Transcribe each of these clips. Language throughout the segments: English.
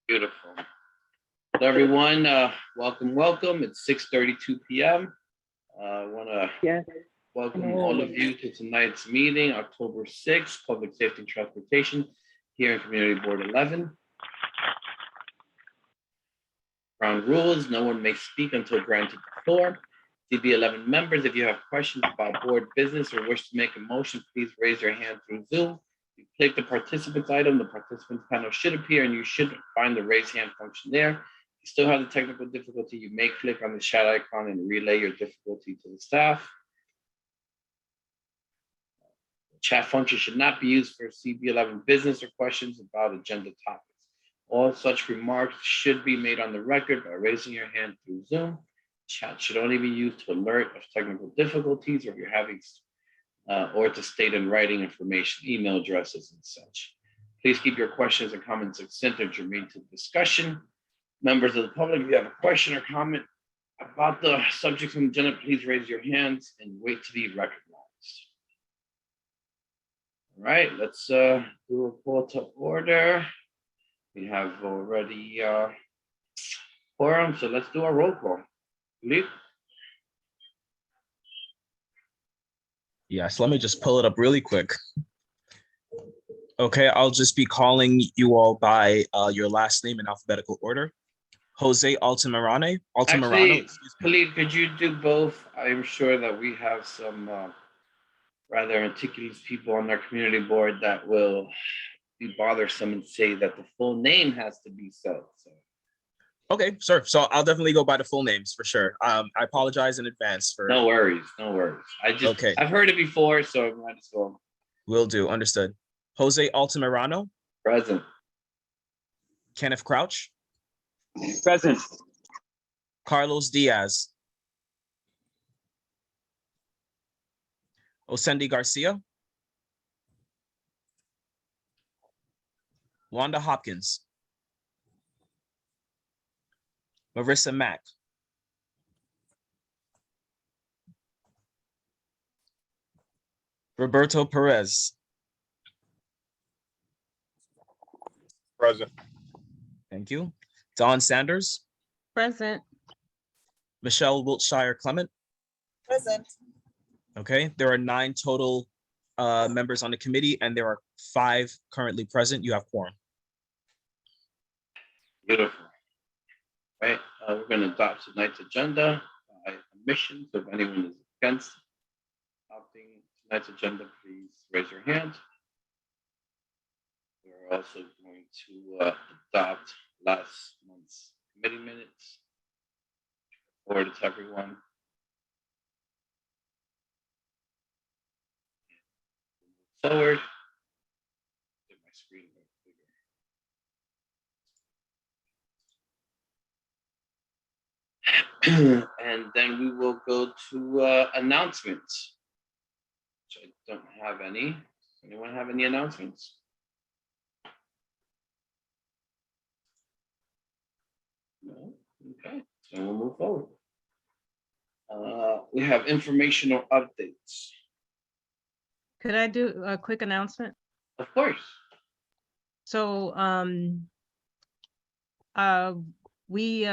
Beautiful. So everyone, welcome. It's 6:32 p.m. I want to welcome all of you to tonight's meeting, October 6th, Public Safety and Transportation, here in Community Board 11. Ground rules, no one may speak until granted the floor. CB11 members, if you have questions about board business or wish to make a motion, please raise your hand through Zoom. You click the participants item, the participants panel should appear, and you should find the raise hand function there. If you still have the technical difficulty, you may click on the chat icon and relay your difficulty to the staff. The chat function should not be used for CB11 business or questions about agenda topics. All such remarks should be made on the record by raising your hand through Zoom. Chat should only be used to alert of technical difficulties, or if you're having or to state in writing information, email addresses and such. Please keep your questions and comments succinct and germane to the discussion. Members of the public, if you have a question or comment about the subject on the agenda, please raise your hands and wait to be recognized. All right, let's do a call to order. We have already quorum, so let's do a roll call. Lee? Yes, let me just pull it up really quick. Okay, I'll just be calling you all by your last name in alphabetical order. Jose Altamirano. Actually, Khalid, could you do both? I'm sure that we have some rather meticulous people on our community board that will be bothersome and say that the full name has to be so. Okay, sure. So I'll definitely go by the full names for sure. I apologize in advance for. No worries. I've heard it before, so I might as well. Will do. Understood. Jose Altamirano. Present. Kenneth Crouch. Present. Carlos Diaz. Osendi Garcia. Wanda Hopkins. Marissa Mack. Roberto Perez. Present. Thank you. Dawn Sanders. Present. Michelle Wiltshire Clement. Present. Okay, there are 9 total members on the committee, and there are 5 currently present. You have quorum. Beautiful. Right, we're going to adopt tonight's agenda by admission. So if anyone is against adopting tonight's agenda, please raise your hand. We're also going to adopt last month's committee minutes. Forward it to everyone. Forward. Get my screen a bit bigger. And then we will go to announcements, which I don't have any. Does anyone have any announcements? No? Okay, so we'll move forward. We have informational updates. Could I do a quick announcement? Of course. So we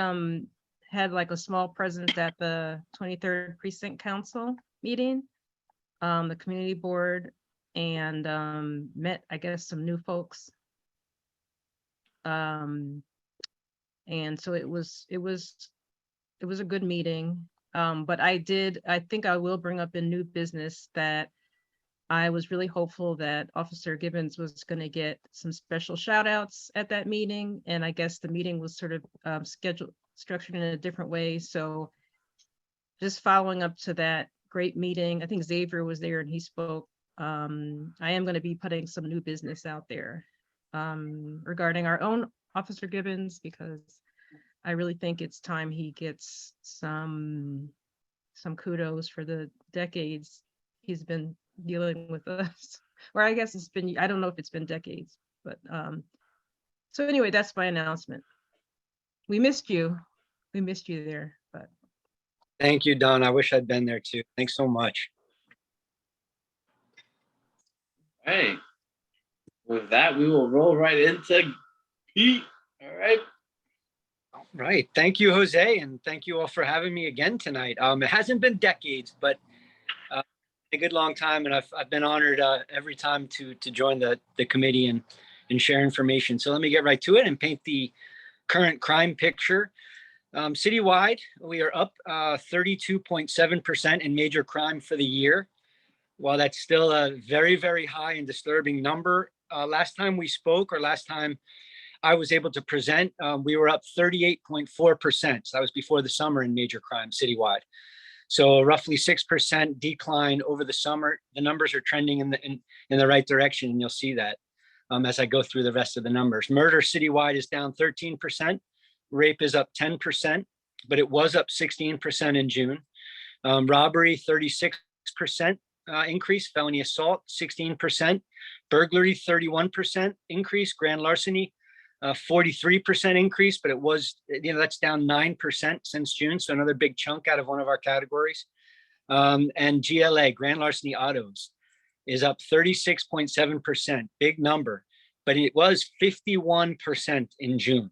had like a small presence at the 23rd Precinct Council meeting, the community board, and met, I guess, some new folks. And so it was a good meeting. But I think I will bring up in new business that I was really hopeful that Officer Gibbons was going to get some special shout outs at that meeting. And I guess the meeting was sort of structured in a different way. So just following up to that great meeting, I think Xavier was there and he spoke. I am going to be putting some new business out there regarding our own Officer Gibbons, because I really think it's time he gets some kudos for the decades he's been dealing with us. Or I guess it's been, I don't know if it's been decades, but so anyway, that's my announcement. We missed you there, but. Thank you, Don. I wish I'd been there too. Thanks so much. Hey, With that, we will roll right into Pete. All right. Right. Thank you, Jose, and thank you all for having me again tonight. It hasn't been decades, but a good long time, and I've been honored every time to join the committee and share information. So let me get right to it and paint the current crime picture. Citywide, we are up 32.7% in major crime for the year. While that's still a very, very high and disturbing number, last time we spoke, or last time I was able to present, we were up 38.4%. So that was before the summer in major crime citywide. So roughly 6% decline over the summer. The numbers are trending in the right direction, and you'll see that as I go through the rest of the numbers. Murder citywide is down 13%. Rape is up 10%, but it was up 16% in June. Robbery, 36% increase. Felony assault, 16%. Burglary, 31% increase. Grand larceny, 43% increase, but it was, that's down 9% since June. So another big chunk out of one of our categories. And GLA, grand larceny autos, is up 36.7%, big number, but it was 51% in June.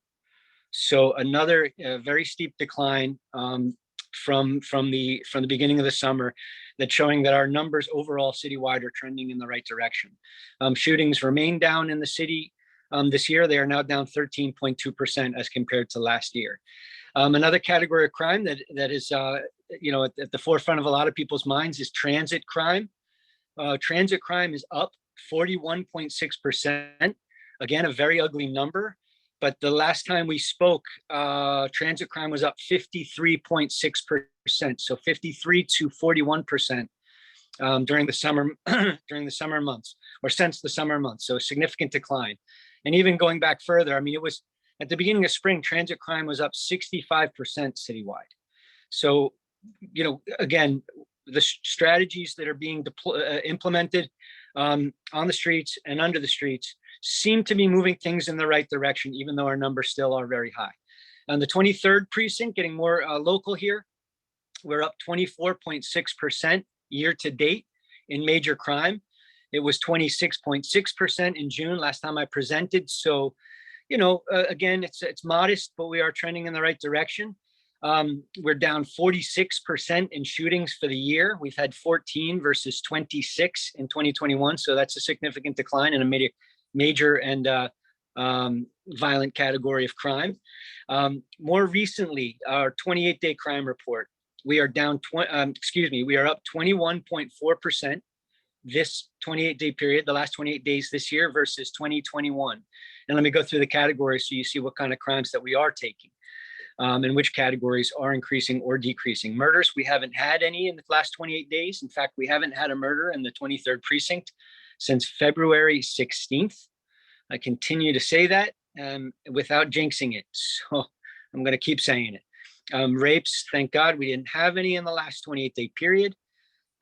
So another very steep decline from the beginning of the summer, that's showing that our numbers overall citywide are trending in the right direction. Shootings remain down in the city this year. They are now down 13.2% as compared to last year. Another category of crime that is at the forefront of a lot of people's minds is transit crime. Transit crime is up 41.6%. Again, a very ugly number. But the last time we spoke, transit crime was up 53.6%. So 53 to 41% during the summer months, or since the summer months. So a significant decline. And even going back further, I mean, it was at the beginning of spring, transit crime was up 65% citywide. So, again, the strategies that are being implemented on the streets and under the streets seem to be moving things in the right direction, even though our numbers still are very high. On the 23rd precinct, getting more local here, we're up 24.6% year to date in major crime. It was 26.6% in June, last time I presented. So, again, it's modest, but we are trending in the right direction. We're down 46% in shootings for the year. We've had 14 versus 26 in 2021. So that's a significant decline in a major and violent category of crime. More recently, our 28-day crime report, we are down, we are up 21.4% this 28-day period, the last 28 days this year versus 2021. And let me go through the categories so you see what kind of crimes that we are taking and which categories are increasing or decreasing. Murders, we haven't had any in the last 28 days. In fact, we haven't had a murder in the 23rd precinct since February 16th. I continue to say that without jinxing it. So I'm going to keep saying it. Rapes, thank God we didn't have any in the last 28-day period.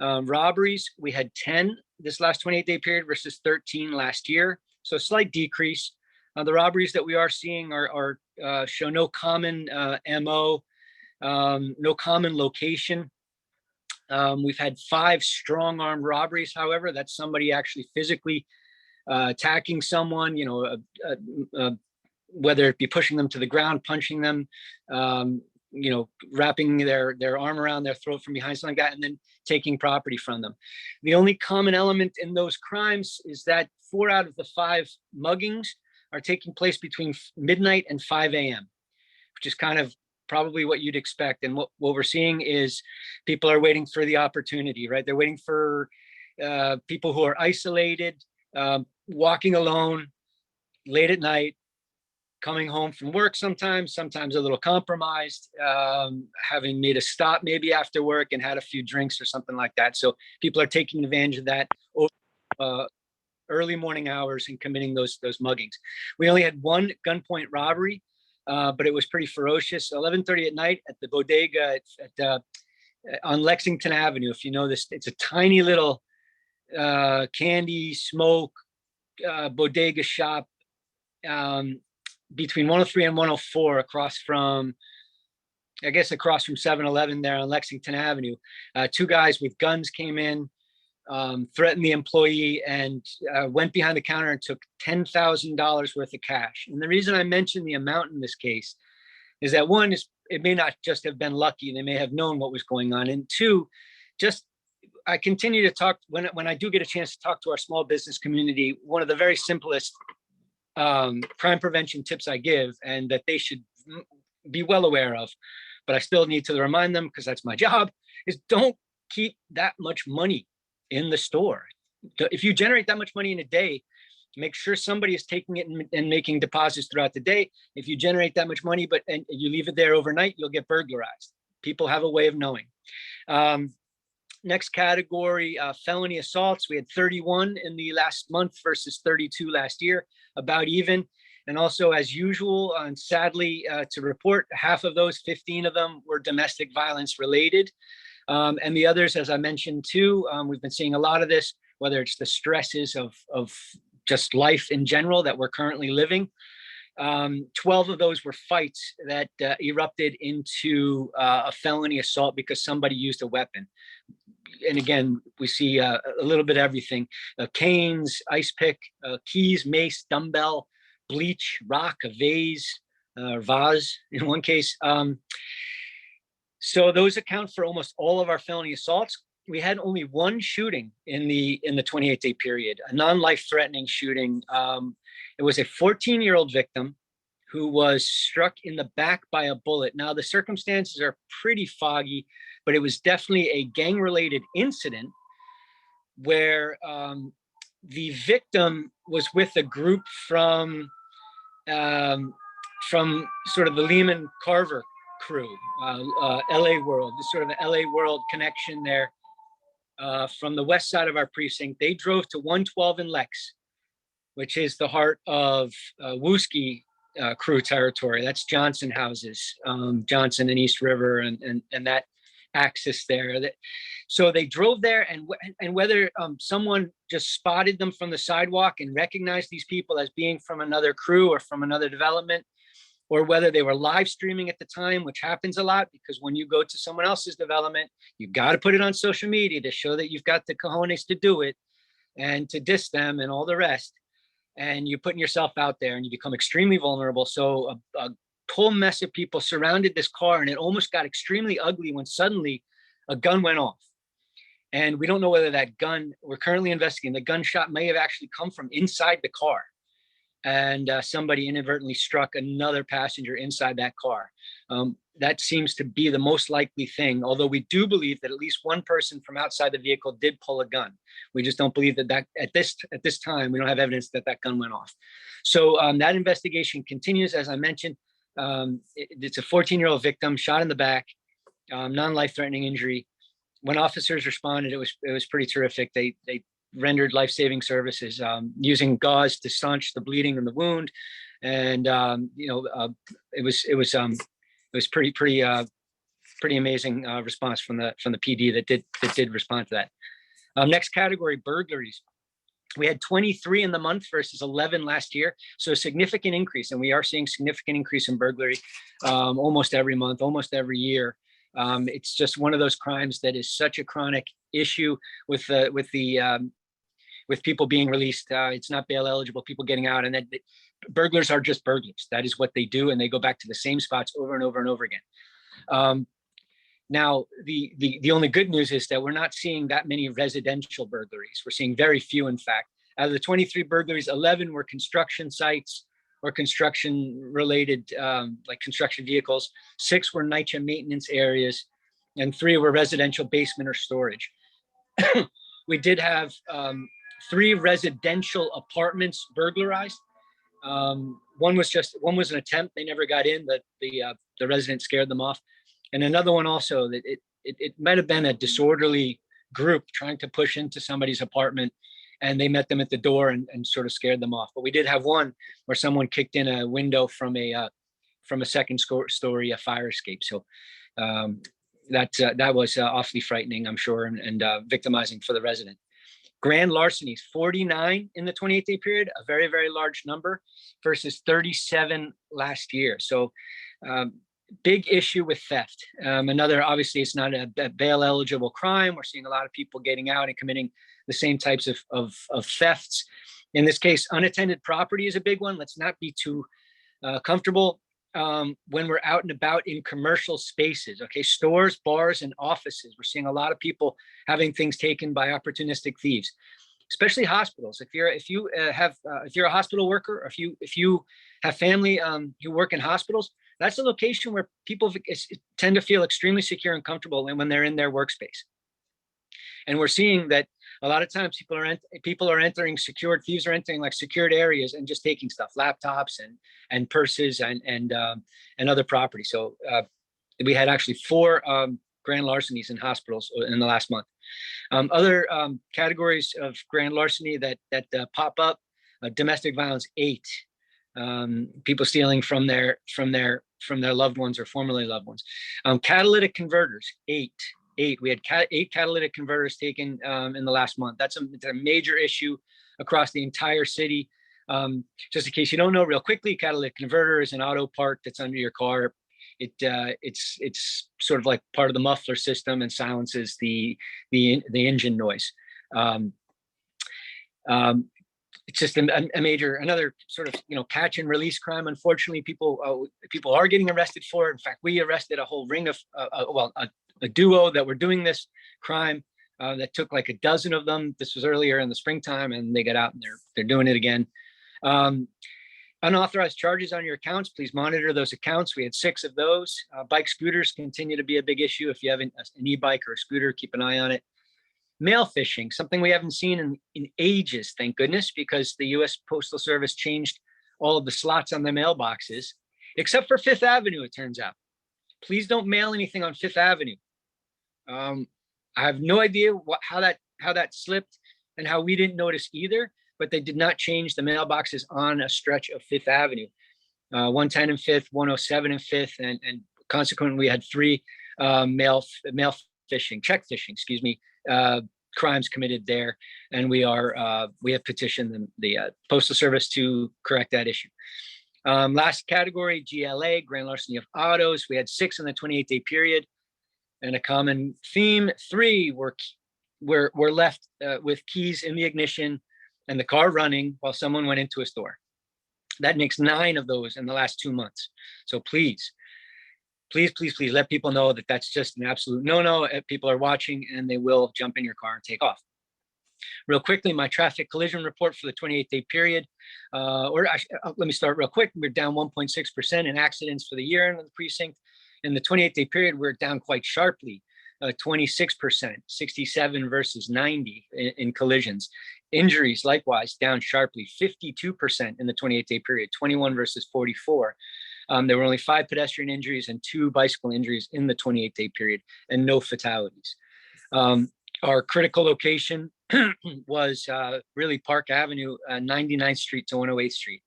Robberies, we had 10 this last 28-day period versus 13 last year. So a slight decrease. The robberies that we are seeing are show no common MO, no common location. We've had 5 strong armed robberies, however, that's somebody actually physically attacking someone, whether it be pushing them to the ground, punching them, wrapping their arm around their throat from behind, something like that, and then taking property from them. The only common element in those crimes is that 4 out of the 5 muggings are taking place between midnight and 5 a.m., which is kind of probably what you'd expect. And what we're seeing is people are waiting for the opportunity, right? They're waiting for people who are isolated, walking alone late at night, coming home from work sometimes a little compromised, having made a stop maybe after work and had a few drinks or something like that. So people are taking advantage of that early morning hours and committing those muggings. We only had 1 gunpoint robbery, but it was pretty ferocious. 11:30 at night at the bodega on Lexington Avenue. If you know this, it's a tiny little candy smoke bodega shop between 103 and 104 across from 7-Eleven there on Lexington Avenue. 2 guys with guns came in, threatened the employee and went behind the counter and took $10,000 worth of cash. And the reason I mention the amount in this case is that one is it may not just have been lucky; they may have known what was going on. And two, just I continue to talk when I do get a chance to talk to our small business community. One of the very simplest crime prevention tips I give, and that they should be well aware of, but I still need to remind them because that's my job, is don't keep that much money in the store. If you generate that much money in a day, make sure somebody is taking it and making deposits throughout the day. If you generate that much money, and you leave it there overnight, you'll get burglarized. People have a way of knowing. Next category, felony assaults. We had 31 in the last month versus 32 last year, about even. And also, as usual, and sadly to report, half of those, 15 of them, were domestic violence related. And the others, as I mentioned too, we've been seeing a lot of this, whether it's the stresses of just life in general that we're currently living. 12 of those were fights that erupted into a felony assault because somebody used a weapon. And again, we see a little bit of everything: canes, ice pick, keys, mace, dumbbell, bleach, rock, a vase in one case. So those account for almost all of our felony assaults. We had only one shooting in the 28-day period, a non-life-threatening shooting. It was a 14-year-old victim who was struck in the back by a bullet. Now, the circumstances are pretty foggy, but it was definitely a gang-related incident where the victim was with a group from sort of the Lehman Carver crew, LA World, sort of the LA World connection there. From the west side of our precinct, they drove to 112 in Lex, which is the heart of Wooski crew territory. That's Johnson houses, Johnson and East River, and that axis there. So they drove there, and whether someone just spotted them from the sidewalk and recognized these people as being from another crew or from another development, or whether they were live streaming at the time, which happens a lot, because when you go to someone else's development, you've got to put it on social media to show that you've got the cojones to do it and to diss them and all the rest. And you're putting yourself out there and you become extremely vulnerable. So a whole mess of people surrounded this car, and it almost got extremely ugly when suddenly a gun went off. And we don't know whether that gun, we're currently investigating, the gunshot may have actually come from inside the car. And somebody inadvertently struck another passenger inside that car. That seems to be the most likely thing, although we do believe that at least one person from outside the vehicle did pull a gun. We just don't believe that at this time, we don't have evidence that gun went off. So that investigation continues. As I mentioned, it's a 14-year-old victim shot in the back, non-life-threatening injury. When officers responded, it was pretty terrific. They rendered life-saving services using gauze to staunch the bleeding in the wound, and it was pretty amazing response from the PD that did respond to that. Next category, burglaries. We had 23 in the month versus 11 last year, so a significant increase, and we are seeing significant increase in burglary almost every month, almost every year. It's just one of those crimes that is such a chronic issue with people being released. It's not bail eligible, people getting out, and that burglars are just burglars. That is what they do, and they go back to the same spots over and over and over again. Now, the only good news is that we're not seeing that many residential burglaries. We're seeing very few, in fact. Out of the 23 burglaries, 11 were construction sites or construction-related, like construction vehicles. 6 were NYCHA maintenance areas, and 3 were residential basement or storage. We did have 3 residential apartments burglarized. One was an attempt; they never got in. The resident scared them off, and another one also that it might have been a disorderly group trying to push into somebody's apartment, and they met them at the door and sort of scared them off. But we did have one where someone kicked in a window from a second story, a fire escape. So that was awfully frightening, I'm sure, and victimizing for the resident. Grand larcenies, 49 in the 28-day period, a very, very large number, versus 37 last year. So big issue with theft. Another, obviously, it's not a bail eligible crime. We're seeing a lot of people getting out and committing the same types of thefts. In this case, unattended property is a big one. Let's not be too comfortable when we're out and about in commercial spaces. Okay, stores, bars, and offices. We're seeing a lot of people having things taken by opportunistic thieves, especially hospitals. If you're a hospital worker, or if you have family who work in hospitals, that's a location where people tend to feel extremely secure and comfortable when they're in their workspace. And we're seeing that a lot of times people are entering thieves are entering like secured areas and just taking stuff, laptops and purses and other property. So we had actually 4 grand larcenies in hospitals in the last month. Other categories of grand larceny that pop up: domestic violence, 8. People stealing from their loved ones or formerly loved ones. Catalytic converters, 8. We had 8 catalytic converters taken in the last month. That's a major issue across the entire city. Just in case you don't know, real quickly, catalytic converter is an auto part that's under your car. It's sort of like part of the muffler system and silences the engine noise. It's just another sort of catch and release crime. Unfortunately, people are getting arrested for it. In fact, we arrested a whole ring of a duo that were doing this crime that took like a dozen of them. This was earlier in the springtime, and they got out and they're doing it again. Unauthorized charges on your accounts, please monitor those accounts. We had 6 of those. Bike scooters continue to be a big issue. If you have an e-bike or a scooter, keep an eye on it. Mail phishing, something we haven't seen in ages, thank goodness, because the U.S. Postal Service changed all of the slots on the mailboxes, except for Fifth Avenue, it turns out. Please don't mail anything on Fifth Avenue. I have no idea how that slipped and how we didn't notice either, but they did not change the mailboxes on a stretch of Fifth Avenue. 110 and Fifth, 107 and Fifth, and consequently we had 3 mail phishing, check phishing, excuse me, crimes committed there, and we have petitioned the Postal Service to correct that issue. Last category, GLA, grand larceny of autos. We had 6 in the 28-day period, and a common theme: 3 were left with keys in the ignition and the car running while someone went into a store. That makes 9 of those in the last 2 months. So please let people know that that's just an absolute no-no. People are watching and they will jump in your car and take off. Real quickly, my traffic collision report for the 28-day period, let me start real quick. We're down 1.6% in accidents for the year in the precinct. In the 28-day period, we're down quite sharply, 26%, 67 versus 90 in collisions. Injuries, likewise, down sharply, 52% in the 28-day period, 21 versus 44. There were only 5 pedestrian injuries and 2 bicycle injuries in the 28-day period, and no fatalities. Our critical location was really Park Avenue, 99th Street to 108th Street.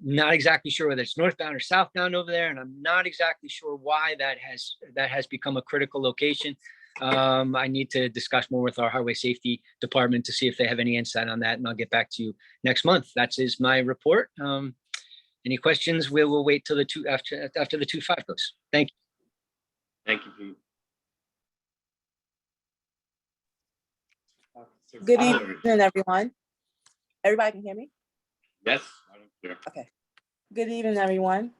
Not exactly sure whether it's northbound or southbound over there, and I'm not exactly sure why that has become a critical location. I need to discuss more with our highway safety department to see if they have any insight on that, and I'll get back to you next month. That is my report. Any questions? We will wait till after the 2.5 goes. Thank you. Thank you, Pete. Good evening, everyone. Everybody can hear me? Yes, I don't care. Okay. Good evening, everyone.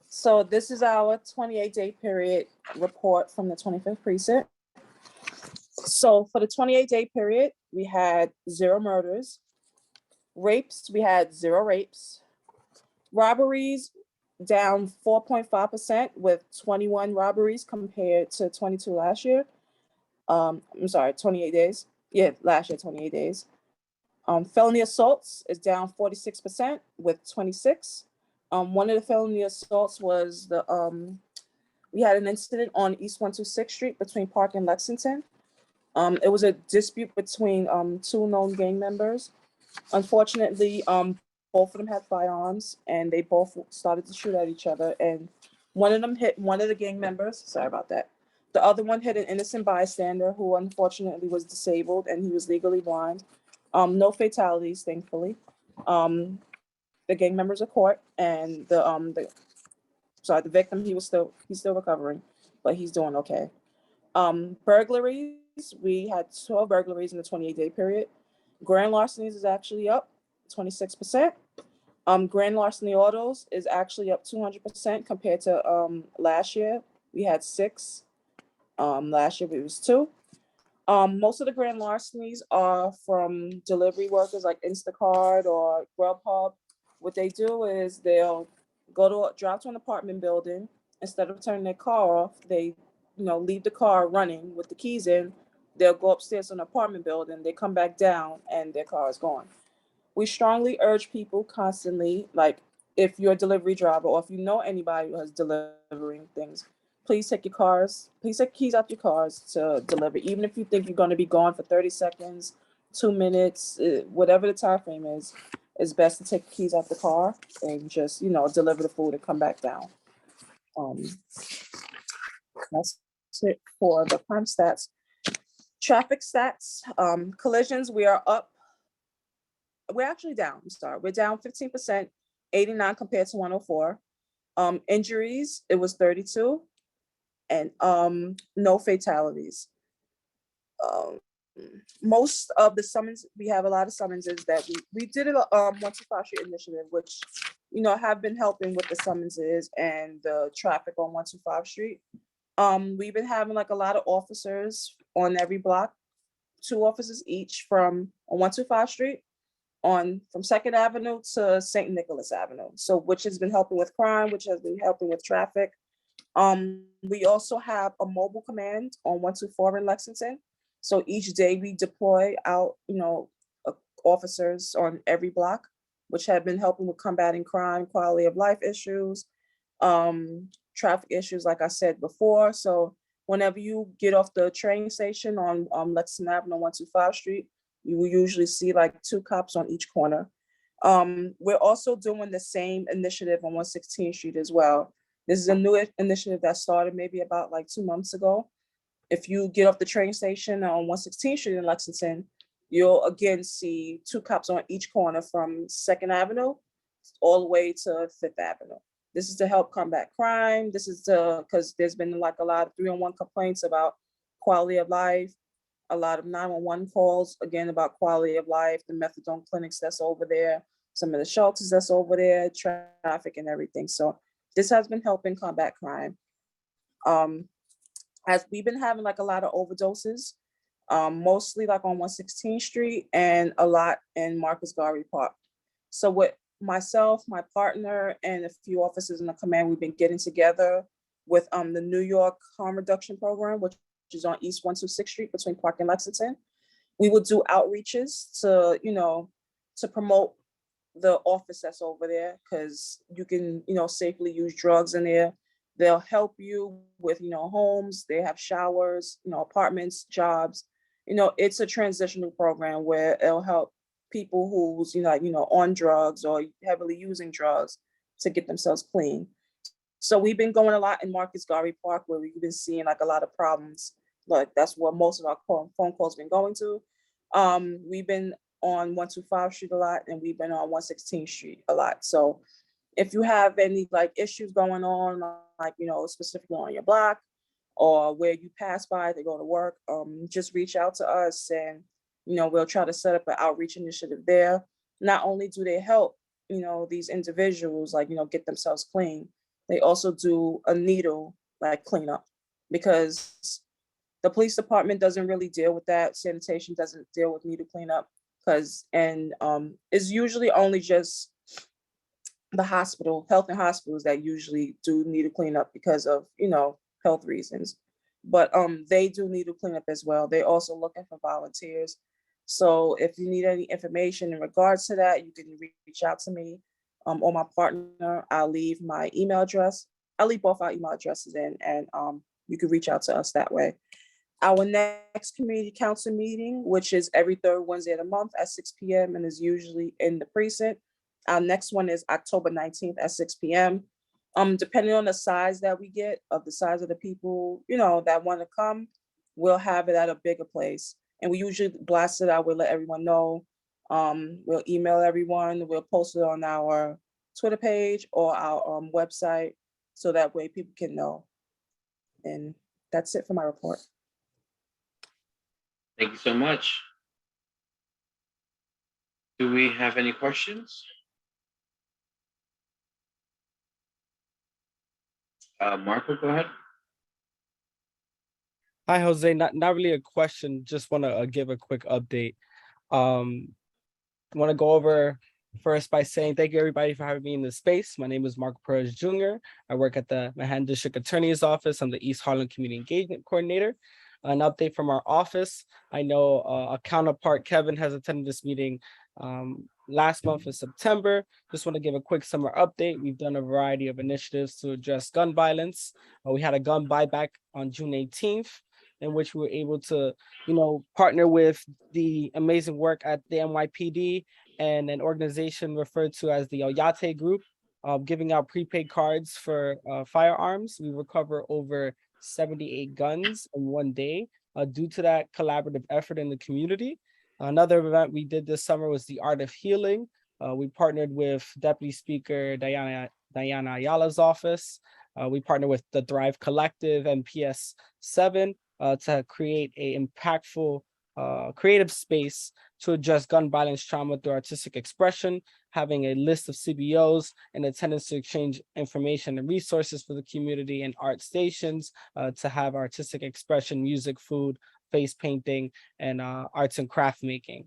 So this is our 28-day period report from the 25th precinct. So for the 28-day period, we had 0 murders. Rapes, we had 0 rapes. Robberies, down 4.5% with 21 robberies compared to 22 last year. I'm sorry, 28 days. Yeah, last year, 28 days. Felony assaults is down 46% with 26. One of the felony assaults was we had an incident on East 126th Street between Park and Lexington. It was a dispute between 2 known gang members. Unfortunately, both of them had firearms and they both started to shoot at each other. And one of them hit one of the gang members. Sorry about that. The other one hit an innocent bystander who unfortunately was disabled and he was legally blind. No fatalities, thankfully. The gang members are caught and the sorry, the victim, he's still recovering, but he's doing okay. Burglaries, we had 12 burglaries in the 28-day period. Grand larcenies is actually up 26%. Grand larceny autos is actually up 200% compared to last year. We had 6. Last year it was 2. Most of the grand larcenies are from delivery workers like Instacart or Grubhub. What they do is they'll drive to an apartment building. Instead of turning their car off, they leave the car running with the keys in. They'll go upstairs to an apartment building. They come back down and their car is gone. We strongly urge people constantly, like if you're a delivery driver or if you know anybody who has delivering things, please take keys out your cars to deliver. Even if you think you're going to be gone for 30 seconds, 2 minutes, whatever the time frame is, it's best to take the keys out the car and just, deliver the food and come back down. That's it for the crime stats. Traffic stats, collisions, we are up. We're actually down, we're down 15%, 89 compared to 104. Injuries, it was 32. And no fatalities. Most of the summons, we have a lot of summonses that we did a 125 Street initiative, which have been helping with the summonses and the traffic on 125 Street. We've been having like a lot of officers on every block, 2 officers each on 125 Street, from 2nd Avenue to St. Nicholas Avenue. So which has been helping with crime, which has been helping with traffic. We also have a mobile command on 124 in Lexington. So each day we deploy out, officers on every block, which have been helping with combating crime, quality of life issues, traffic issues, like I said before. So whenever you get off the train station on Lexington Avenue, 125 Street, you will usually see like 2 cops on each corner. We're also doing the same initiative on 116th Street as well. This is a new initiative that started maybe about like 2 months ago. If you get off the train station on 116th Street in Lexington, you'll again see 2 cops on each corner from 2nd Avenue all the way to 5th Avenue. This is to help combat crime. This is because there's been like a lot of 311 complaints about quality of life, a lot of 911 calls, again, about quality of life, the methadone clinics that's over there, some of the shelters that's over there, traffic and everything. So this has been helping combat crime. As we've been having like a lot of overdoses, mostly like on 116th Street and a lot in Marcus Garvey Park. So with myself, my partner, and a few officers in the command, we've been getting together with the New York Harm Reduction Program, which is on East 126th Street between Park and Lexington. We would do outreaches to promote the office that's over there, because you can, safely use drugs in there. They'll help you with, homes. They have showers, apartments, jobs. It's a transitional program where it'll help people who's, on drugs or heavily using drugs to get themselves clean. So we've been going a lot in Marcus Garvey Park, where we've been seeing like a lot of problems. Like that's where most of our phone calls been going to. We've been on 125 Street a lot, and we've been on 116th Street a lot. So if you have any like issues going on, like, specifically on your block or where you pass by to go to work, just reach out to us, and, we'll try to set up an outreach initiative there. Not only do they help, these individuals, like, get themselves clean, they also do a needle like cleanup, because the police department doesn't really deal with that. Sanitation doesn't deal with needle cleanup, it's usually only just the health and hospitals that usually do needle cleanup because of, health reasons. But they do needle cleanup as well. They're also looking for volunteers. So if you need any information in regards to that, you can reach out to me or my partner. I'll leave my email address. I'll leave both our email addresses in, and you can reach out to us that way. Our next community council meeting, which is every 3rd Wednesday of the month at 6 p.m. and is usually in the precinct. Our next one is October 19th at 6 p.m. Depending on the size that we get, of the size of the people, that want to come, we'll have it at a bigger place. And we usually blast it out. We'll let everyone know. We'll email everyone. We'll post it on our Twitter page or our website. so that way people can know. And that's it for my report. Thank you so much. Do we have any questions? Marco, go ahead. Hi, Jose. Not really a question. Just want to give a quick update. Want to go over first by saying thank you everybody for having me in this space. My name is Marco Perez Jr. I work at the Manhattan District Attorney's Office. I'm the East Harlem Community Engagement Coordinator. An update from our office. I know a counterpart, Kevin, has attended this meeting last month in September. Just want to give a quick summer update. We've done a variety of initiatives to address gun violence. We had a gun buyback on June 18th, in which we were able to, partner with the amazing work at the NYPD and an organization referred to as the Oyate Group, giving out prepaid cards for firearms. We recover over 78 guns in one day due to that collaborative effort in the community. Another event we did this summer was the Art of Healing. We partnered with Deputy Speaker Diana Ayala's office. We partnered with the Thrive Collective and PS7 to create a impactful creative space to address gun violence trauma through artistic expression, having a list of CBOs and attendance to exchange information and resources for the community, and art stations to have artistic expression, music, food, face painting, and arts and craft making.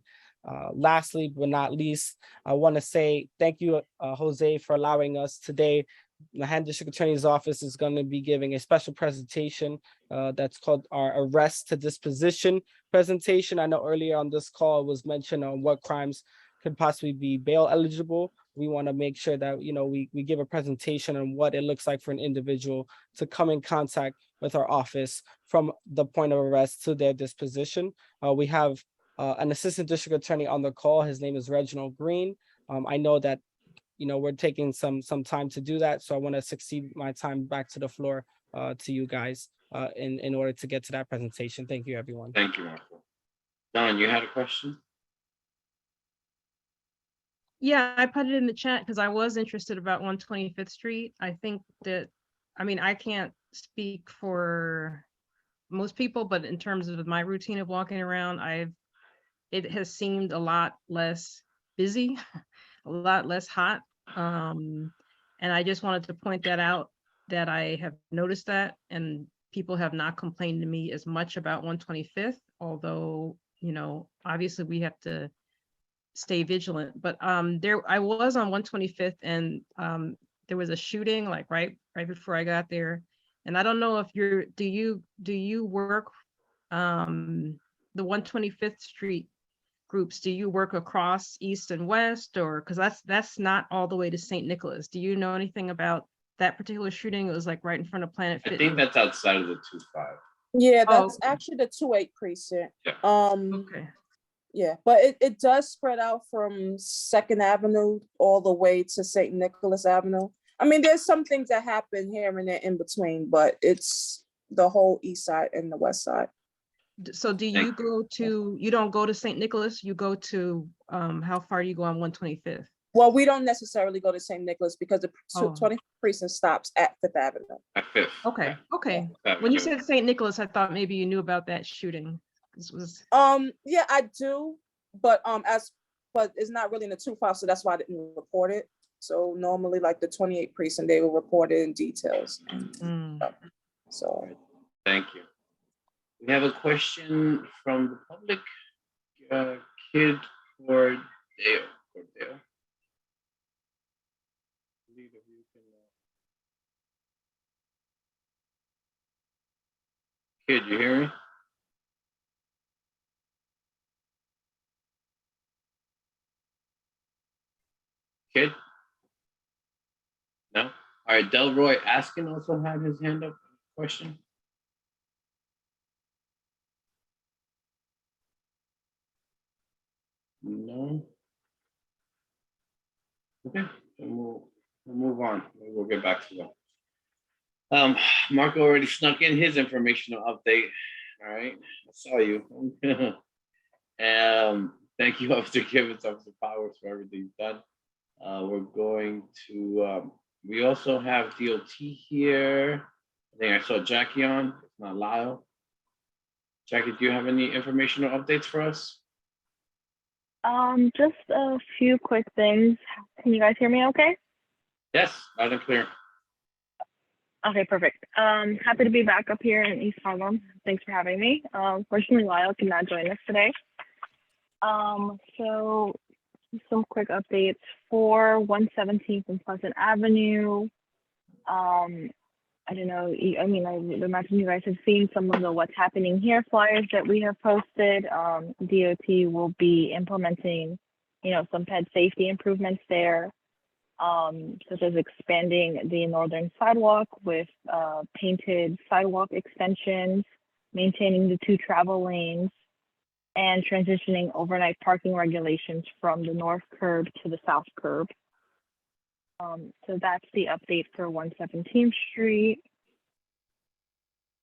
Lastly, but not least, I want to say thank you, Jose, for allowing us today. The Manhattan District Attorney's Office is going to be giving a special presentation that's called our Arrest to Disposition presentation. I know earlier on this call it was mentioned on what crimes could possibly be bail eligible. We want to make sure that we give a presentation on what it looks like for an individual to come in contact with our office from the point of arrest to their disposition. We have an assistant district attorney on the call. His name is Reginald Green. I know that we're taking some time to do that, so I want to succeed my time back to the floor to you guys in order to get to that presentation. Thank you, everyone. Thank you, Marco. Don, you had a question? Yeah, I put it in the chat because I was interested about 125th Street. I think that, I can't speak for most people, but in terms of my routine of walking around, it has seemed a lot less busy, a lot less hot. And I just wanted to point that out, that I have noticed that, and people have not complained to me as much about 125th, although, obviously we have to stay vigilant. But I was on 125th, and there was a shooting like right before I got there. And I don't know if do you work the 125th Street groups? Do you work across East and West, or because that's not all the way to St. Nicholas? Do you know anything about that particular shooting? It was like right in front of Planet Fitness. I think that's outside of the 2-5. Yeah, that's okay. actually the 2-8 precinct. Yeah. Okay. Yeah, but it does spread out from 2nd Avenue all the way to St. Nicholas Avenue. There's some things that happen here and there in between, but it's the whole east side and the west side. So do you you don't go to St. Nicholas, you go to, how far do you go on 125th? Well, we don't necessarily go to St. Nicholas because the 20th precinct stops at 5th Avenue. At 5th. Okay, okay. Yeah. When you said St. Nicholas, I thought maybe you knew about that shooting. Yeah, I do, but it's not really in the 2-5, so that's why I didn't report it. So normally, like the 28 precinct, they will report it in details. So thank you. We have a question from the public. Kid Cordeo. Kid, you hear me? Kid? No? All right, Delroy Askin also had his hand up. Question? No? Okay, we'll move on. We'll get back to that. Marco already snuck in his informational update. All right, I saw you. Thank you, Officer Gibbons, Officer Powers, for everything you've done. We're going to We also have DOT here. I think I saw Jackie on, if not Lyle. Jackie, do you have any informational updates for us? Just a few quick things. Can you guys hear me okay? Yes, loud and clear. Okay, perfect. Happy to be back up here in East Harlem. Thanks for having me. Fortunately, Lyle cannot join us today. So some quick updates for 117th and Pleasant Avenue. I don't know, I mean, I would imagine you guys have seen some of the What's Happening Here flyers that we have posted. DOT will be implementing, some ped safety improvements there, such as expanding the northern sidewalk with painted sidewalk extensions, maintaining the 2 travel lanes, and transitioning overnight parking regulations from the north curb to the south curb. So that's the update for 117th Street.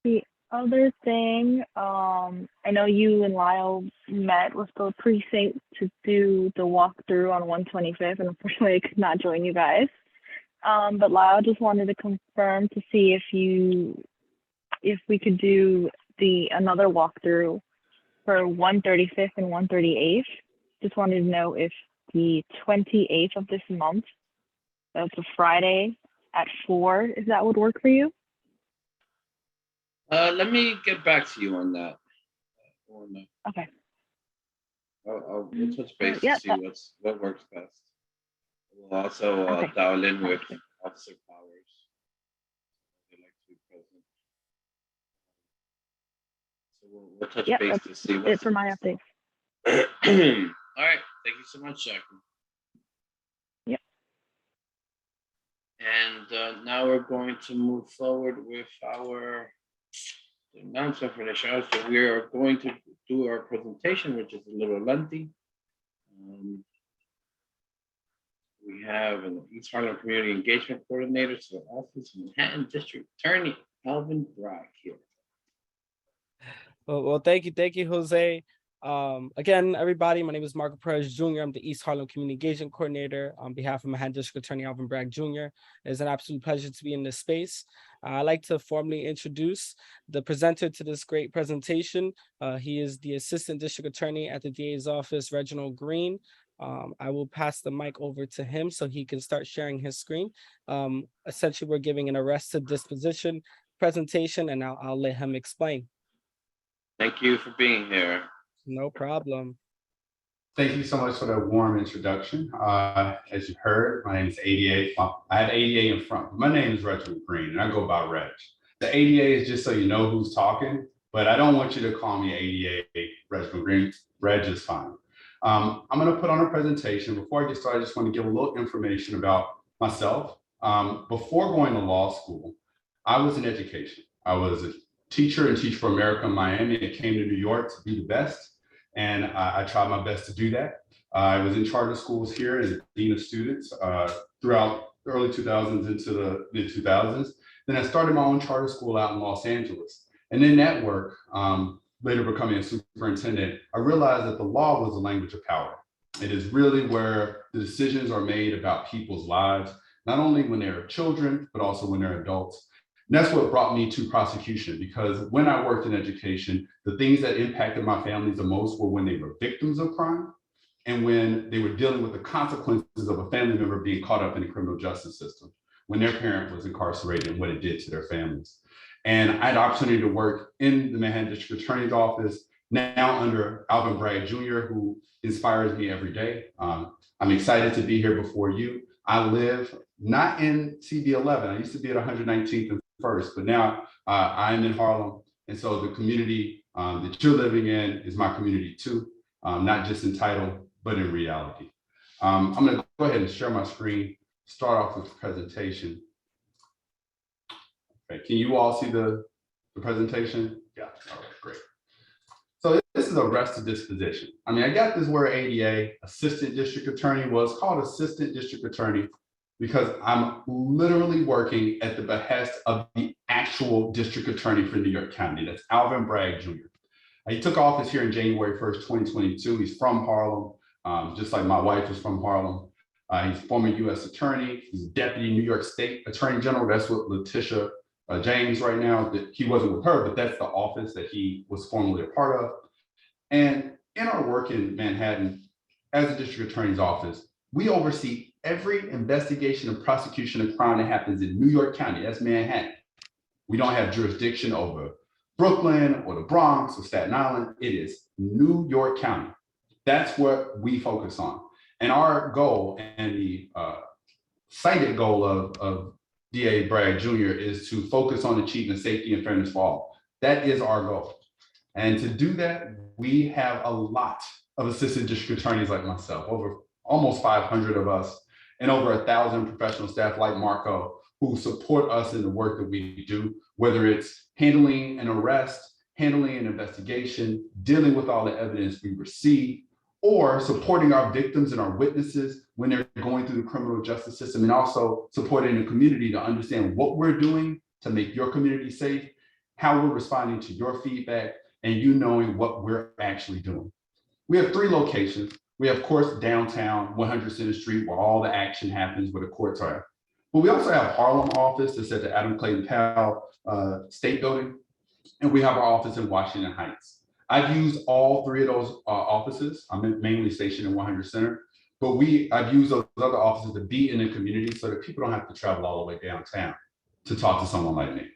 The other thing, I know you and Lyle met with the precinct to do the walkthrough on 125th, and unfortunately I could not join you guys. But Lyle just wanted to confirm to see if we could do another walkthrough for 135th and 138th. Just wanted to know if the 28th of this month, that's a Friday at 4, if that would work for you. Let me get back to you on that. Okay. We'll touch base Yeah, to see what works best. We'll also Okay. dial in with Okay. Officer Powers. They like to be present. So we'll touch Yep, base that's to see it what's for my updates. All right, thank you so much, Jackie. Yep. And now we're going to move forward with our announcement for the show. So we are going to do our presentation, which is a little lengthy. We have an East Harlem Community Engagement Coordinator to the Office of Manhattan District Attorney, Alvin Bragg here. Well, thank you, Jose. Again, everybody, my name is Marco Perez Jr. I'm the East Harlem Community Engagement Coordinator on behalf of Manhattan District Attorney Alvin Bragg Jr. It's an absolute pleasure to be in this space. I'd like to formally introduce the presenter to this great presentation. He is the Assistant District Attorney at the DA's office, Reginald Green. I will pass the mic over to him so he can start sharing his screen. Essentially, we're giving an arrested disposition presentation, and I'll let him explain. Thank you for being here. No problem. Thank you so much for that warm introduction. As you heard, my name is ADA. I had ADA in front. My name is Reginald Green, and I go by Reg. The ADA is just so you know who's talking, but I don't want you to call me ADA Reginald Green. Reg is fine. I'm going to put on a presentation. Before I get started, I just want to give a little information about myself. Before going to law school, I was in education. I was a teacher and Teach for America in Miami. I came to New York to be the best, and I tried my best to do that. I was in charter schools here and dean of students throughout the early 2000s into the mid 2000s. Then I started my own charter school out in Los Angeles. And in that work, later becoming a superintendent, I realized that the law was the language of power. It is really where the decisions are made about people's lives, not only when they're children, but also when they're adults. And that's what brought me to prosecution, because when I worked in education, the things that impacted my families the most were when they were victims of crime and when they were dealing with the consequences of a family member being caught up in the criminal justice system, when their parent was incarcerated and what it did to their families. And I had the opportunity to work in the Manhattan District Attorney's Office, now under Alvin Bragg Jr., who inspires me every day. I'm excited to be here before you. I live not in CB11. I used to be at 119th and First, but now I'm in Harlem. And so the community that you're living in is my community too, not just in title, but in reality. I'm going to go ahead and share my screen, start off with the presentation. Okay, can you all see the presentation? Yeah, all right, great. So this is arrested disposition. I mean, I got this word ADA, Assistant District Attorney, was called Assistant District Attorney because I'm literally working at the behest of the actual district attorney for New York County. That's Alvin Bragg Jr. He took office here in January 1st, 2022. He's from Harlem, just like my wife is from Harlem. He's a former U.S. attorney. He's a deputy New York State Attorney General. That's what Letitia James right now. He wasn't with her, but that's the office that he was formerly a part of. And in our work in Manhattan, as a district attorney's office, we oversee every investigation and prosecution of crime that happens in New York County. That's Manhattan. We don't have jurisdiction over Brooklyn or the Bronx or Staten Island. It is New York County. That's what we focus on. And our goal and the cited goal of DA Bragg Jr. is to focus on achieving safety and fairness for all. That is our goal. And to do that, we have a lot of assistant district attorneys like myself, over almost 500 of us, and over 1,000 professional staff like Marco, who support us in the work that we do, whether it's handling an arrest, handling an investigation, dealing with all the evidence we receive, or supporting our victims and our witnesses when they're going through the criminal justice system, and also supporting the community to understand what we're doing to make your community safe, how we're responding to your feedback, and you knowing what we're actually doing. We have 3 locations. We have, of course, downtown, 100 Center Street, where all the action happens, where the courts are. But we also have Harlem office that's at the Adam Clayton Powell State Building, and we have our office in Washington Heights. I've used all 3 of those offices. I'm mainly stationed in 100 Center, but I've used those other offices to be in the community so that people don't have to travel all the way downtown to talk to someone like me.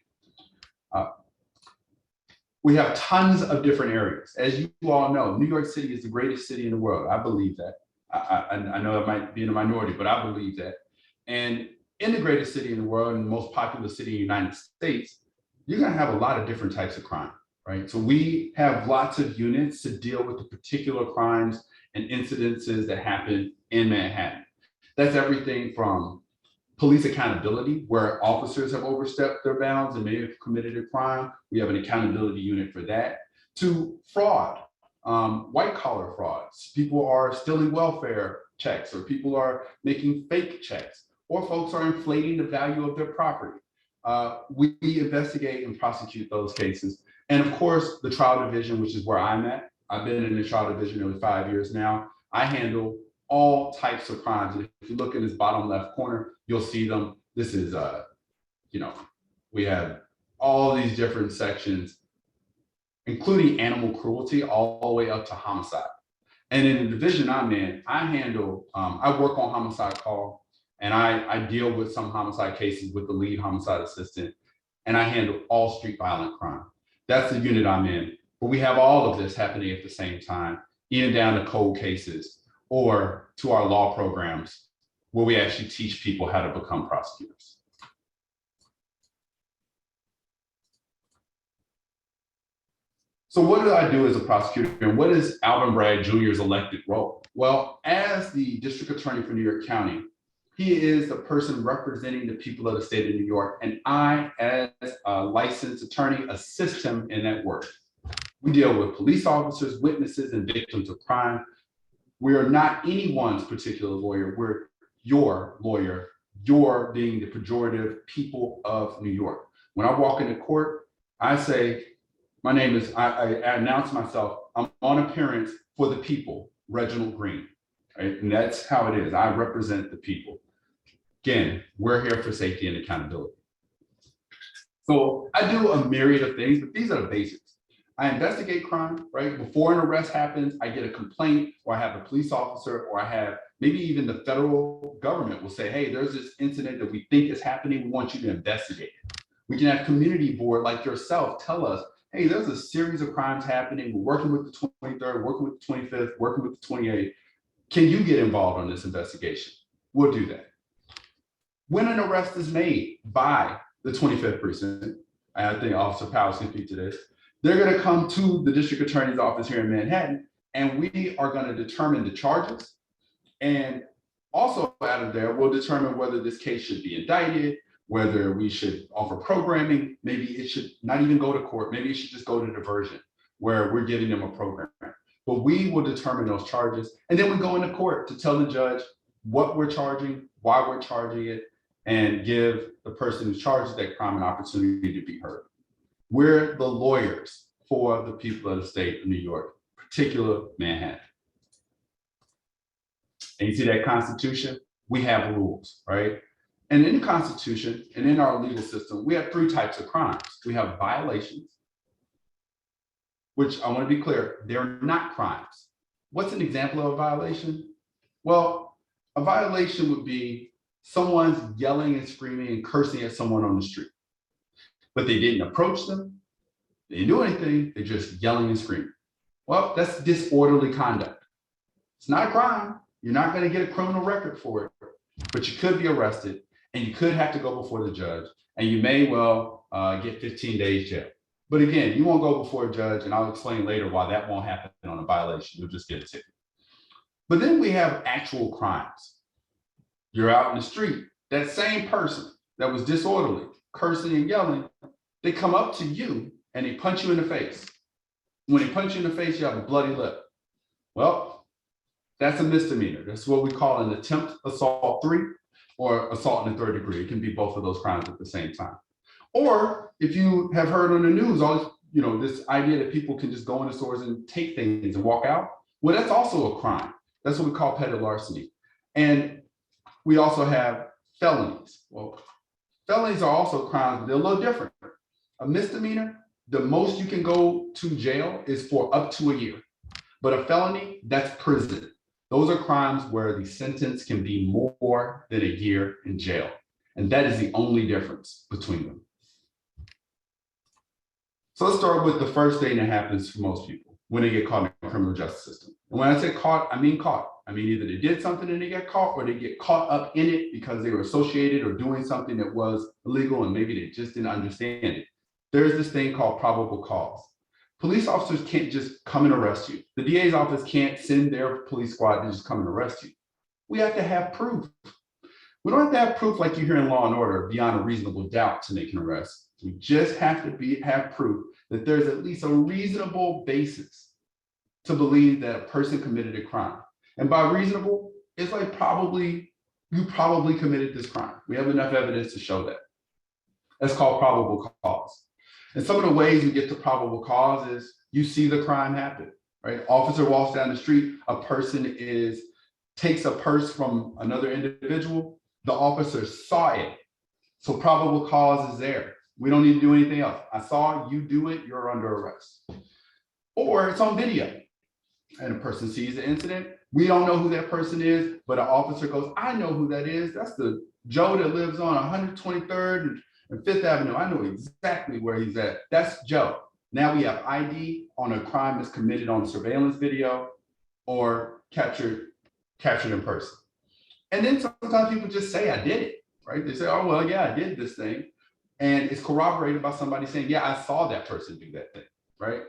We have tons of different areas. As you all know, New York City is the greatest city in the world. I believe that. I know I might be in a minority, but I believe that. And in the greatest city in the world and the most populous city in the United States, you're gonna have a lot of different types of crime, right? So we have lots of units to deal with the particular crimes and incidences that happen in Manhattan. That's everything from police accountability, where officers have overstepped their bounds and may have committed a crime. We have an accountability unit for that. To fraud, white collar frauds. People are stealing welfare checks, or people are making fake checks, or folks are inflating the value of their property. We investigate and prosecute those cases. And of course, the trial division, which is where I'm at. I've been in the trial division nearly 5 years now. I handle all types of crimes. And if you look in this bottom left corner, you'll see them. This is, we have all these different sections, including animal cruelty, all the way up to homicide. And in the division I'm in, I handle, I work on homicide call, and I deal with some homicide cases with the lead homicide assistant, and I handle all street violent crime. That's the unit I'm in. But we have all of this happening at the same time, even down to cold cases, or to our law programs, where we actually teach people how to become prosecutors. So what do I do as a prosecutor, and what is Alvin Bragg Jr.'s elected role? Well, as the district attorney for New York County, he is the person representing the people of the state of New York, and I, as a licensed attorney, assist him in that work. We deal with police officers, witnesses, and victims of crime. We are not anyone's particular lawyer. We're your lawyer, your being the pejorative people of New York. When I walk into court, I say, my name is, I announce myself, I'm on appearance for the people, Reginald Green, right? And that's how it is. I represent the people. Again, we're here for safety and accountability. So I do a myriad of things, but these are the basics. I investigate crime, right? Before an arrest happens, I get a complaint, or I have a police officer, or I have maybe even the federal government will say, hey, there's this incident that we think is happening. We want you to investigate it. We can have community board like yourself tell us, hey, there's a series of crimes happening. We're working with the 23rd, working with the 25th, working with the 28th. Can you get involved on this investigation? We'll do that. When an arrest is made by the 25th precinct, I think Officer Powell can speak to this, they're going to come to the district attorney's office here in Manhattan, and we are going to determine the charges. And also out of there, we'll determine whether this case should be indicted, whether we should offer programming. Maybe it should not even go to court. Maybe it should just go to diversion, where we're giving them a program. But we will determine those charges. And then we go into court to tell the judge what we're charging, why we're charging it, and give the person who charges that crime an opportunity to be heard. We're the lawyers for the people of the state of New York, particular Manhattan. And you see that Constitution? we have rules, right? And in the Constitution and in our legal system, we have three types of crimes. We have violations, which I want to be clear, they're not crimes. What's an example of a violation? Well, a violation would be someone's yelling and screaming and cursing at someone on the street, but they didn't approach them, they didn't do anything, they're just yelling and screaming. Well, that's disorderly conduct. It's not a crime. You're not going to get a criminal record for it, but you could be arrested and you could have to go before the judge, and you may well get 15 days jail. But again, you won't go before a judge, and I'll explain later why that won't happen on a violation. You'll just get a ticket. But then we have actual crimes. You're out in the street. That same person that was disorderly, cursing and yelling, they come up to you and they punch you in the face. When they punch you in the face, you have a bloody lip. Well, that's a misdemeanor. That's what we call an attempt assault 3 or assault in the 3rd degree. It can be both of those crimes at the same time. Or if you have heard on the news, this idea that people can just go into stores and take things and walk out, well, that's also a crime. That's what we call petty larceny. And we also have felonies. Well, felonies are also crimes, but they're a little different. A misdemeanor, the most you can go to jail is for up to a year. But a felony, that's prison. Those are crimes where the sentence can be more than a year in jail. And that is the only difference between them. So let's start with the first thing that happens for most people when they get caught in the criminal justice system. And when I say caught, I mean caught. I mean either they did something and they get caught, or they get caught up in it because they were associated or doing something that was illegal and maybe they just didn't understand it. There's this thing called probable cause. Police officers can't just come and arrest you. The DA's office can't send their police squad to just come and arrest you. We have to have proof. We don't have to have proof like you hear in Law and Order beyond a reasonable doubt to make an arrest. We just have to have proof that there's at least a reasonable basis to believe that a person committed a crime. And by reasonable, it's like you probably committed this crime. We have enough evidence to show that. That's called probable cause. And some of the ways we get to probable cause is you see the crime happen, right? Officer walks down the street, a person takes a purse from another individual. The officer saw it. So probable cause is there. We don't need to do anything else. I saw you do it, you're under arrest. Or it's on video and a person sees the incident. We don't know who that person is, but an officer goes, I know who that is. That's the Joe that lives on 123rd and 5th Avenue. I know exactly where he's at. That's Joe. Now we have ID on a crime that's committed on surveillance video or captured in person. And then sometimes people just say, I did it, right? They say, oh, well, yeah, I did this thing. And it's corroborated by somebody saying, yeah, I saw that person do that thing, right?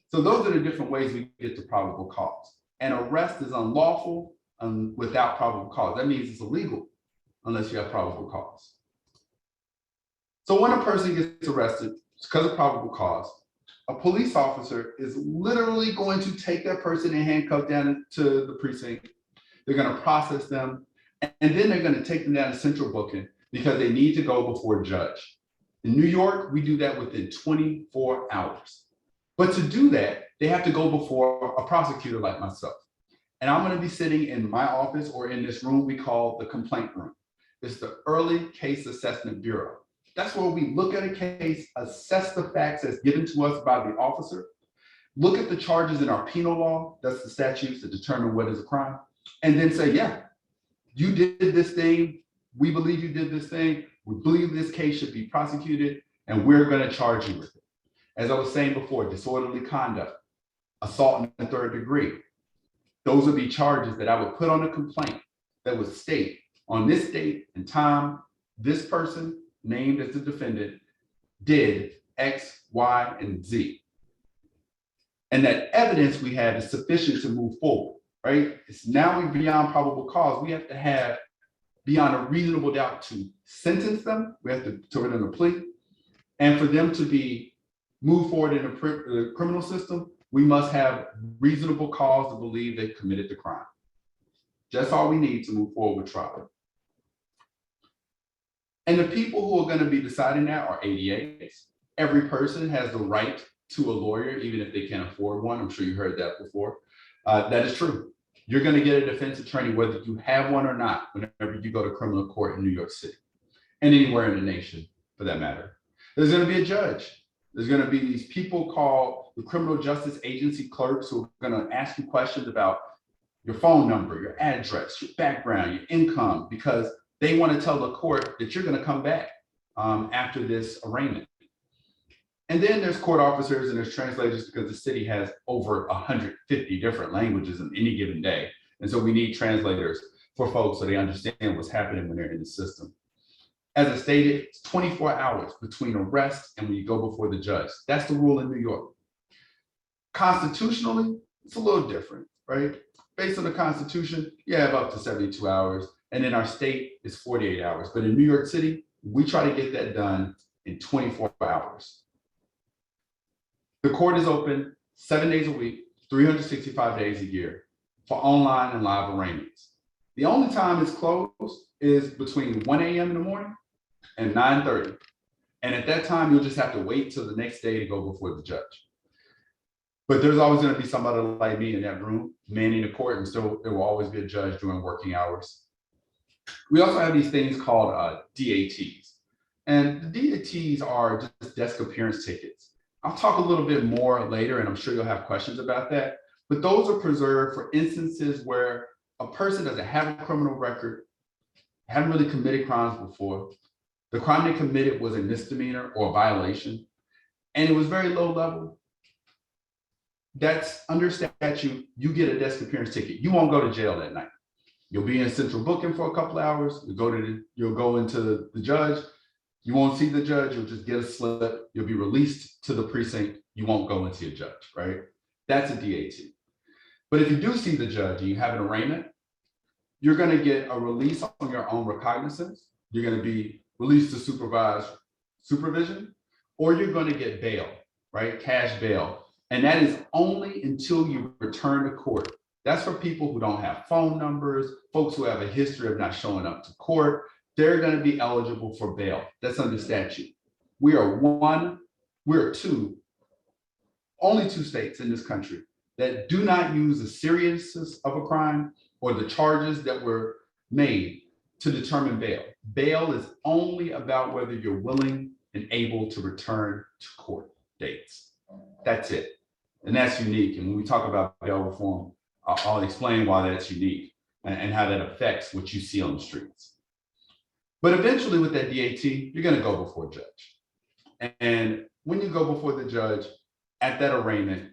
So those are the different ways we get to probable cause. An arrest is unlawful without probable cause. That means it's illegal unless you have probable cause. So when a person gets arrested because of probable cause, a police officer is literally going to take that person and handcuff down to the precinct. They're going to process them, and then they're going to take them down to central booking because they need to go before a judge. In New York, we do that within 24 hours. But to do that, they have to go before a prosecutor like myself. And I'm going to be sitting in my office or in this room we call the complaint room. It's the Early Case Assessment Bureau. That's where we look at a case, assess the facts as given to us by the officer, look at the charges in our penal law, that's the statutes that determine what is a crime, and then say, yeah, you did this thing, we believe you did this thing, we believe this case should be prosecuted, and we're going to charge you with it. As I was saying before, disorderly conduct, assault in the 3rd degree, those would be charges that I would put on a complaint that would state on this date and time, this person named as the defendant did X, Y, and Z. And that evidence we have is sufficient to move forward, right? It's now beyond probable cause. We have to have beyond a reasonable doubt to sentence them. We have to turn in a plea. And for them to be moved forward in the criminal system, we must have reasonable cause to believe they committed the crime. That's all we need to move forward with trial. And the people who are going to be deciding that are ADAs. Every person has the right to a lawyer, even if they can't afford one. I'm sure you heard that before. That is true. You're going to get a defense attorney, whether you have one or not, whenever you go to criminal court in New York City and anywhere in the nation for that matter. There's going to be a judge. There's going to be these people called the criminal justice agency clerks who are going to ask you questions about your phone number, your address, your background, your income, because they want to tell the court that you're going to come back after this arraignment. And then there's court officers and there's translators, because the city has over 150 different languages in any given day. And so we need translators for folks so they understand what's happening when they're in the system. As I stated, it's 24 hours between arrest and when you go before the judge. That's the rule in New York. Constitutionally, it's a little different, right? Based on the Constitution, you have up to 72 hours. And in our state, it's 48 hours. But in New York City, we try to get that done in 24 hours. The court is open 7 days a week, 365 days a year for online and live arraignments. The only time it's closed is between 1 a.m. in the morning and 9:30. And at that time, you'll just have to wait till the next day to go before the judge. But there's always going to be somebody like me in that room manning the court, and so there will always be a judge during working hours. We also have these things called DATs. And the DATs are just desk appearance tickets. I'll talk a little bit more later, and I'm sure you'll have questions about that. But those are preserved for instances where a person doesn't have a criminal record, haven't really committed crimes before. The crime they committed was a misdemeanor or a violation, and it was very low level. That's under statute. You get a desk appearance ticket. You won't go to jail that night. You'll be in central booking for a couple of hours. You'll go into the judge. You won't see the judge. You'll just get a slip. You'll be released to the precinct. You won't go and see a judge, right? That's a DAT. But if you do see the judge and you have an arraignment, you're going to get a release on your own recognizance. You're going to be released to supervised supervision, or you're going to get bail, right? Cash bail. And that is only until you return to court. That's for people who don't have phone numbers, folks who have a history of not showing up to court. They're going to be eligible for bail. That's under statute. We are only two states in this country that do not use the seriousness of a crime or the charges that were made to determine bail. Bail is only about whether you're willing and able to return to court dates. That's it. And that's unique. And when we talk about bail reform, I'll explain why that's unique and how that affects what you see on the streets. But eventually with that DAT, you're going to go before a judge. And when you go before the judge at that arraignment,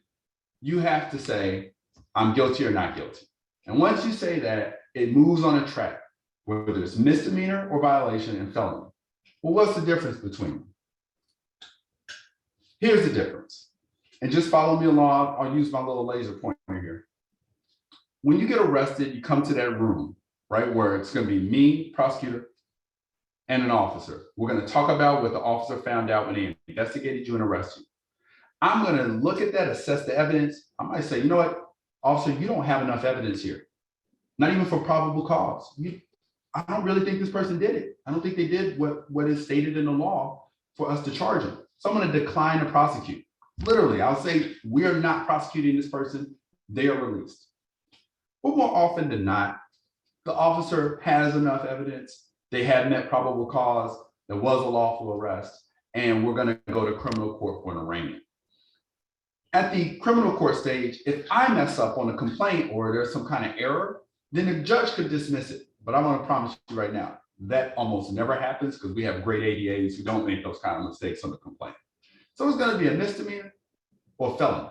you have to say, I'm guilty or not guilty. And once you say that, it moves on a track, whether it's misdemeanor or violation and felony. Well, what's the difference between them? Here's the difference. And just follow me along. I'll use my little laser pointer here. When you get arrested, you come to that room, right, where it's going to be me, prosecutor, and an officer. We're going to talk about what the officer found out when he investigated you and arrested you. I'm going to look at that, assess the evidence. I might say, you know what, officer, you don't have enough evidence here. Not even for probable cause. I don't really think this person did it. I don't think they did what is stated in the law for us to charge them. So I'm going to decline to prosecute. Literally, I'll say, we are not prosecuting this person. They are released. But more often than not, the officer has enough evidence. They have met probable cause. There was a lawful arrest, and we're going to go to criminal court for an arraignment. At the criminal court stage, if I mess up on a complaint or there's some kind of error, then the judge could dismiss it. But I want to promise you right now, that almost never happens because we have great ADAs who don't make those kind of mistakes on the complaint. So it's going to be a misdemeanor or felony.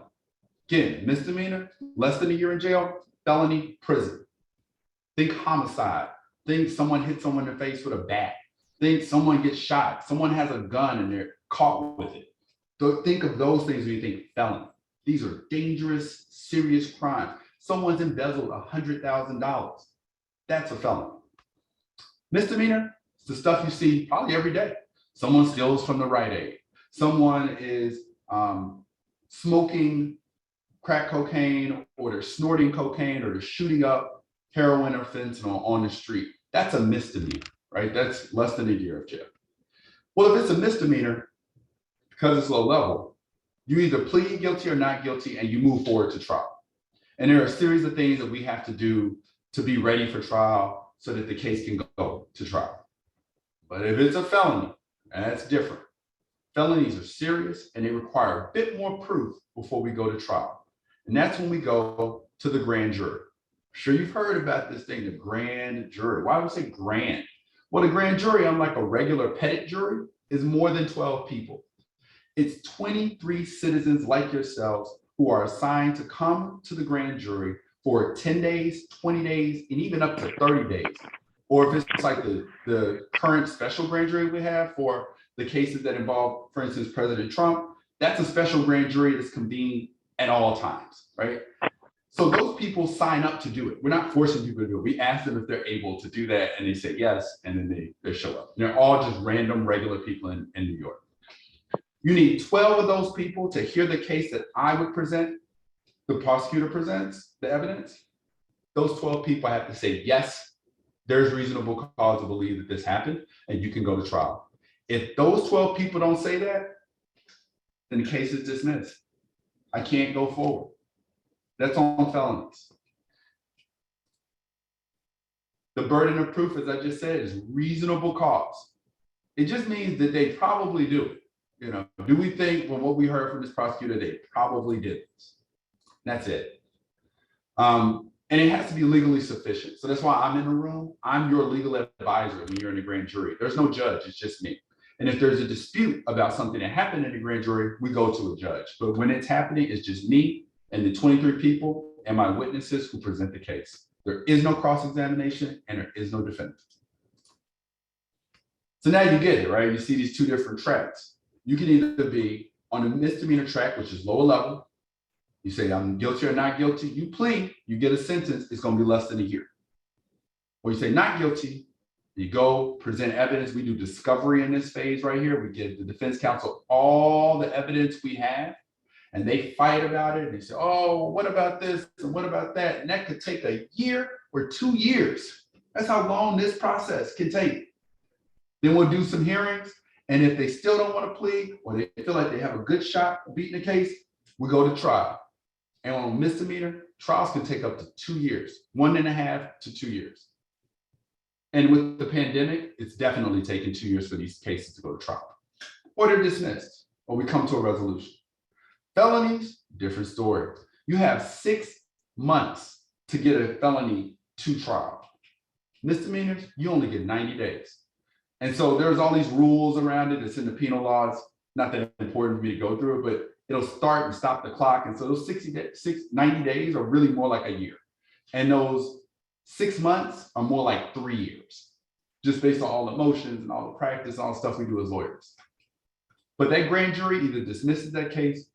Again, misdemeanor, less than a year in jail, felony, prison. Think homicide. Think someone hit someone in the face with a bat. Think someone gets shot. Someone has a gun and they're caught with it. Think of those things when you think felony. These are dangerous, serious crimes. Someone's embezzled $100,000. That's a felony. Misdemeanor, it's the stuff you see probably every day. Someone steals from the Rite Aid. Someone is smoking crack cocaine, or they're snorting cocaine, or they're shooting up heroin or fentanyl on the street. That's a misdemeanor, right? That's less than a year of jail. Well, if it's a misdemeanor, because it's low level, you either plead guilty or not guilty and you move forward to trial. And there are a series of things that we have to do to be ready for trial so that the case can go to trial. But if it's a felony, that's different. Felonies are serious and they require a bit more proof before we go to trial. And that's when we go to the grand jury. I'm sure you've heard about this thing, the grand jury. Why would we say grand? Well, the grand jury, unlike a regular petit jury, is more than 12 people. It's 23 citizens like yourselves who are assigned to come to the grand jury for 10 days, 20 days, and even up to 30 days. Or if it's like the current special grand jury we have for the cases that involve, for instance, President Trump, that's a special grand jury that's convened at all times, right? So those people sign up to do it. We're not forcing people to do it. We ask them if they're able to do that, and they say yes, and then they show up. And they're all just random, regular people in New York. You need 12 of those people to hear the case that I would present, the prosecutor presents the evidence. Those 12 people have to say, yes, there's reasonable cause to believe that this happened, and you can go to trial. If those 12 people don't say that, then the case is dismissed. I can't go forward. That's on felonies. The burden of proof, as I just said, is reasonable cause. It just means that they probably do it. You know, do we think, well, what we heard from this prosecutor, they probably did this. That's it. And it has to be legally sufficient. So that's why I'm in the room. I'm your legal advisor when you're in the grand jury. There's no judge, it's just me. And if there's a dispute about something that happened in the grand jury, we go to a judge. But when it's happening, it's just me and the 23 people and my witnesses who present the case. There is no cross-examination and there is no defendant. So now you get it, right? You see these two different tracks. You can either be on the misdemeanor track, which is lower level. You say, I'm guilty or not guilty. You plead, you get a sentence, it's going to be less than a year. Or you say not guilty, you go present evidence. We do discovery in this phase right here. We give the defense counsel all the evidence we have, and they fight about it. And they say, oh, what about this? And what about that? And that could take a year or 2 years. That's how long this process can take. Then we'll do some hearings. And if they still don't want to plead, or they feel like they have a good shot of beating the case, we go to trial. And on misdemeanor, trials can take up to 2 years, 1.5 to 2 years. And with the pandemic, it's definitely taken 2 years for these cases to go to trial. Or they're dismissed, or we come to a resolution. Felonies, different story. You have 6 months to get a felony to trial. Misdemeanors, you only get 90 days. And so there's all these rules around it. It's in the penal laws. Not that important for me to go through it, but it'll start and stop the clock. And so those 90 days are really more like a year. And those 6 months are more like 3 years, just based on all the motions and all the practice and all the stuff we do as lawyers. But that grand jury either dismisses that case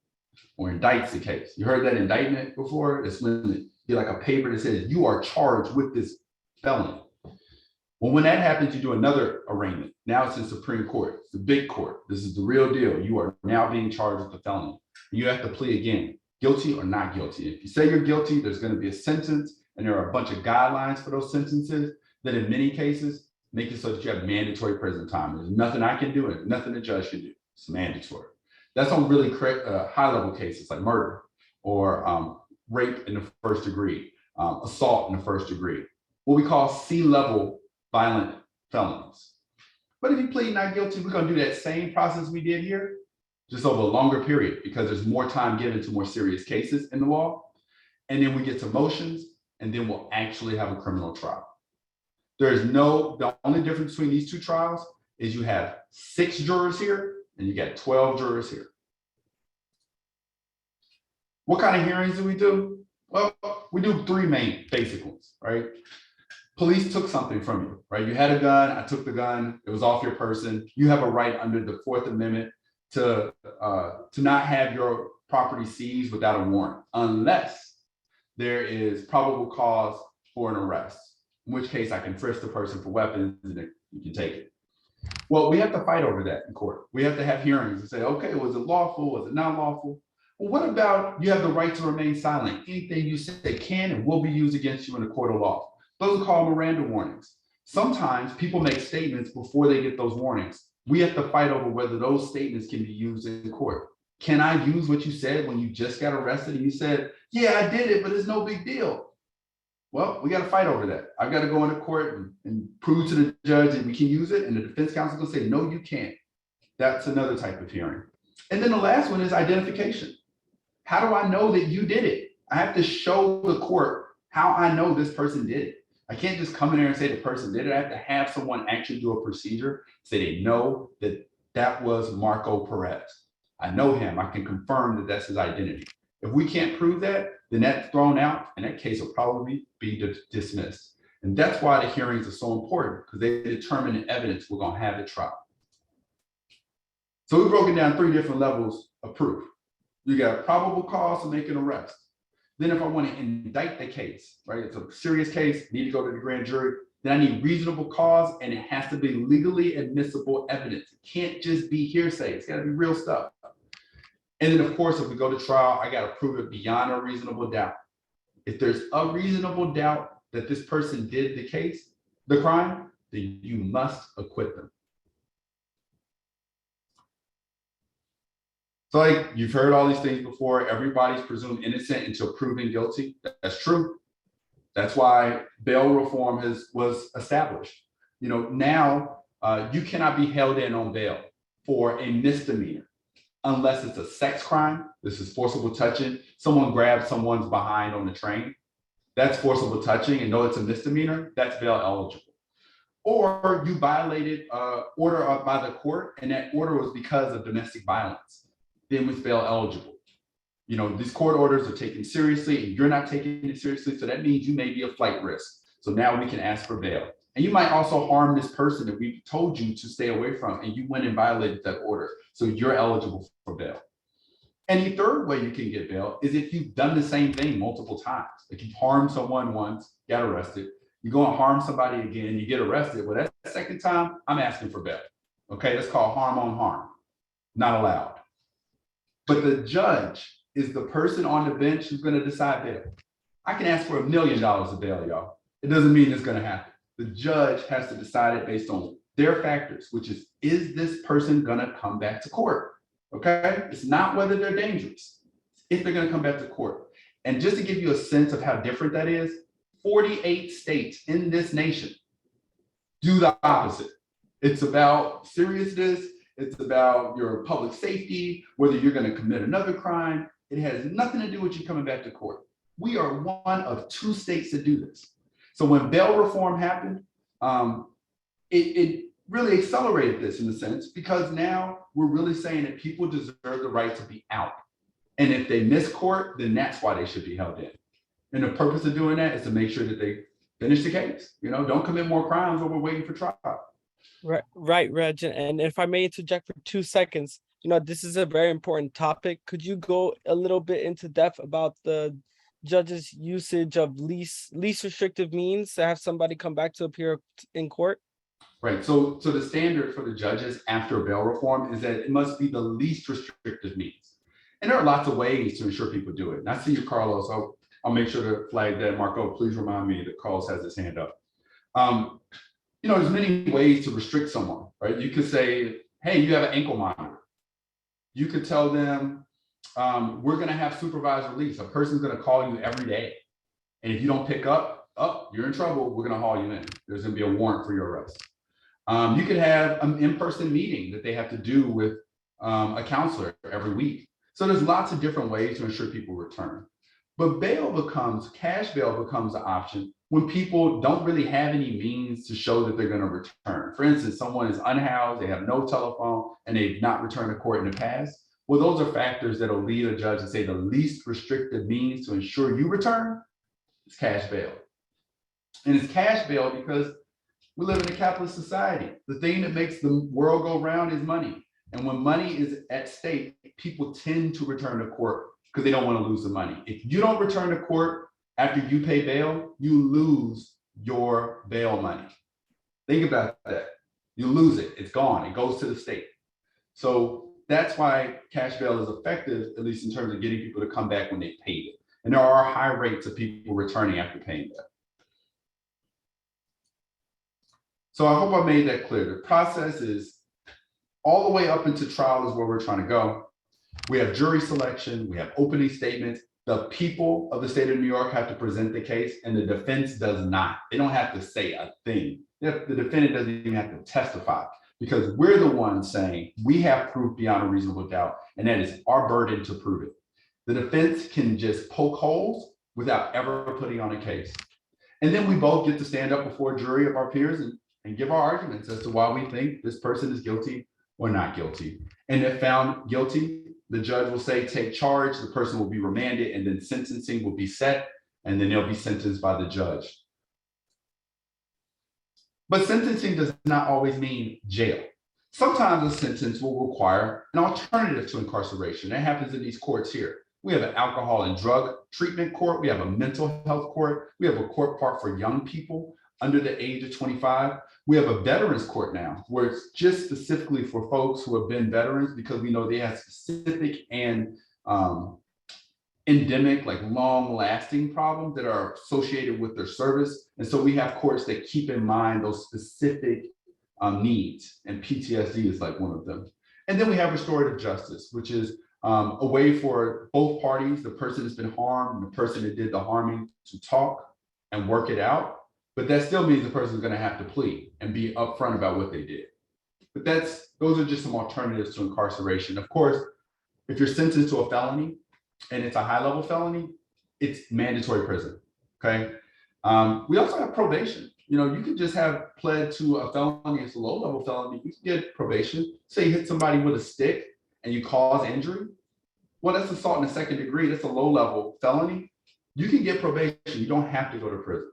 or indicts the case. You heard that indictment before? It's when you get like a paper that says you are charged with this felony. Well, when that happens, you do another arraignment. Now it's in Supreme Court, it's the big court. This is the real deal. You are now being charged with the felony. You have to plead again, guilty or not guilty. If you say you're guilty, there's going to be a sentence, and there are a bunch of guidelines for those sentences that in many cases make it so that you have mandatory prison time. There's nothing I can do and nothing the judge can do. It's mandatory. That's on really high-level cases like murder or rape in the first degree, assault in the first degree, what we call C-level violent felonies. But if you plead not guilty, we're going to do that same process we did here, just over a longer period, because there's more time given to more serious cases in the law. And then we get to motions, and then we'll actually have a criminal trial. The only difference between these two trials is you have 6 jurors here, and you got 12 jurors here. What kind of hearings do we do? Well, we do 3 main basic ones, right? Police took something from you, right? You had a gun, I took the gun, it was off your person. You have a right under the 4th Amendment to not have your property seized without a warrant, unless there is probable cause for an arrest, in which case I can frisk the person for weapons and you can take it. Well, we have to fight over that in court. We have to have hearings and say, okay, was it lawful? Was it not lawful? Well, what about you have the right to remain silent? Anything you say can and will be used against you in a court of law. Those are called Miranda warnings. Sometimes people make statements before they get those warnings. We have to fight over whether those statements can be used in court. Can I use what you said when you just got arrested and you said, yeah, I did it, but it's no big deal? Well, we got to fight over that. I've got to go into court and prove to the judge that we can use it. And the defense counsel will say, no, you can't. That's another type of hearing. And then the last one is identification. How do I know that you did it? I have to show the court how I know this person did it. I can't just come in there and say the person did it. I have to have someone actually do a procedure so they know that that was Marco Perez. I know him. I can confirm that that's his identity. If we can't prove that, then that's thrown out and that case will probably be dismissed. And that's why the hearings are so important, because they determine the evidence we're going to have at trial. So we've broken down 3 different levels of proof. You got probable cause to make an arrest. Then if I want to indict the case, right, it's a serious case, need to go to the grand jury, then I need reasonable cause, and it has to be legally admissible evidence. It can't just be hearsay. It's got to be real stuff. And then, of course, if we go to trial, I got to prove it beyond a reasonable doubt. If there's a reasonable doubt that this person did the crime, then you must acquit them. So like you've heard all these things before, everybody's presumed innocent until proven guilty. That's true. That's why bail reform was established. You know, now you cannot be held in on bail for a misdemeanor unless it's a sex crime. This is forcible touching. Someone grabs someone's behind on the train. That's forcible touching, and though it's a misdemeanor, that's bail eligible. Or you violated order by the court, and that order was because of domestic violence. Then it's bail eligible. You know, these court orders are taken seriously, and you're not taking it seriously, so that means you may be a flight risk. So now we can ask for bail. And you might also harm this person that we told you to stay away from, and you went and violated that order. So you're eligible for bail. And the third way you can get bail is if you've done the same thing multiple times. Like you've harmed someone once, got arrested, you go and harm somebody again, you get arrested. Well, that second time, I'm asking for bail. Okay, that's called harm on harm. Not allowed. But the judge is the person on the bench who's going to decide bail. I can ask for $1 million of bail, y'all. It doesn't mean it's going to happen. The judge has to decide it based on their factors, which is this person going to come back to court? Okay, it's not whether they're dangerous, it's if they're going to come back to court. And just to give you a sense of how different that is, 48 states in this nation do the opposite. It's about seriousness. It's about your public safety, whether you're going to commit another crime. It has nothing to do with you coming back to court. We are one of 2 states that do this. So when bail reform happened, it really accelerated this in a sense, because now we're really saying that people deserve the right to be out. And if they miss court, then that's why they should be held in. And the purpose of doing that is to make sure that they finish the case. You know, don't commit more crimes while we're waiting for trial. Right, Reg. And if I may interject for 2 seconds, you know, this is a very important topic. Could you go a little bit into depth about the judge's usage of least restrictive means to have somebody come back to appear in court? Right. So the standard for the judges after bail reform is that it must be the least restrictive means. And there are lots of ways to ensure people do it. And I see you, Carlos. I'll make sure to flag that. Marco, please remind me that Carlos has his hand up. You know, there's many ways to restrict someone, right? You could say, hey, you have an ankle monitor. You could tell them, we're going to have supervised release. A person's going to call you every day. And if you don't pick up, you're in trouble. We're going to haul you in. There's going to be a warrant for your arrest. You could have an in-person meeting that they have to do with a counselor every week. So there's lots of different ways to ensure people return. But cash bail becomes an option when people don't really have any means to show that they're going to return. For instance, someone is unhoused, they have no telephone, and they've not returned to court in the past. Well, those are factors that will lead a judge to say the least restrictive means to ensure you return is cash bail. And it's cash bail because we live in a capitalist society. The thing that makes the world go round is money. And when money is at stake, people tend to return to court because they don't want to lose the money. If you don't return to court after you pay bail, you lose your bail money. Think about that. You lose it. It's gone. It goes to the state. So that's why cash bail is effective, at least in terms of getting people to come back when they paid it. And there are high rates of people returning after paying that. So I hope I made that clear. The process is all the way up into trial is where we're trying to go. We have jury selection, we have opening statements. The people of the state of New York have to present the case, and the defense does not. They don't have to say a thing. The defendant doesn't even have to testify, because we're the ones saying we have proof beyond a reasonable doubt, and that is our burden to prove it. The defense can just poke holes without ever putting on a case. And then we both get to stand up before a jury of our peers and give our arguments as to why we think this person is guilty or not guilty. And if found guilty, the judge will say, take charge, the person will be remanded, and then sentencing will be set, and then they'll be sentenced by the judge. But sentencing does not always mean jail. Sometimes a sentence will require an alternative to incarceration. That happens in these courts here. We have an alcohol and drug treatment court. We have a mental health court. We have a court part for young people under the age of 25. We have a veterans court now, where it's just specifically for folks who have been veterans, because we know they have specific and endemic, like long-lasting problems that are associated with their service. And so we have courts that keep in mind those specific needs, and PTSD is like one of them. And then we have restorative justice, which is a way for both parties, the person that's been harmed and the person that did the harming, to talk and work it out. But that still means the person is going to have to plead and be upfront about what they did. But those are just some alternatives to incarceration. Of course, if you're sentenced to a felony and it's a high-level felony, it's mandatory prison. Okay. We also have probation. You know, you could just have pled to a felony. It's a low-level felony. You can get probation. Say you hit somebody with a stick and you cause injury. Well, that's assault in the second degree. That's a low-level felony. You can get probation. You don't have to go to prison.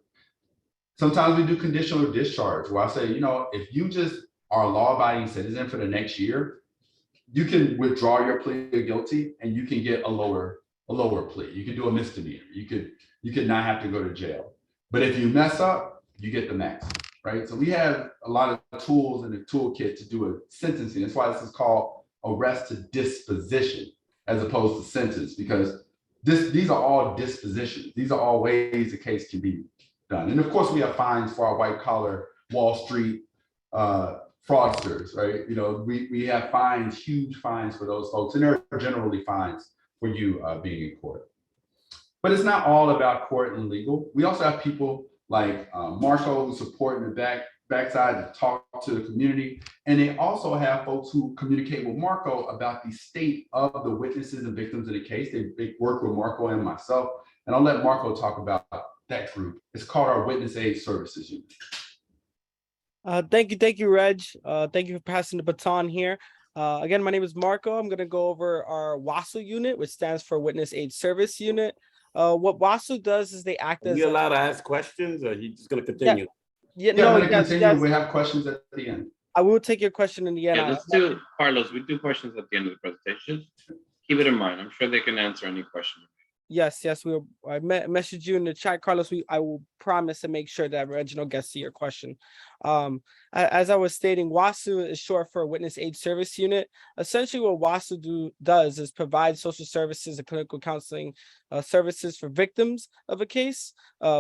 Sometimes we do conditional discharge, where I say, you know, if you just are a law-abiding citizen for the next year, you can withdraw your plea of guilty and you can get a lower plea. You can do a misdemeanor. You could not have to go to jail. But if you mess up, you get the max, right? So we have a lot of tools in the toolkit to do a sentencing. That's why this is called arrest to disposition as opposed to sentence, because these are all dispositions. These are all ways the case can be done. And of course, we have fines for our white collar Wall Street fraudsters, right? You know, we have fines, huge fines for those folks, and there are generally fines for you being in court. But it's not all about court and legal. We also have people like Marshall, who support in the backside to talk to the community. And they also have folks who communicate with Marco about the state of the witnesses and victims in the case. They work with Marco and myself. And I'll let Marco talk about that group. It's called our Witness Aid Services Unit. Thank you, Reg. Thank you for passing the baton here. Again, my name is Marco. I'm going to go over our WASU unit, which stands for Witness Aid Service Unit. What WASU does is they act as— Are you allowed to ask questions, or are you just going to continue? Yes. We have questions at the end. I will take your question in the end. Yeah, let's do, Carlos, we do questions at the end of the presentation. Keep it in mind. I'm sure they can answer any question. Yes. I messaged you in the chat, Carlos. I will promise to make sure that Reginald gets to your question. As I was stating, WASU is short for Witness Aid Service Unit. Essentially, what WASU does is provide social services and clinical counseling services for victims of a case,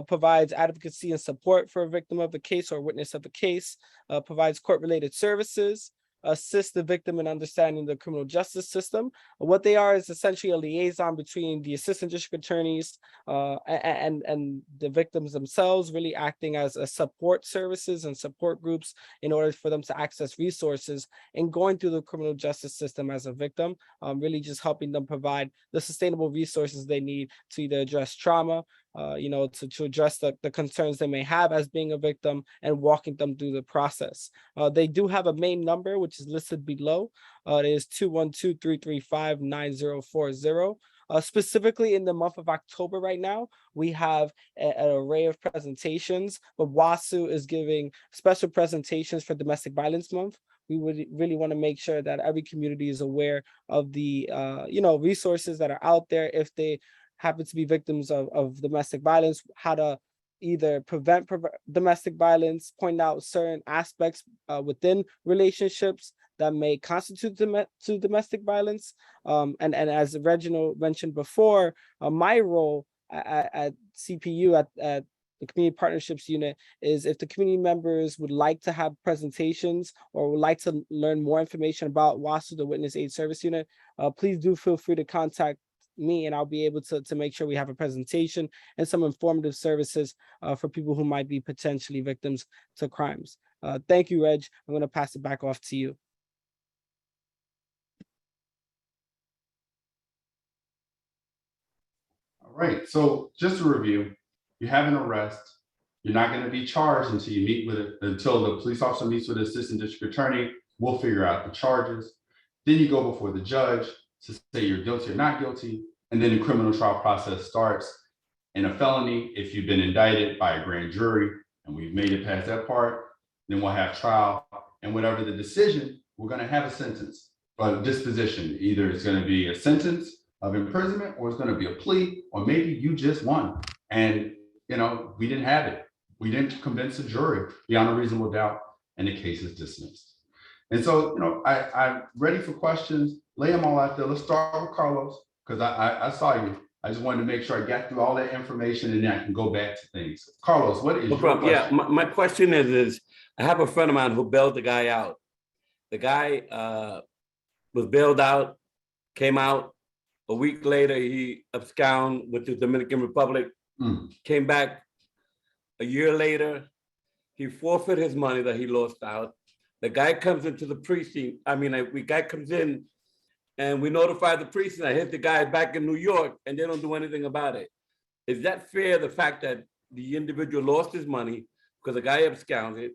provides advocacy and support for a victim of a case or witness of a case, provides court-related services, assist the victim in understanding the criminal justice system. What they are is essentially a liaison between the assistant district attorneys and the victims themselves, really acting as a support services and support groups in order for them to access resources and going through the criminal justice system as a victim, really just helping them provide the sustainable resources they need to either address trauma, to address the concerns they may have as being a victim, and walking them through the process. They do have a main number, which is listed below. It is 212-335-9040. Specifically in the month of October right now, we have an array of presentations, but WASU is giving special presentations for Domestic Violence Month. We would really want to make sure that every community is aware of the resources that are out there if they happen to be victims of domestic violence, how to either prevent domestic violence, point out certain aspects within relationships that may constitute domestic violence. And as Reginald mentioned before, my role at CPU at the Community Partnerships Unit is if the community members would like to have presentations or would like to learn more information about WASU, the Witness Aid Service Unit, please do feel free to contact me and I'll be able to make sure we have a presentation and some informative services for people who might be potentially victims to crimes. Thank you, Reg. I'm going to pass it back off to you. All right, so just to review, you have an arrest. You're not going to be charged until you meet with it, until the police officer meets with the assistant district attorney. We'll figure out the charges. Then you go before the judge to say you're guilty or not guilty. And then the criminal trial process starts. In a felony, if you've been indicted by a grand jury and we've made it past that part, then we'll have trial. And whatever the decision, we're going to have a sentence, but a disposition. Either it's going to be a sentence of imprisonment or it's going to be a plea, or maybe you just won. And, you know, we didn't have it. We didn't convince the jury beyond a reasonable doubt, and the case is dismissed. And so, you know, I'm ready for questions. Lay them all out there. Let's start with Carlos, because I saw you. I just wanted to make sure I got through all that information and then I can go back to things. Carlos, what is your question? Yeah, my question is, I have a friend of mine who bailed the guy out. The guy was bailed out, came out. A week later, he absconded with the Dominican Republic, came back a year later. He forfeited his money that he lost out. The guy comes into the precinct. The guy comes in and we notify the precinct. I hit the guy back in New York and they don't do anything about it. Is that fair, the fact that the individual lost his money because the guy absconded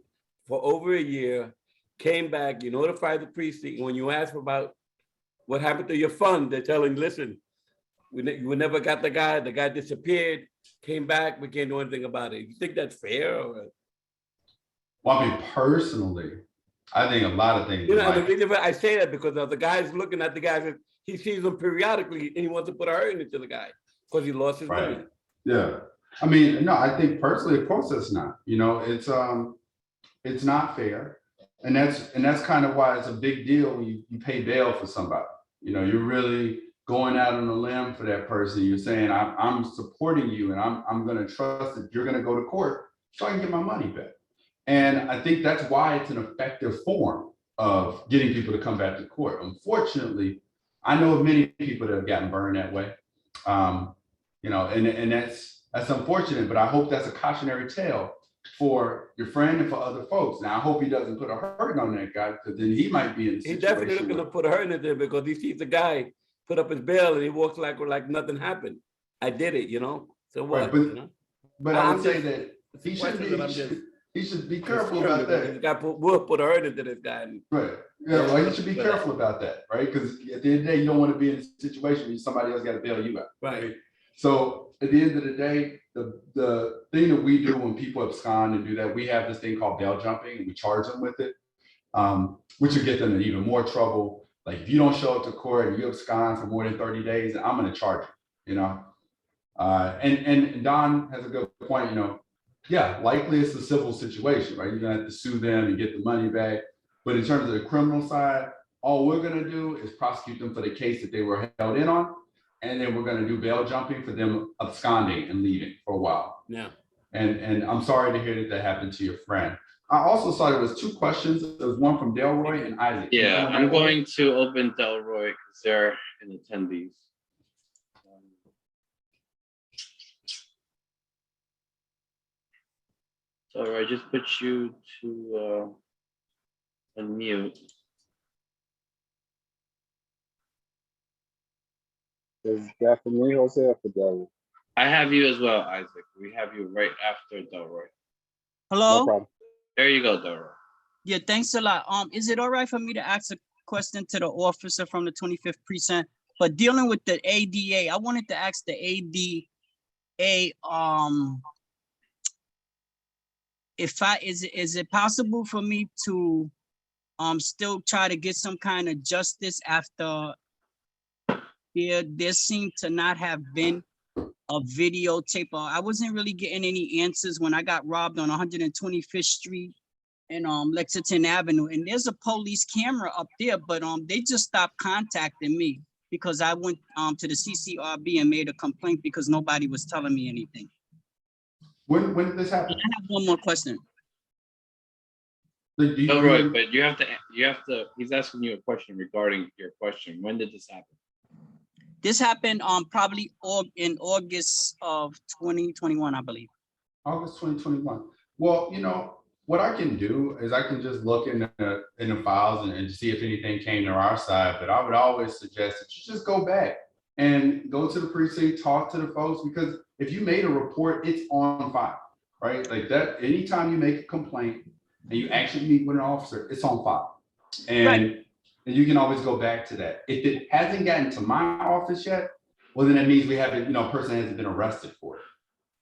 for over a year, came back, you notify the precinct, and when you ask about what happened to your fund, they're telling, listen, we never got the guy disappeared, came back, we can't do anything about it. You think that's fair? Or? Well, I mean, personally, I think a lot of things. You know, I say that because the guy's looking at the guy, he sees them periodically and he wants to put a hurt into the guy because he lost his money. Yeah. I mean, no, I think personally, of course it's not. You know, it's not fair. And that's kind of why it's a big deal when you pay bail for somebody. You know, you're really going out on a limb for that person. You're saying, I'm supporting you and I'm going to trust that you're going to go to court so I can get my money back. And I think that's why it's an effective form of getting people to come back to court. Unfortunately, I know of many people that have gotten burned that way. You know, and that's unfortunate, but I hope that's a cautionary tale for your friend and for other folks. Now, I hope he doesn't put a hurt on that guy, because then he might be in a situation. He definitely looking to put a hurt in there because he sees the guy put up his bail and he walks like nothing happened. I did it, you know? So what? Right, you know? But I would say that he should be careful about that. The guy will put a hurt into this guy. Right. Yeah, well, you should be careful about that, right? Because at the end of the day, you don't want to be in a situation where somebody else got to bail you out. Right. So at the end of the day, the thing that we do when people abscond and do that, we have this thing called bail jumping, and we charge them with it, which will get them in even more trouble. Like if you don't show up to court and you abscond for more than 30 days, I'm going to charge you, you know? And Don has a good point, you know, yeah, likely it's a civil situation, right? You're gonna have to sue them and get the money back. But in terms of the criminal side, all we're gonna do is prosecute them for the case that they were held in on. And then we're gonna do bail jumping for them absconding and leaving for a while. Yeah. And I'm sorry to hear that happened to your friend. I also saw there was 2 questions. There was one from Delroy and Isaac. Yeah, I'm going to open Delroy because they're in attendees. So I just put you to unmute. Is that for me, Jose, or for Delroy? I have you as well, Isaac. We have you right after Delroy. No Hello? problem. There you go, Delroy. Yeah, thanks a lot. Is it all right for me to ask a question to the officer from the 25th precinct? But dealing with the ADA, I wanted to ask the ADA, is it possible for me to still try to get some kind of justice after there seemed to not have been a videotape? I wasn't really getting any answers when I got robbed on 125th Street and Lexington Avenue, and there's a police camera up there, but they just stopped contacting me because I went to the CCRB and made a complaint because nobody was telling me anything. When did this happen? I have one more question. Like, do you- No, Roy, but you have to, he's asking you a question regarding your question. When did this happen? This happened probably in August of 2021, I believe. August 2021. Well, you know, what I can do is I can just look in the files and see if anything came to our side, but I would always suggest that you just go back and go to the precinct, talk to the folks, because if you made a report, it's on file, right? Like that, anytime you make a complaint and you actually meet with an officer, it's on file. And you can always go back to that. If it hasn't gotten to my office yet, well, then that means we haven't, a person hasn't been arrested for it.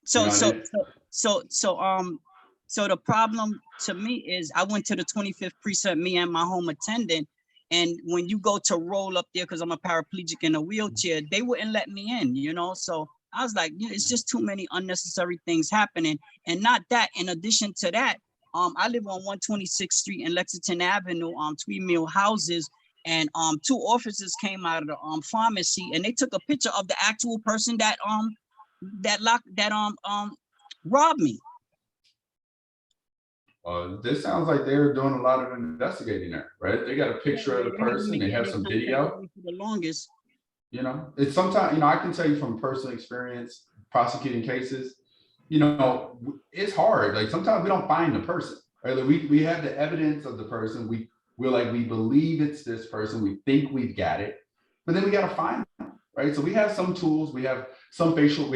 So, You know, so the problem to me is I went to the 25th precinct, me and my home attendant. And when you go to roll up there, because I'm a paraplegic in a wheelchair, they wouldn't let me in, So I was like, it's just too many unnecessary things happening. And not that, in addition to that, I live on 126th Street and Lexington Avenue, 3 Mill houses. And 2 officers came out of the pharmacy and they took a picture of the actual person that robbed me. This sounds like they're doing a lot of investigating there, right? They got a picture of the person, they have some video. For the longest. It's sometimes, I can tell you from personal experience, prosecuting cases, it's hard. Like sometimes we don't find the person, right? Like we have the evidence of the person. We're like, we believe it's this person. We think we've got it, but then we got to find them, right? So we have some tools, we have facial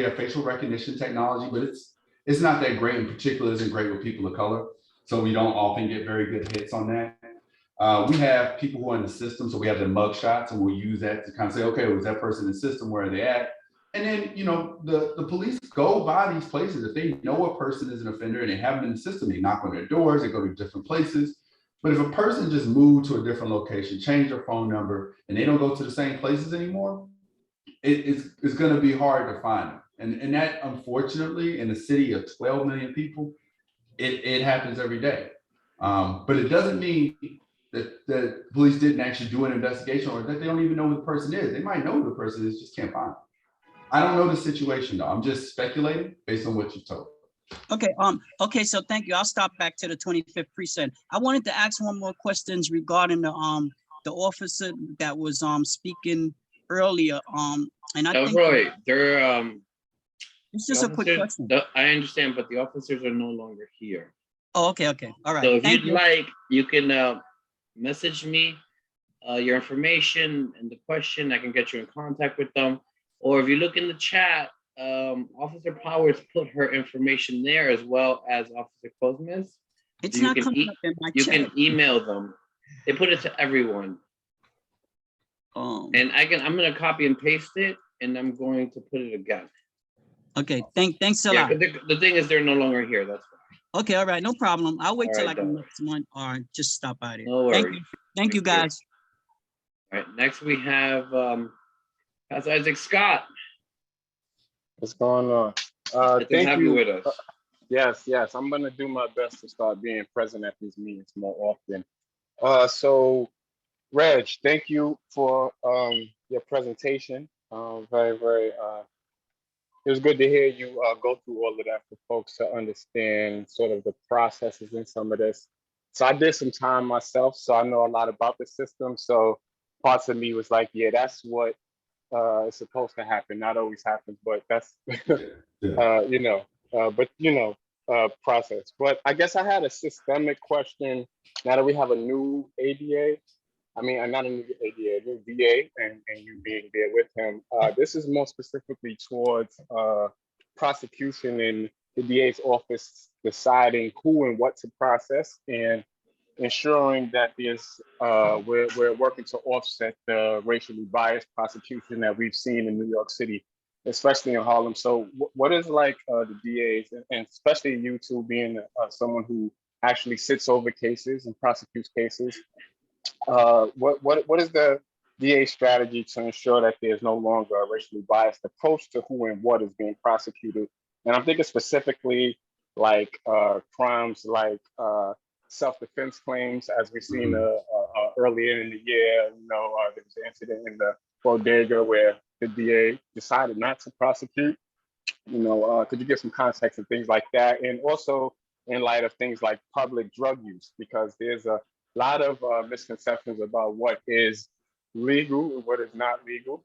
recognition technology, but it's not that great. In particular, isn't great with people of color. So we don't often get very good hits on that. We have people who are in the system. So we have the mug shots and we'll use that to kind of say, okay, was that person in the system? Where are they at? And then, the police go by these places. If they know a person is an offender and they have them in the system, they knock on their doors, they go to different places. But if a person just moved to a different location, change their phone number, and they don't go to the same places anymore, it's going to be hard to find them. And that, unfortunately, in a city of 12 million people, it happens every day. But it doesn't mean that the police didn't actually do an investigation or that they don't even know who the person is. They might know who the person is, just can't find them. I don't know the situation, though. I'm just speculating based on what you told. Okay, so thank you. I'll stop back to the 25th precinct. I wanted to ask one more questions regarding the officer that was speaking earlier. And I think Roy, they're it's just a quick question. I understand, but the officers are no longer here. Oh, okay, all right. So if Thank you'd like, you can message me your information and the question. I can get you in contact with them. Or if you look in the chat, Officer Powers put her information there as well as Officer Cosmes. It's So not coming up in my you chat. can email them. They put it to everyone. And I'm gonna copy and paste it, and I'm going to put it again. Okay, thanks a lot. The thing is, they're no longer here. That's why. Okay, all right, no problem. I'll wait All till right, like done. next month or just stop by there. No Thank worries. you. Thank you, guys. All right, next we have Pastor Isaac Scott. What's going on? Good to have you with us. Yes. I'm gonna do my best to start being present at these meetings more often. So, Reg, thank you for your presentation. Very. It was good to hear you go through all of that for folks to understand sort of the processes in some of this. So I did some time myself, so I know a lot about the system. So parts of me was like, yeah, that's what is supposed to happen. Not always happens, but that's process. But I guess I had a systemic question. Now that we have a new ADA, not a new ADA, a new DA, and you being there with him. This is more specifically towards prosecution and the DA's office deciding who and what to process and ensuring that we're working to offset the racially biased prosecution that we've seen in New York City, especially in Harlem. So what is like the DA's, and especially you two being someone who actually sits over cases and prosecutes cases, what is the DA strategy to ensure that there's no longer a racially biased approach to who and what is being prosecuted? And I'm thinking specifically like crimes like self-defense claims, as we've seen earlier in the year. There was an incident in the bodega where the DA decided not to prosecute. Could you give some context and things like that? And also in light of things like public drug use, because there's a lot of misconceptions about what is legal and what is not legal.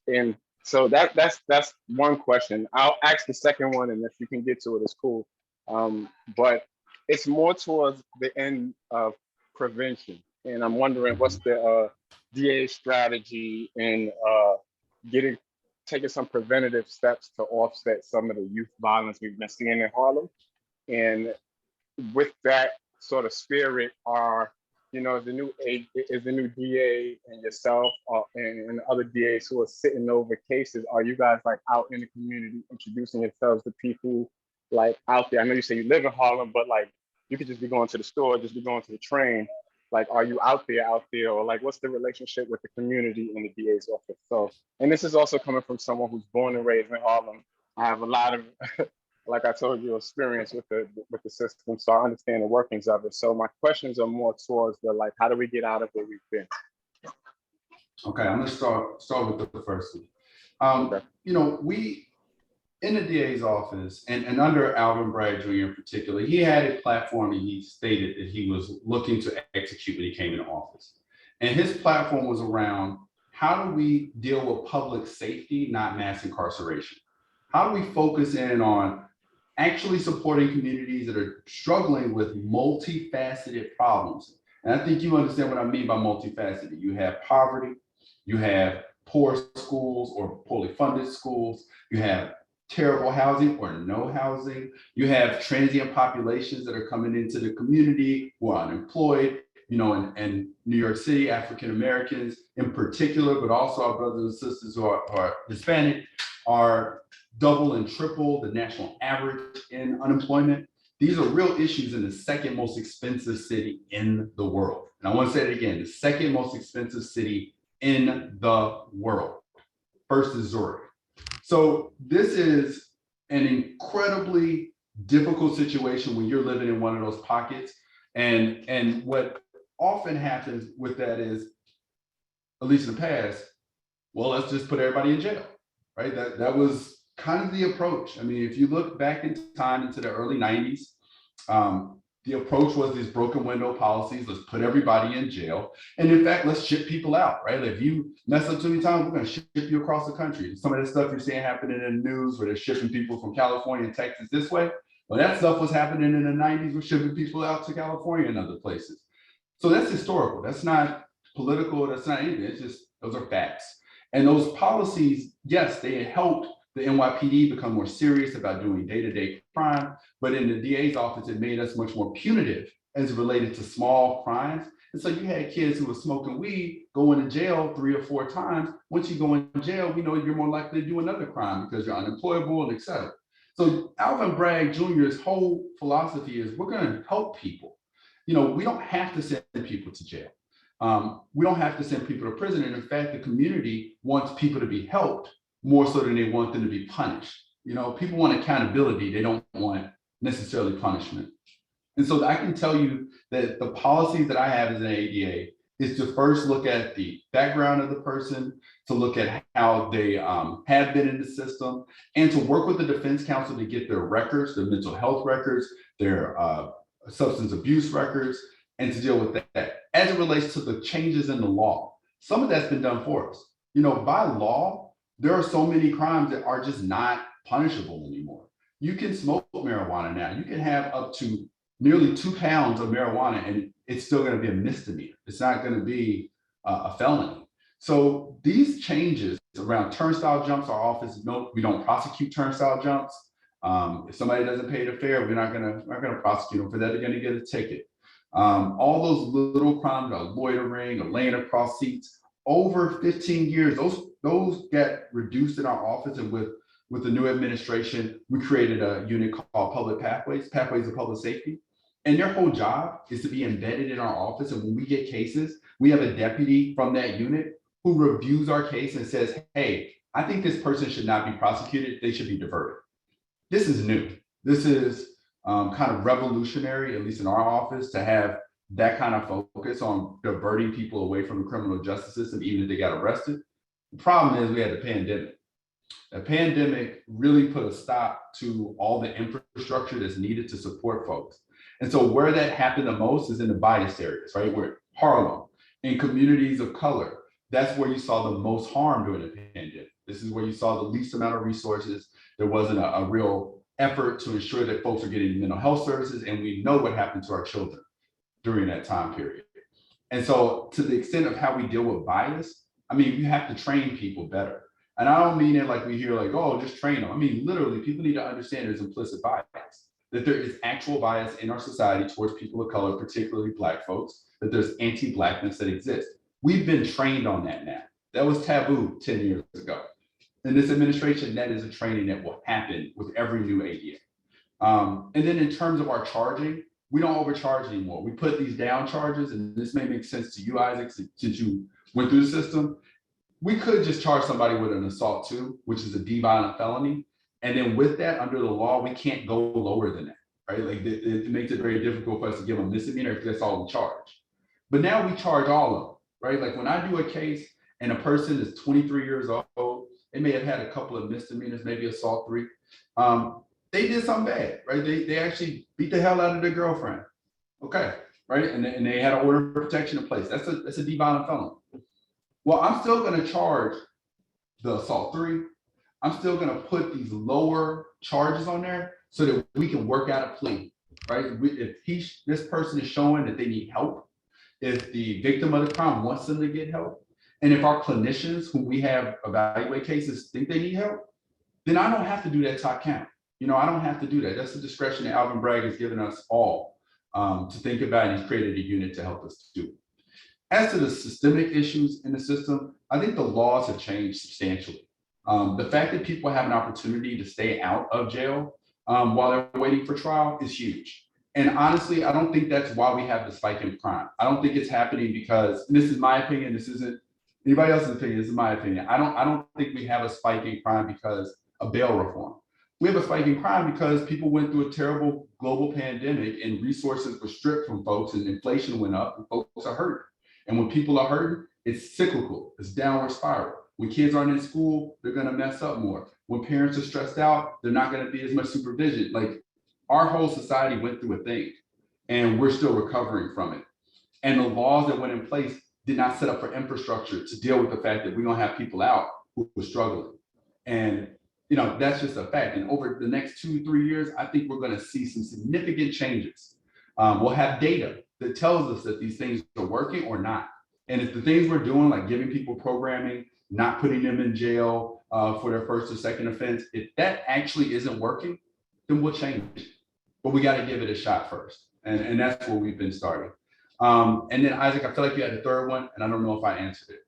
And so that's one question. I'll ask the second one, and if you can get to it, it's cool. But it's more towards the end of prevention. And I'm wondering what's the DA strategy in taking some preventative steps to offset some of the youth violence we've been seeing in Harlem. And with that sort of spirit, the new DA and yourself and other DAs who are sitting over cases, are you guys like out in the community introducing yourselves to people like out there? I know you say you live in Harlem, but like you could just be going to the store, just be going to the train. Like, are you out there, or like, what's the relationship with the community in the DA's office? So, and this is also coming from someone who's born and raised in Harlem. I have a lot of, like I told you, experience with the system, so I understand the workings of it. So my questions are more towards the like, how do we get out of where we've been? Okay, I'm gonna start with the first one. Okay. We in the DA's office, and under Alvin Bragg Jr. in particular, he had a platform and he stated that he was looking to execute when he came into office. And his platform was around, how do we deal with public safety, not mass incarceration? How do we focus in on actually supporting communities that are struggling with multifaceted problems? And I think you understand what I mean by multifaceted. You have poverty, you have poor schools or poorly funded schools, you have terrible housing or no housing. You have transient populations that are coming into the community who are unemployed, in New York City, African Americans in particular, but also our brothers and sisters who are Hispanic are double and triple the national average in unemployment. These are real issues in the second most expensive city in the world. And I want to say it again, the second most expensive city in the world. First is Zurich. So this is an incredibly difficult situation when you're living in one of those pockets. And what often happens with that is, at least in the past, well, let's just put everybody in jail, right? That was kind of the approach. I mean, if you look back in time into the early 90s, the approach was these broken window policies. Let's put everybody in jail. And in fact, let's ship people out, right? If you mess up too many times, we're going to ship you across the country. Some of the stuff you're seeing happening in the news where they're shipping people from California and Texas this way. Well, that stuff was happening in the 90s. We're shipping people out to California and other places. So that's historical. That's not political. That's not anything. It's just, those are facts. And those policies, yes, they helped the NYPD become more serious about doing day-to-day crime, but in the DA's office, it made us much more punitive as related to small crimes. And so you had kids who were smoking weed going to jail 3 or 4 times. Once you go in jail, we know you're more likely to do another crime because you're unemployable and et cetera. So Alvin Bragg Jr.'s whole philosophy is we're going to help people. We don't have to send people to jail. We don't have to send people to prison. And in fact, the community wants people to be helped more so than they want them to be punished. People want accountability. They don't want necessarily punishment. And so I can tell you that the policies that I have as an ADA is to first look at the background of the person, to look at how they have been in the system, and to work with the defense counsel to get their records, their mental health records, their substance abuse records, and to deal with that. As it relates to the changes in the law, some of that's been done for us. By law, there are so many crimes that are just not punishable anymore. You can smoke marijuana now. You can have up to nearly 2 pounds of marijuana and it's still going to be a misdemeanor. It's not going to be a felony. So these changes around turnstile jumps, our office, no, we don't prosecute turnstile jumps. If somebody doesn't pay the fare, we're not going to prosecute them for that. They're going to get a ticket. All those little crimes, loitering or laying across seats, over 15 years, those get reduced in our office. And with the new administration, we created a unit called Public Pathways of Public Safety. And their whole job is to be embedded in our office. And when we get cases, we have a deputy from that unit who reviews our case and says, hey, I think this person should not be prosecuted. They should be diverted. This is new. This is kind of revolutionary, at least in our office, to have that kind of focus on diverting people away from the criminal justice system, even if they got arrested. The problem is we had the pandemic. The pandemic really put a stop to all the infrastructure that's needed to support folks. And so where that happened the most is in the biased areas, right? Where Harlem, in communities of color, that's where you saw the most harm during the pandemic. This is where you saw the least amount of resources. There wasn't a real effort to ensure that folks are getting mental health services. And we know what happened to our children during that time period. And so to the extent of how we deal with bias, I mean, you have to train people better. And I don't mean it like we hear like, oh, just train them. I mean, literally, people need to understand there's implicit bias, that there is actual bias in our society towards people of color, particularly Black folks, that there's anti-Blackness that exists. We've been trained on that now. That was taboo 10 years ago. In this administration, that is a training that will happen with every new ADA. And then in terms of our charging, we don't overcharge anymore. We put these down charges, and this may make sense to you, Isaac, since you went through the system. We could just charge somebody with an assault too, which is a D-violent felony. And then with that, under the law, we can't go lower than that, right? Like it makes it very difficult for us to give a misdemeanor if that's all we charge. But now we charge all of them, right? Like when I do a case and a person is 23 years old, they may have had a couple of misdemeanors, maybe assault 3. They did something bad, right? They actually beat the hell out of their girlfriend. Okay, right? And they had an order of protection in place. That's a D-violent felony. Well, I'm still going to charge the assault 3. I'm still going to put these lower charges on there so that we can work out a plea, right? If this person is showing that they need help, if the victim of the crime wants them to get help, and if our clinicians who we have evaluate cases think they need help, then I don't have to do that top count. You know, I don't have to do that. That's the discretion that Alvin Bragg has given us all to think about, and he's created a unit to help us do. As to the systemic issues in the system, I think the laws have changed substantially. The fact that people have an opportunity to stay out of jail while they're waiting for trial is huge. And honestly, I don't think that's why we have the spike in crime. I don't think it's happening because, and this is my opinion, this isn't anybody else's opinion, this is my opinion. I don't think we have a spike in crime because of bail reform. We have a spike in crime because people went through a terrible global pandemic and resources were stripped from folks and inflation went up and folks are hurt. And when people are hurting, it's cyclical, it's downward spiral. When kids aren't in school, they're gonna mess up more. When parents are stressed out, they're not gonna be as much supervision. Like our whole society went through a thing and we're still recovering from it. And the laws that went in place did not set up for infrastructure to deal with the fact that we're gonna have people out who are struggling. And you know, that's just a fact. And over the next 2-3 years, I think we're gonna see some significant changes. We'll have data that tells us that these things are working or not. And if the things we're doing, like giving people programming, not putting them in jail for their first or second offense, if that actually isn't working, then we'll change it. But we got to give it a shot first. And that's where we've been starting. And then Isaac, I feel like you had the third one, and I don't know if I answered it.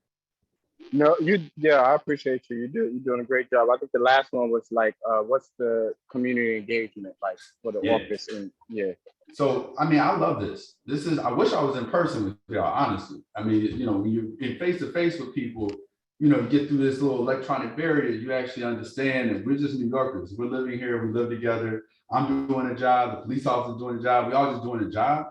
No, yeah, I appreciate you. You're doing a great job. I think the last one was like, what's the community engagement like for the office? And yeah. So, I mean, I love this. I wish I was in person with y'all, honestly. I mean, you know, when you're in face-to-face with people, you know, you get through this little electronic barrier, you actually understand that we're just New Yorkers. We're living here, we live together. I'm doing a job, the police officer's doing a job, we all just doing a job.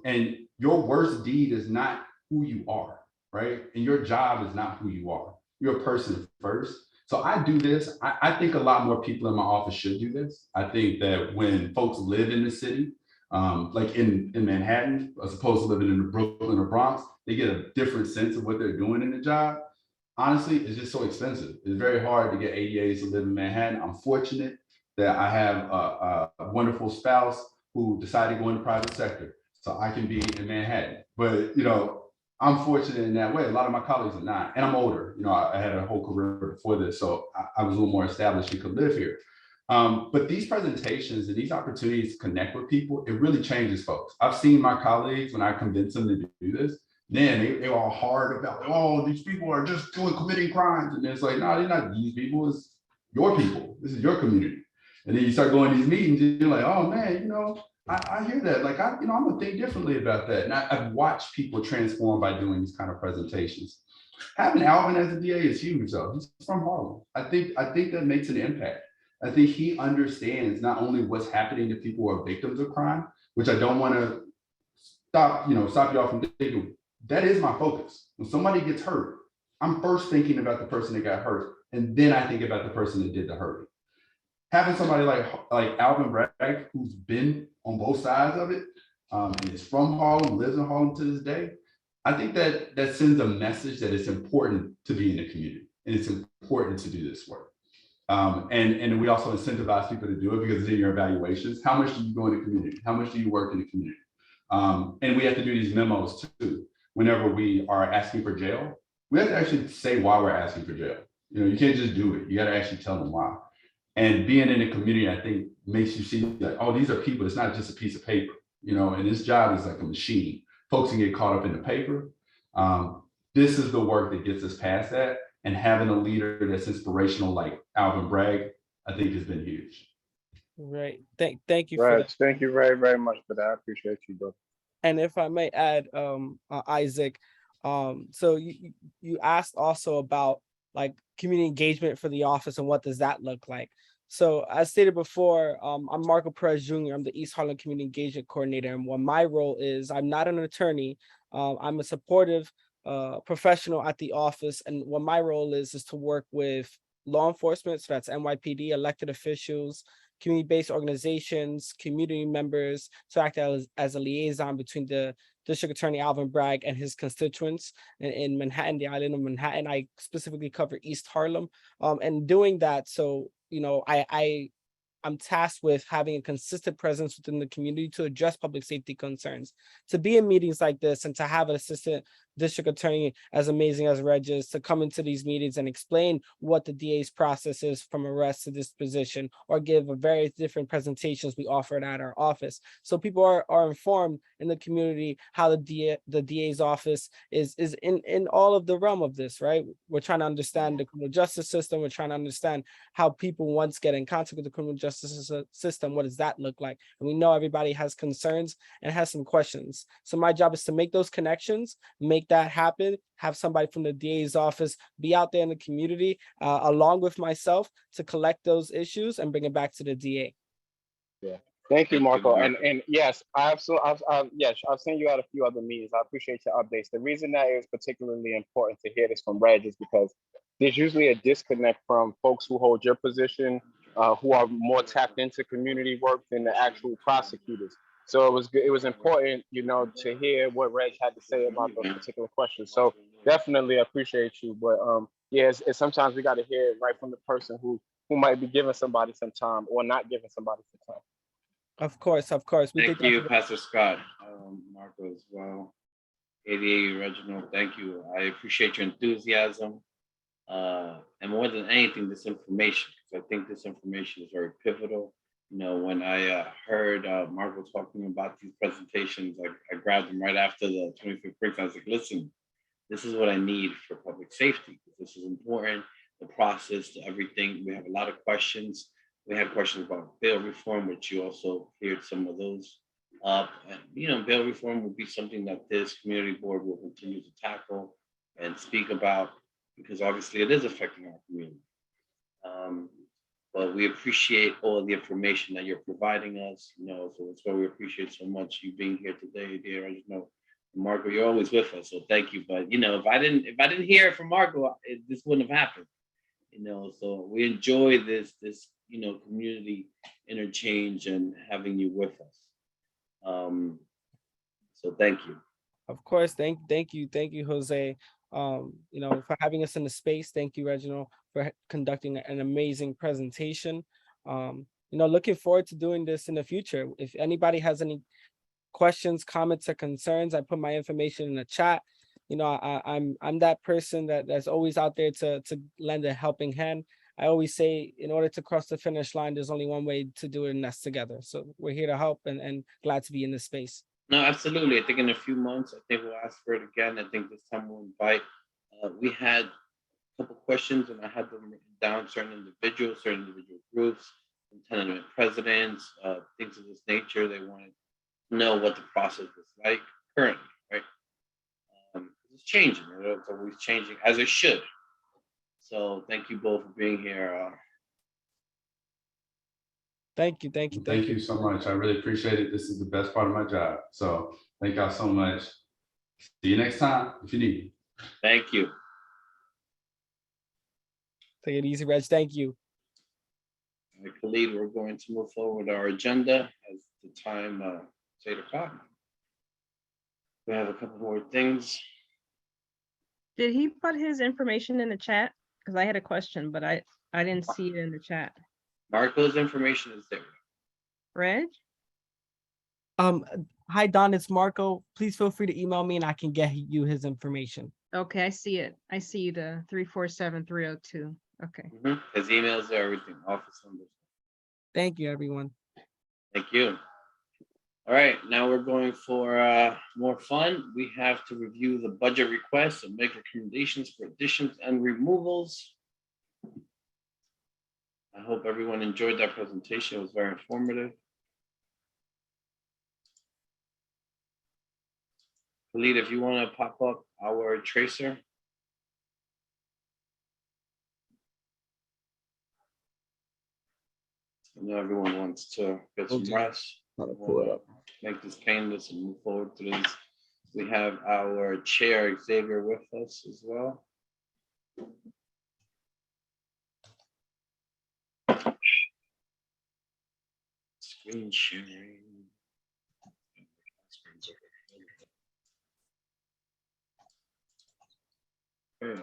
And your worst deed is not who you are, right? And your job is not who you are. You're a person first. So I do this. I think a lot more people in my office should do this. I think that when folks live in the city, like in Manhattan, as opposed to living in Brooklyn or Bronx, they get a different sense of what they're doing in the job. Honestly, it's just so expensive. It's very hard to get ADAs to live in Manhattan. I'm fortunate that I have a wonderful spouse who decided to go in the private sector, so I can be in Manhattan. But you know, I'm fortunate in that way. A lot of my colleagues are not, and I'm older. You know, I had a whole career before this, so I was a little more established and could live here. But these presentations and these opportunities to connect with people, it really changes folks. I've seen my colleagues when I convince them to do this, then they were all hard about, oh, these people are just committing crimes. And it's like, no, they're not these people, it's your people. This is your community. And then you start going to these meetings and you're like, oh man, you know, I hear that. Like, I'm gonna think differently about that. And I've watched people transform by doing these kind of presentations. Having Alvin as a DA is huge though. He's from Harlem. I think that makes an impact. I think he understands not only what's happening to people who are victims of crime, which I don't want to stop y'all from thinking. That is my focus. When somebody gets hurt, I'm first thinking about the person that got hurt and then I think about the person that did the hurting. Having somebody like Alvin Bragg, who's been on both sides of it, and is from Harlem, lives in Harlem to this day, I think that sends a message that it's important to be in the community and it's important to do this work. And we also incentivize people to do it because it's in your evaluations. How much do you go in the community? How much do you work in the community? And we have to do these memos too. Whenever we are asking for jail, we have to actually say why we're asking for jail. You can't just do it. You got to actually tell them why. And being in the community, I think, makes you see like, oh, these are people. It's not just a piece of paper, and this job is like a machine. Folks can get caught up in the paper. This is the work that gets us past that. And having a leader that's inspirational like Alvin Bragg, I think has been huge. Right. Thank you for that. Thank you very, very much for that. I appreciate you, bro. And if I may add, Isaac, so you asked also about like community engagement for the office and what does that look like? So as stated before, I'm Marco Perez Jr. I'm the East Harlem Community Engagement Coordinator. And what my role is, I'm not an attorney. I'm a supportive professional at the office. And what my role is to work with law enforcement. So that's NYPD, elected officials, community-based organizations, community members, to act as a liaison between the District Attorney Alvin Bragg and his constituents in Manhattan, the island of Manhattan. I specifically cover East Harlem. And doing that, so, I'm tasked with having a consistent presence within the community to address public safety concerns, to be in meetings like this and to have an assistant district attorney as amazing as Reg is to come into these meetings and explain what the DA's process is from arrest to disposition, or give a various different presentations we offered at our office. So people are informed in the community how the DA's office is in all of the realm of this, right? We're trying to understand the criminal justice system. We're trying to understand how people once get in contact with the criminal justice system. What does that look like? And we know everybody has concerns and has some questions. So my job is to make those connections, make that happen, have somebody from the DA's office be out there in the community along with myself to collect those issues and bring it back to the DA. Yeah. Thank you, Marco. And yes, I've seen you at a few other meetings. I appreciate your updates. The reason that is particularly important to hear this from Reg is because there's usually a disconnect from folks who hold your position, who are more tapped into community work than the actual prosecutors. So it was important, to hear what Reg had to say about those particular questions. So definitely appreciate you. But it's sometimes we got to hear it right from the person who might be giving somebody some time or not giving somebody some time. Of course. Thank you, Pastor Scott, Marco as well. ADA Reginald, thank you. I appreciate your enthusiasm. And more than anything, this information, because I think this information is very pivotal. When I heard Marco talking about these presentations, I grabbed them right after the 25th precinct. I was like, listen, this is what I need for public safety. This is important, the process, to everything. We have a lot of questions. We had questions about bail reform, which you also heard some of those up. And, bail reform will be something that this community board will continue to tackle and speak about, because obviously it is affecting our community. But we appreciate all the information that you're providing us, so that's why we appreciate so much you being here today, dear. Marco, you're always with us, so thank you. But if I didn't hear it from Marco, this wouldn't have happened. So we enjoy this community interchange and having you with us. So thank you. Of course, thank you, Jose. For having us in the space. Thank you, Reginald, for conducting an amazing presentation. Looking forward to doing this in the future. If anybody has any questions, comments, or concerns, I put my information in the chat. I'm that person that's always out there to lend a helping hand. I always say, in order to cross the finish line, there's only one way to do it, and that's together. So we're here to help and glad to be in this space. No, absolutely. I think in a few months, I think we'll ask for it again. I think this time we'll invite. We had a couple questions, and I had them written down, certain individual groups, tenement presidents, things of this nature. They wanted to know what the process was like currently, right? It's changing. It's always changing, as it should. So thank you both for being here. Thank you so much. I really appreciate it. This is the best part of my job. So thank y'all so much. See you next time if you need. Thank you. Take it easy, Reg. Thank you. All right, Khalid, we're going to move forward with our agenda as the time, it's 8 o'clock. We have a couple more things. Did he put his information in the chat? Because I had a question, but I didn't see it in the chat. Marco's information is there. Reg? Hi, Don, it's Marco. Please feel free to email me and I can get you his information. Okay, I see it. I see the 347-302. Okay. His emails there, everything, office numbers. Thank you, everyone. Thank you. All right, now we're going for more fun. We have to review the budget requests and make recommendations for additions and removals. I hope everyone enjoyed that presentation. It was very informative. Khalid, if you want to pop up our tracer. I know everyone wants to get some rest. Make this painless and move forward to this. We have our chair Xavier with us as well. Screen sharing. Okay.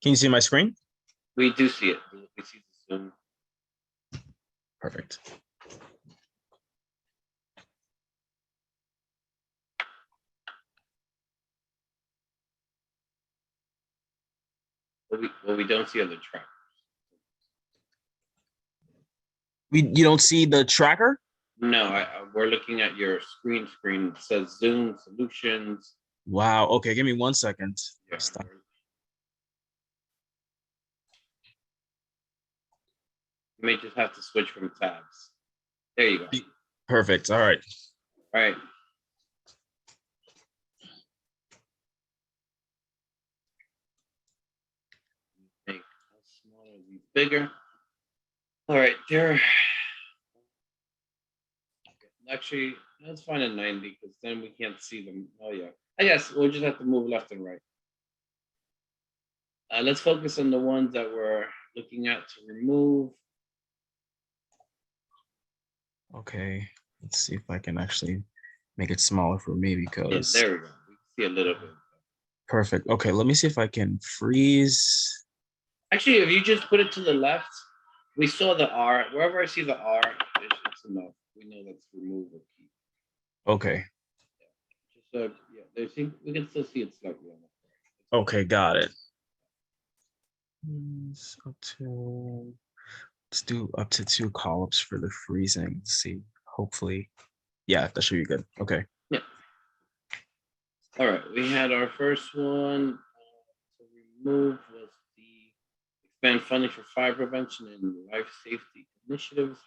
Can you see my screen? We do see it. We see the Zoom. Perfect. What we don't see are the trackers. You don't see the tracker? No, we're looking at your screen. It says Zoom Solutions. Wow. Okay, give me 1 second. Yeah. Stop. You may just have to switch from tabs. There you go. Perfect. All right. All right. Make these smaller, these bigger. All right, there. Actually, let's find a 90 because then we can't see them. Oh yeah. I guess we'll just have to move left and right. Let's focus on the ones that we're looking at to remove. Okay. Let's see if I can actually make it smaller for me because. Yeah, there we go. We can see a little bit. Perfect. Okay, let me see if I can freeze. Actually, if you just put it to the left, we saw the R. Wherever I see the R, it's enough. We know that's remove or keep. Okay. Just yeah, we can still see it slightly on the Okay, got it. Up to, let's do up to 2 columns for the freezing. Let's see. Hopefully, yeah, that should be good. Okay. Yeah. All right, we had our first one to remove was the expand funding for fire prevention and life safety initiatives.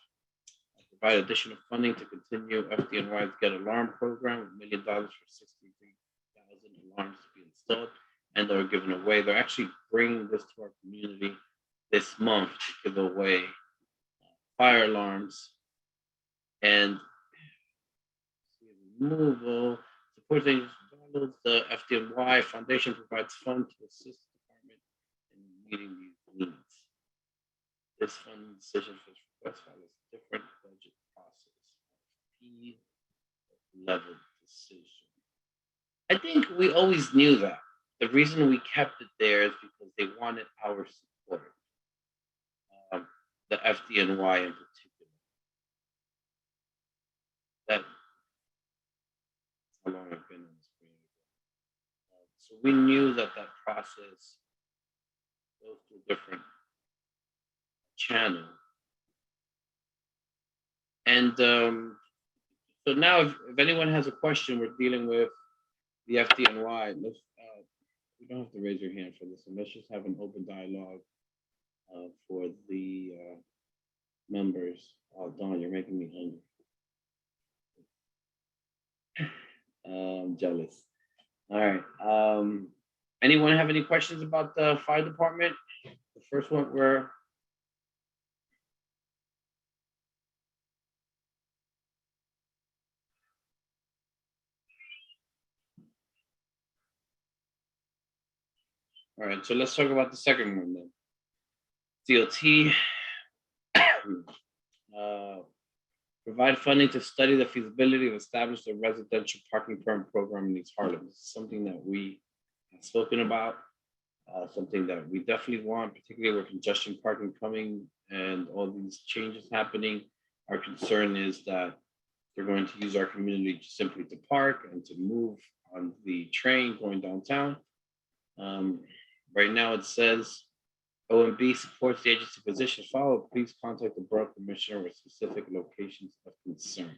Provide additional funding to continue FDNY's Get Alarm program with $1 million for 63,000 alarms to be installed and they're given away. They're actually bringing this to our community this month to give away fire alarms and removal. Supporting the FDNY Foundation provides funds to assist the department in meeting these needs. This funding decision for this request follows a different budget process. Level decision. I think we always knew that. The reason we kept it there is because they wanted our support. The FDNY in particular. That's how long I've been in this community. So we knew that process goes through different channels. And so now if anyone has a question, we're dealing with the FDNY. Let's, you don't have to raise your hand for this, and let's just have an open dialogue for the members. Oh, Dawn, you're making me hungry. I'm jealous. All right. Anyone have any questions about the fire department? The first one were all right, so let's talk about the second one then. DOT provide funding to study the feasibility of establishing a residential parking permit program in East Harlem. This is something that we have spoken about, something that we definitely want, particularly with congestion parking coming and all these changes happening. Our concern is that they're going to use our community simply to park and to move on the train going downtown. Right now it says OMB supports the agency position. Follow, please contact the borough commissioner with specific locations of concern.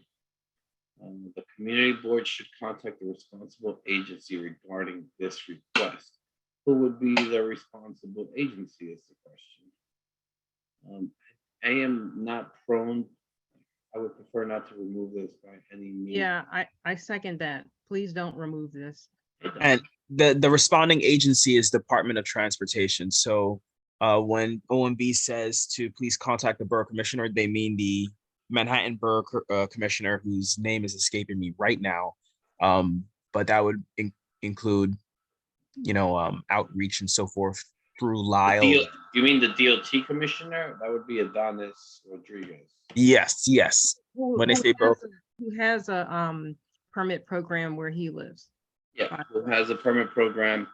The community board should contact the responsible agency regarding this request. Who would be the responsible agency is the question. I am not prone. I would prefer not to remove this by any means. Yeah, I second that. Please don't remove this. And the responding agency is Department of Transportation. So when OMB says to please contact the borough commissioner, they mean the Manhattan Borough Commissioner, whose name is escaping me right now. But that would include, outreach and so forth through Lyle. You mean the DOT commissioner? That would be Adonis Rodriguez. Yes. When they say borough, Who has a permit program where he lives? Yeah, who has a permit program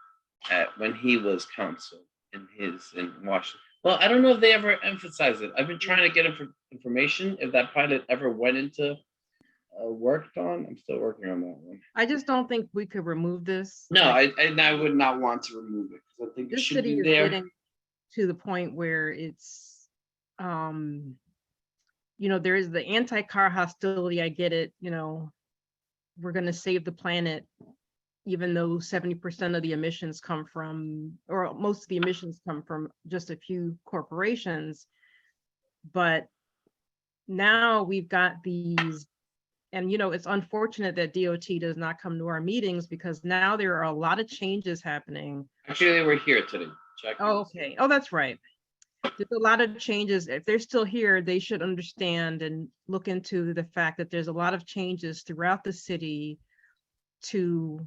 when he was counsel in Washington. Well, I don't know if they ever emphasize it. I've been trying to get information if that pilot ever went into worked on. I'm still working on that one. I just don't think we could remove this. No, I would not want to remove it because I think it This should city be is there. getting to the point where it's, there is the anti-car hostility. I get it. We're going to save the planet, even though 70% of the emissions come from, or most of the emissions come from just a few corporations. But now we've got these, and it's unfortunate that DOT does not come to our meetings because now there are a lot of changes happening. Actually, they were here today. Check. Oh, okay. Oh, that's right. There's a lot of changes. If they're still here, they should understand and look into the fact that there's a lot of changes throughout the city to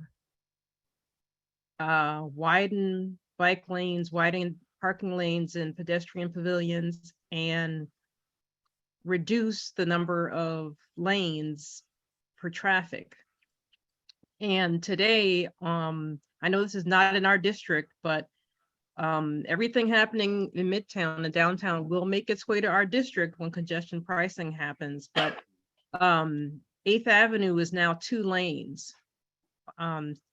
widen bike lanes, widen parking lanes and pedestrian pavilions, and reduce the number of lanes for traffic. And today, I know this is not in our district, but everything happening in Midtown and downtown will make its way to our district when congestion pricing happens. But 8th Avenue is now 2 lanes.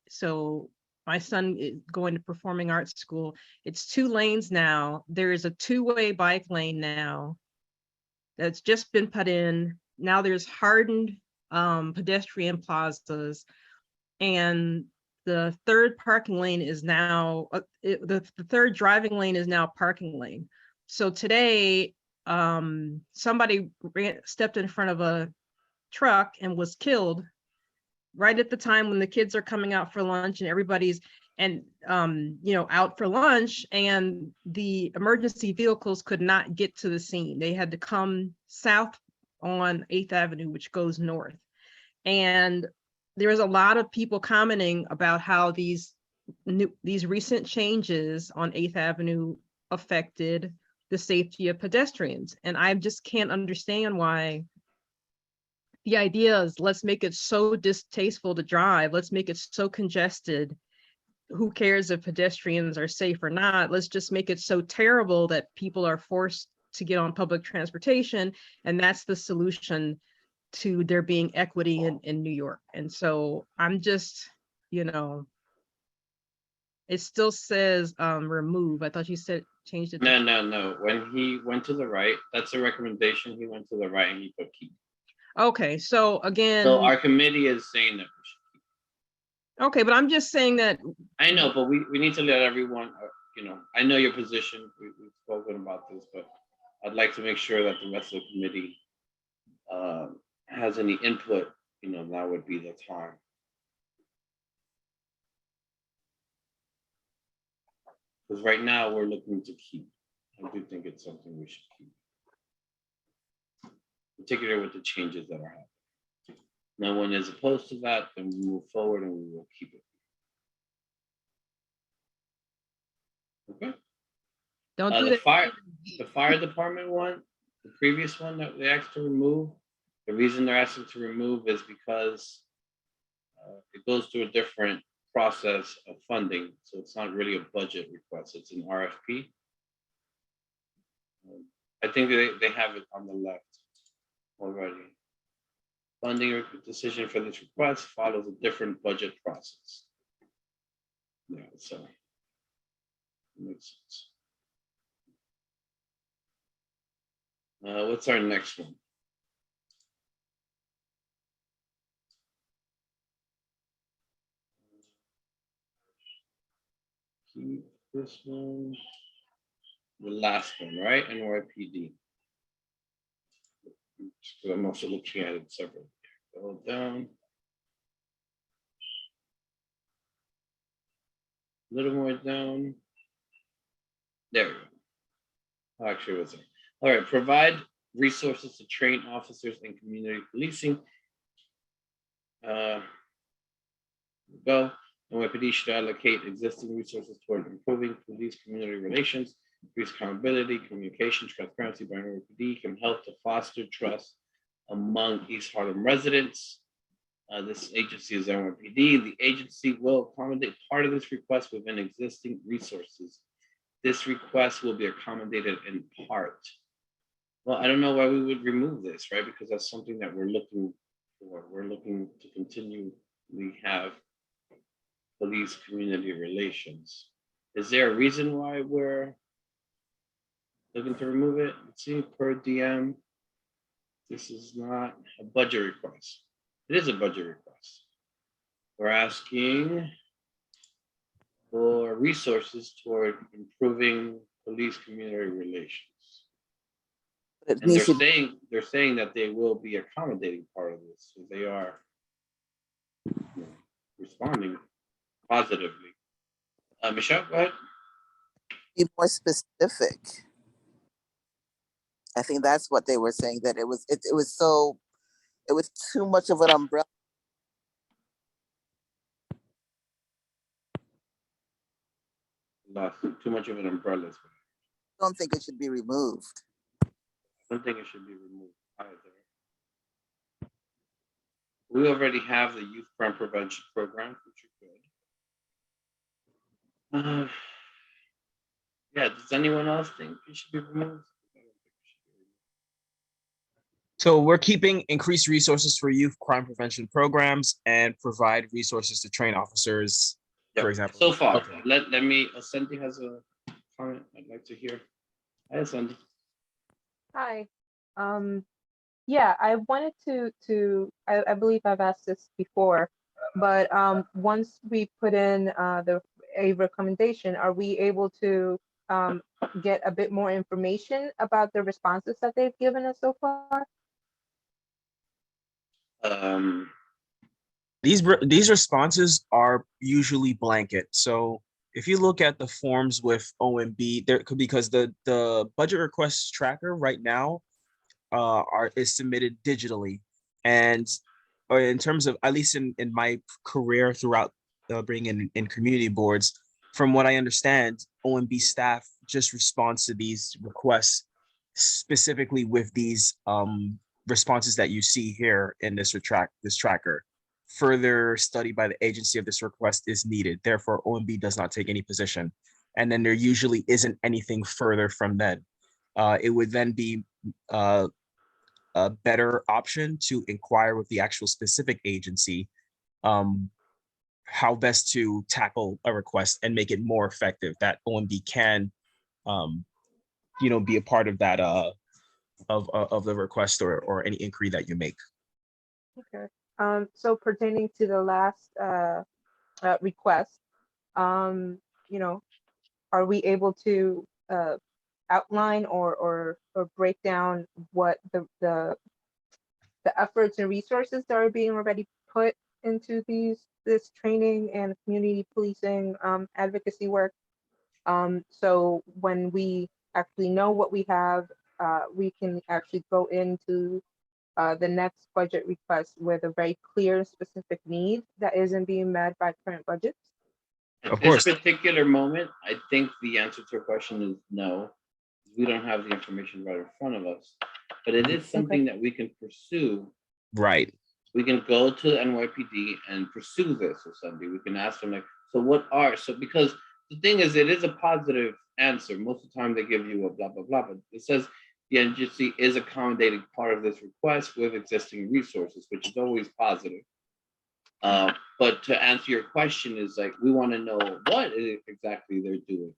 So my son is going to performing arts school. It's 2 lanes now. There is a 2-way bike lane now that's just been put in. Now there's hardened pedestrian plazas, and the third parking lane is now, the third driving lane is now parking lane. So today, somebody stepped in front of a truck and was killed right at the time when the kids are coming out for lunch and everybody's out for lunch, and the emergency vehicles could not get to the scene. They had to come south on 8th Avenue, which goes north. And there was a lot of people commenting about how these recent changes on 8th Avenue affected the safety of pedestrians. And I just can't understand why. The idea is, let's make it so distasteful to drive. Let's make it so congested. Who cares if pedestrians are safe or not? Let's just make it so terrible that people are forced to get on public transportation. And that's the solution to there being equity in New York. And so I'm just, it still says remove. I thought you said changed it. No. When he went to the right, that's a recommendation. He went to the right and he put keep. Okay, so again. So our committee is saying that we should keep. Okay, but I'm just saying that. I know, but we need to let everyone, I know your position. We've spoken about this, but I'd like to make sure that the rest of the committee has any input, that would be the time. Because right now we're looking to keep. I do think it's something we should keep. Particularly with the changes that are happening. No one is opposed to that, then we move forward and we will keep it. Okay. Don't do The that. fire department one, the previous one that they asked to remove, the reason they're asking to remove is because it goes through a different process of funding, so it's not really a budget request, it's an RFP. I think they have it on the left already. Funding decision for this request follows a different budget process. Yeah, so makes sense. What's our next one? Keep this one. The last one, right? NYPD. I'm also looking at it separately. Go down. A little more down. There we go. Actually, it was there. All right, provide resources to train officers in community policing. Go. NYPD should allocate existing resources toward improving police community relations, increase accountability, communication, transparency by NYPD can help to foster trust among East Harlem residents. This agency is NYPD. The agency will accommodate part of this request within existing resources. This request will be accommodated in part. Well, I don't know why we would remove this, right? Because that's something that we're looking for. We're looking to continually have police community relations. Is there a reason why we're looking to remove it? Let's see, per DM. This is not a budget request. It is a budget request. We're asking for resources toward improving police community relations. It And needs to they're saying that they will be accommodating part of this. So they are responding positively. Michelle, go ahead. be more specific. I think that's what they were saying, that it was too much of an umbrella. Lost too much of an umbrella. I don't think it should be removed. I don't think it should be removed either. We already have the youth crime prevention program, which are good. Yeah, does anyone else think it should be removed? So we're keeping increased resources for youth crime prevention programs and provide resources to train officers, for example. So far, Okay. let me, Sandy has a comment I'd like to hear. Hi, Sandy. Hi. Yeah, I wanted I believe I've asked this before, but once we put in a recommendation, are we able to get a bit more information about the responses that they've given us so far? These responses are usually blanket. So if you look at the forms with OMB, because the budget request tracker right now is submitted digitally, and or in terms of, at least in my career throughout bringing in community boards, from what I understand, OMB staff just responds to these requests specifically with these responses that you see here in this tracker. Further study by the agency of this request is needed. Therefore, OMB does not take any position. And then there usually isn't anything further from then. It would then be a better option to inquire with the actual specific agency how best to tackle a request and make it more effective, that OMB can be a part of that of the request or any inquiry that you make. Okay. So pertaining to the last request, are we able to outline or break down what the efforts and resources that are being already put into this training and community policing advocacy work? So when we actually know what we have, we can actually go into the next budget request with a very clear, specific need that isn't being met by current budgets? At Of this course. particular moment, I think the answer to your question is no. We don't have the information right in front of us, but it is something that we can pursue. Right. We can go to the NYPD and pursue this or something. We can ask them like, so what are, so because the thing is, it is a positive answer. Most of the time they give you a blah, blah, blah, but it says the agency is accommodating part of this request with existing resources, which is always positive. But to answer your question is like, we want to know what exactly they're doing,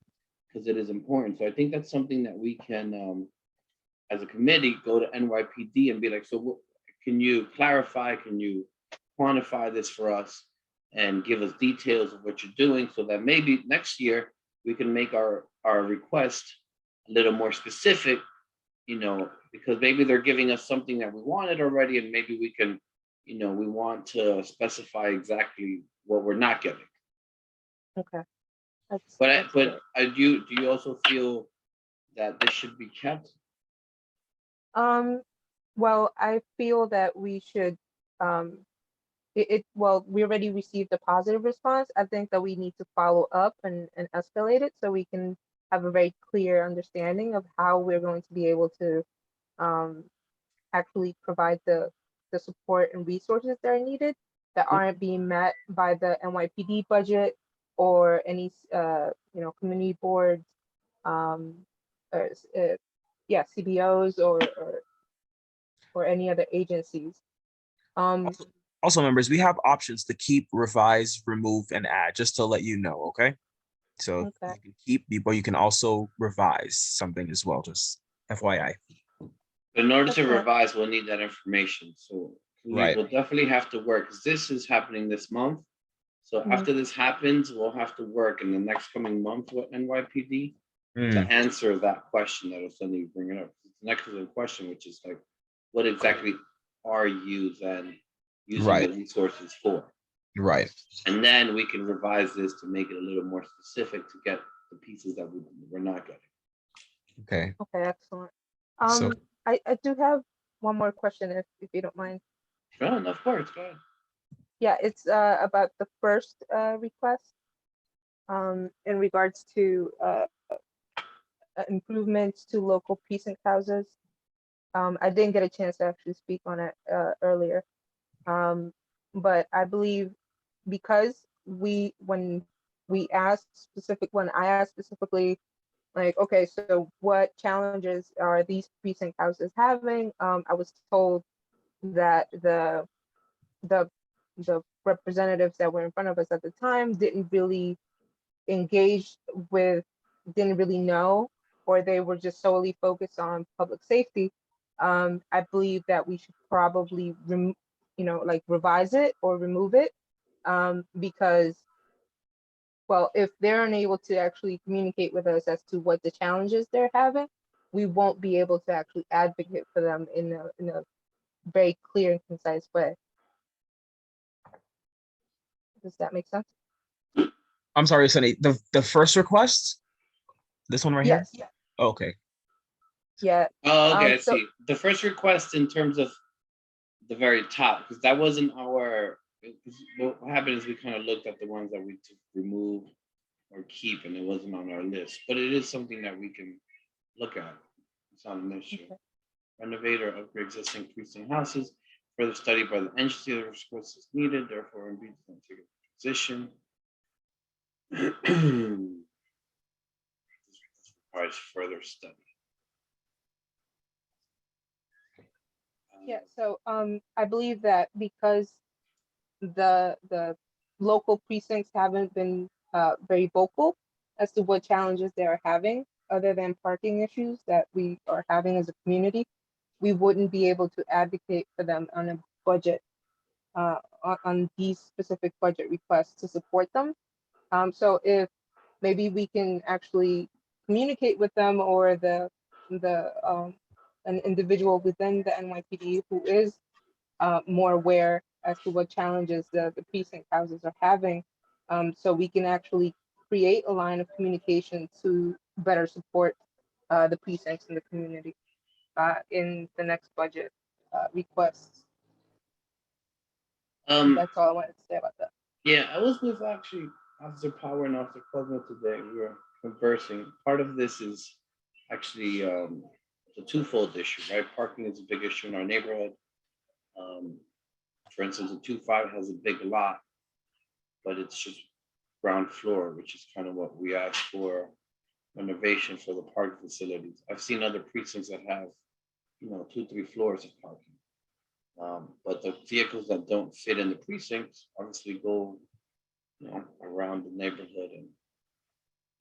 because it is important. So I think that's something that we can, as a committee, go to NYPD and be like, so what, can you clarify, can you quantify this for us and give us details of what you're doing, so that maybe next year we can make our request a little more specific, you know, because maybe they're giving us something that we wanted already, and maybe we can, you know, we want to specify exactly what we're not getting. Okay. But do you also feel that this should be kept? Well, I feel that we should, well, we already received a positive response. I think that we need to follow up and escalate it so we can have a very clear understanding of how we're going to be able to actually provide the support and resources that are needed that aren't being met by the NYPD budget or any, you know, community boards, yeah, CBOs or any other agencies. Also, members, we have options to keep, revise, remove, and add, just to let you know, okay? So Okay. you can keep, but you can also revise something as well, just FYI. In order to Okay. revise, we'll need that information. So Right. we'll definitely have to work, because this is happening this month. So Mhm. after this happens, we'll have to work in the next coming month with NYPD to Mm, answer that question that will suddenly bring it up. It's an excellent question, which is like, what exactly are you then using Right. the resources for? right. And then we can revise this to make it a little more specific to get the pieces that we're not getting. Okay. Okay, excellent. So I do have one more question, if you don't mind. Oh, no, of course, go ahead. Yeah, it's about the first request in regards to improvements to local precinct houses. I didn't get a chance to actually speak on it earlier, but I believe because when I asked specifically, like, okay, so what challenges are these precinct houses having? I was told that the representatives that were in front of us at the time didn't really engage with, didn't really know, or they were just solely focused on public safety. I believe that we should probably like revise it or remove it, because, well, if they're unable to actually communicate with us as to what the challenges they're having, we won't be able to actually advocate for them in a very clear and concise way. Does that make sense? I'm sorry, Sunny. The first request, this one right Yes. here. Okay. Yeah. Oh, okay, I So see. The first request in terms of the very top, because that wasn't our, what happened is we kind of looked at the ones that we to remove or keep, and it wasn't on our list, but it is something that we can look at. It's not an issue. Okay. Renovate or upgrade existing precinct houses, further study by the agency the resources needed, therefore in take a position. This requires further study. yeah, so I believe that because the local precincts haven't been very vocal as to what challenges they are having, other than parking issues that we are having as a community, we wouldn't be able to advocate for them on a budget, on these specific budget requests to support them. So if maybe we can actually communicate with them, or an individual within the NYPD who is more aware as to what challenges the precinct houses are having, so we can actually create a line of communication to better support the precincts in the community in the next budget requests. That's all I wanted to say about that. Yeah, I was with actually Officer Power and Officer Cosmo today. We were conversing. Part of this is actually it's a twofold issue, right? Parking is a big issue in our neighborhood. For instance, the 2-5 has a big lot, but it's just ground floor, which is kind of what we asked for renovation for the park facilities. I've seen other precincts that have, 2-3 floors of parking. But the vehicles that don't fit in the precincts obviously go, around the neighborhood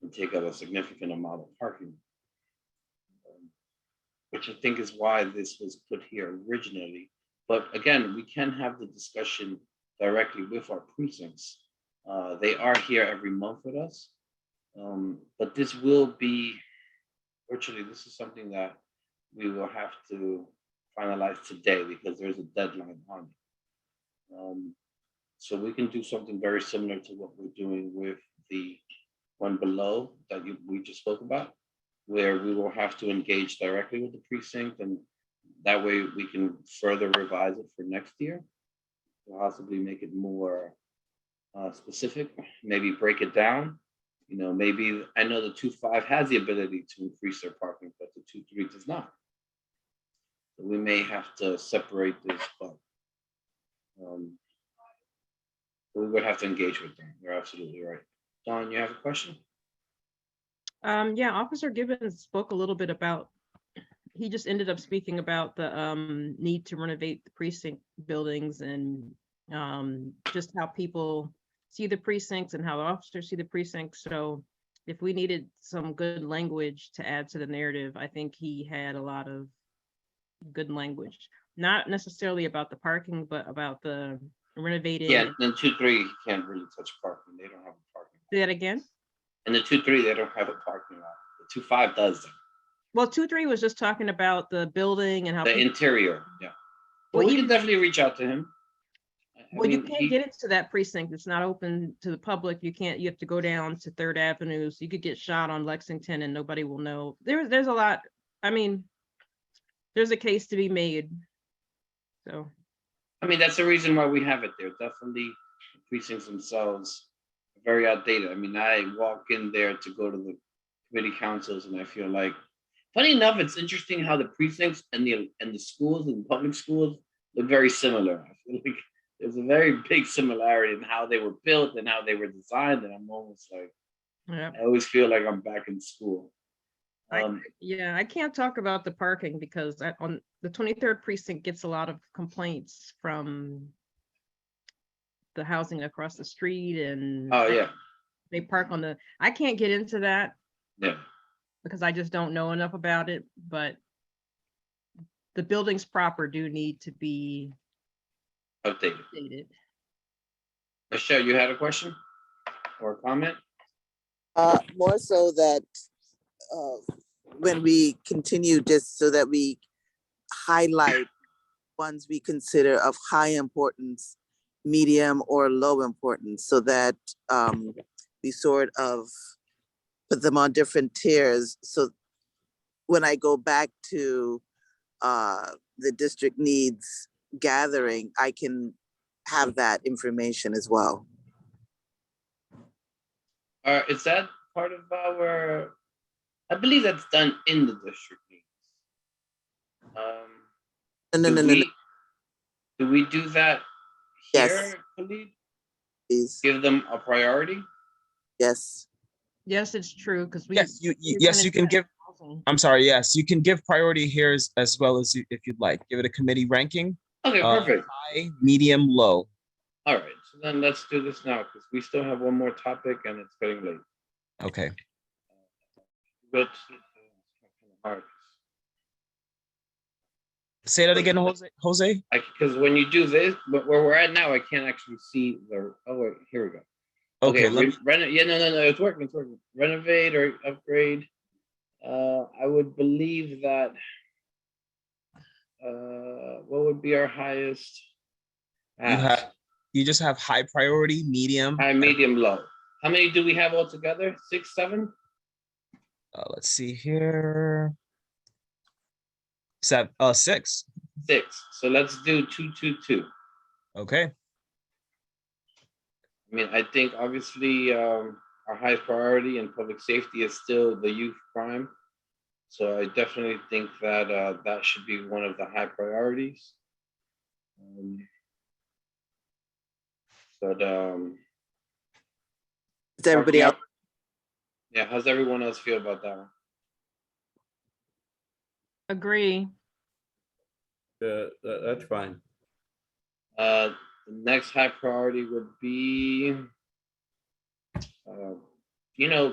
and take up a significant amount of parking. Which I think is why this was put here originally. But again, we can have the discussion directly with our precincts. They are here every month with us. But this will be, virtually, this is something that we will have to finalize today because there's a deadline on it. So we can do something very similar to what we're doing with the one below that we just spoke about, where we will have to engage directly with the precinct, and that way we can further revise it for next year, possibly make it more specific, maybe break it down. Maybe I know the 2-5 has the ability to increase their parking, but the 2-3 does not. So we may have to separate this, but we would have to engage with them. You're absolutely right. Dawn, you have a question? Yeah, Officer Gibbons spoke a little bit about, he just ended up speaking about the need to renovate the precinct buildings and just how people see the precincts and how the officers see the precincts. So if we needed some good language to add to the narrative, I think he had a lot of good language, not necessarily about the parking, but about the renovating. Yeah, then 2-3, you can't really touch parking. They don't have a parking. Say that again? And the 2-3, they don't have a parking lot. The 2-5 does though. Well, 2-3 was just talking about the building and how The people, interior, yeah. But Well, we even- can definitely reach out to him. well, you can't get into that precinct. It's not open to the public. You have to go down to 3rd Avenue. So you could get shot on Lexington and nobody will know. There's a lot. I mean, there's a case to be made. So. That's the reason why we have it there. Definitely the precincts themselves are very outdated. I walk in there to go to the committee councils and I feel like, funny enough, it's interesting how the precincts and the schools and public schools look very similar. I feel like there's a very big similarity in how they were built and how they were designed. And I'm almost like, Yeah. I always feel like I'm back in school. I can't talk about the parking because on the 23rd precinct gets a lot of complaints from the housing across the street and Oh yeah. they park on the, I can't get into that. Yeah. Because I just don't know enough about it, but the buildings proper do need to be updated. Michelle, you had a question or a comment? More so that when we continue, just so that we highlight ones we consider of high importance, medium or low importance, so that we sort of put them on different tiers. So when I go back to the district needs gathering, I can have that information as well. Is that part of our, I believe that's done in the district needs. No. Do we do that Yes. here, Khalid? Please. Give them a priority? Yes. Yes, it's true, because we. Yes, you can give, I'm sorry, yes, you can give priority here as well as if you'd like. Give it a committee ranking. Okay, perfect. High, medium, low. All right, so then let's do this now because we still have one more topic and it's getting late. Okay. But Say that again, Jose. Because when you do this, but where we're at now, I can't actually see the. Oh wait, here we go. Okay. No, it's working. Renovate or upgrade. I would believe that. What would be our highest? You just have high priority, medium. High, medium, low. How many do we have altogether? 6, 7? Let's see here. 6. 6. So let's do 222. Okay. I mean, I think obviously our highest priority in public safety is still the youth crime. So I definitely think that that should be one of the high priorities. But Is everybody else? Yeah, how's everyone else feel about that one? Agree. That's fine. The next high priority would be,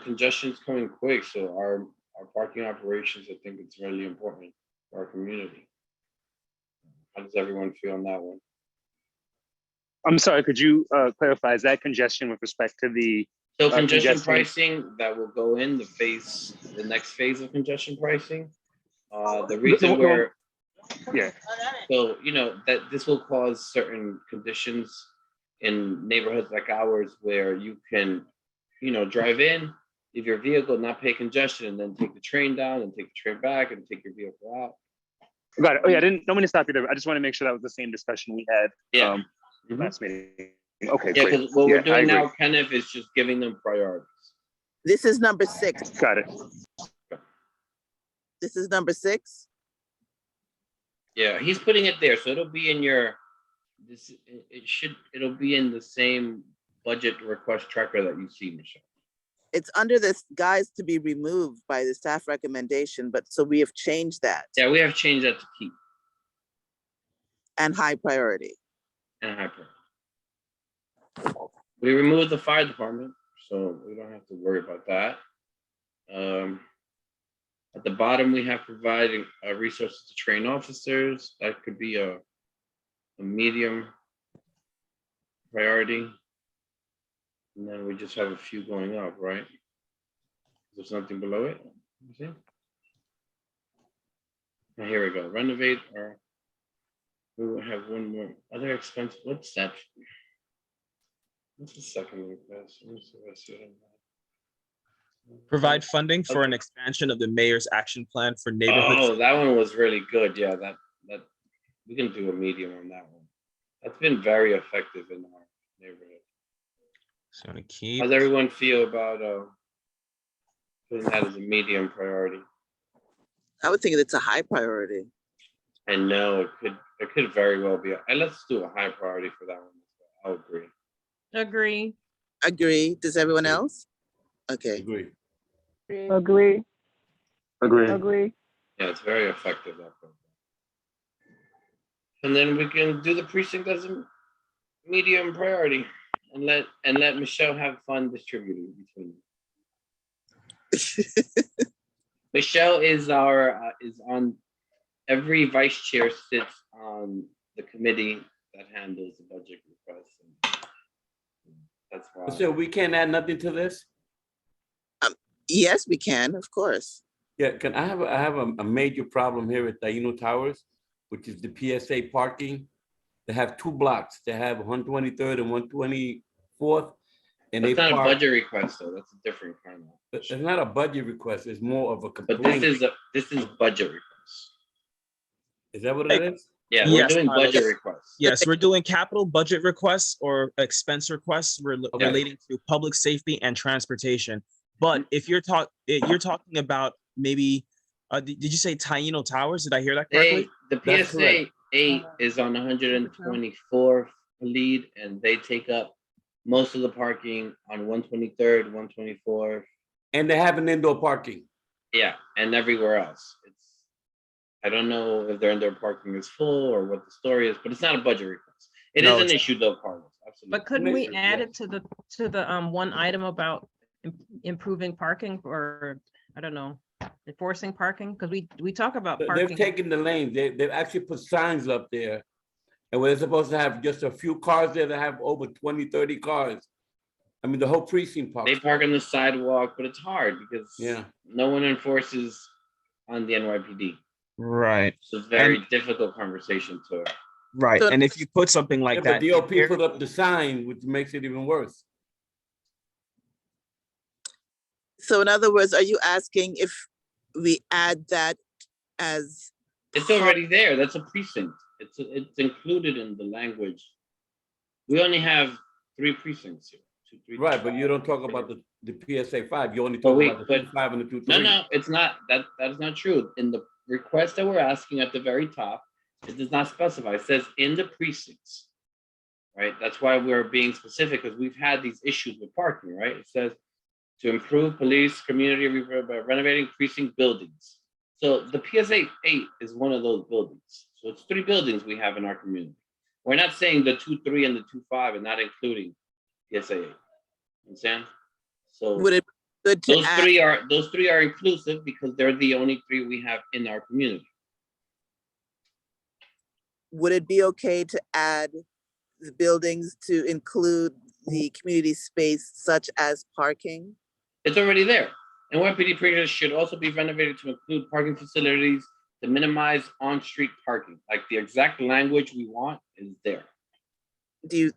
congestion's coming quick, so our parking operations, I think it's really important for our community. How does everyone feel on that one? I'm sorry, could you clarify, is that congestion with respect to the So congestion congestion? pricing that will go in the next phase of congestion pricing. The reason where, Yeah, so that this will cause certain conditions in neighborhoods like ours where you can, drive in, leave your vehicle, not pay congestion, and then take the train down and take the train back and take your vehicle out. got it. Oh yeah, don't mean to stop you there. I just want to make sure that was the same discussion we had Yeah. last meeting. Okay, Yeah, great. because what we're I doing agree. now, Kenneth, is just giving them priorities. This is number 6. Got it. This is number 6. Yeah, he's putting it there, so it'll be in your. It'll be in the same budget request tracker that you see, Michelle. It's under this guys to be removed by the staff recommendation, but so we have changed that. Yeah, we have changed that to keep And high priority. and high priority. We removed the fire department, so we don't have to worry about that. At the bottom, we have providing resources to train officers. That could be a medium priority. And then we just have a few going up, right? There's nothing below it. You see? Now, here we go. Renovate, or we will have one more other expense. What's that? What's the second request? Let me see if I see it in that. Provide funding for an expansion of the mayor's action plan for neighborhoods. Oh, that one was really good. Yeah, that we can do a medium on that one. That's been very effective in our neighborhood. So I'm gonna keep. How's everyone feel about putting that as a medium priority? I would think it's a high priority. And no, it could very well be. Let's do a high priority for that one. I'll agree. Agree. Agree. Does everyone else? Okay. Agree. Agree. Agree. Yeah, it's very effective, that program. And then we can do the precinct as a medium priority and let Michelle have fun distributing between them. Michelle is on every vice chair sits on the committee that handles the budget requests. And that's why. So we can't add nothing to this? Yes, we can, of course. Yeah, I have a major problem here at Taino Towers, which is the PSA parking. They have 2 blocks. They have 123rd and 124th. And That's they not park. a budget request though. That's a different kind of. It's not a budget request. It's more of a But complaint. this is budget request. Is that what it is? Yeah, we're Yes, doing Carlos. budget requests. Yes, we're doing capital budget requests or expense requests Okay. relating to public safety and transportation. But if you're talking about maybe, did you say Taino Towers? Did I hear that correctly? The That's PSA correct. 8 is on 124th lead, and they take up most of the parking on 123rd, 124th. And they have an indoor parking. Yeah, and everywhere else. I don't know if their indoor parking is full or what the story is, but it's not a budget request. It No, is an it's issue though, Carlos. Absolutely. But couldn't we Amazing, add yeah. it to the one item about improving parking, or I don't know, enforcing parking? Because we talk about They've parking. taken the lanes. They've actually put signs up there. And we're supposed to have just a few cars there that have over 20, 30 cars. I mean, the whole precinct parks. They park on the sidewalk, but it's hard because Yeah. no one enforces on the NYPD. Right, It's a very difficult conversation to. right. So- And if you put something Yeah, like but that, DOP put up the sign, which makes it even worse. So in other words, are you asking if we add that as? It's already there. That's a precinct. It's included in the language. We only have 3 precincts here. 2, 3, Right, 2, but you 5. don't talk about the PSA 5. You only But talk wait, about the but 2.5 and the 2.3. No, it's not. That is not true. In the request that we're asking at the very top, it does not specify. It says in the precincts, right? That's why we're being specific, because we've had these issues with parking, right? It says to improve police community by renovating precinct buildings. So the PSA 8 is one of those buildings. So it's 3 buildings we have in our community. We're not saying the 2.3 and the 2.5 and not including PSA 8. Understand? So Would it be good to add? those three are inclusive because they're the only 3 we have in our community. Would it be okay to add the buildings to include the community space such as parking? It's already there. And NYPD precincts should also be renovated to include parking facilities to minimize on-street parking. Like the exact language we want is there. Is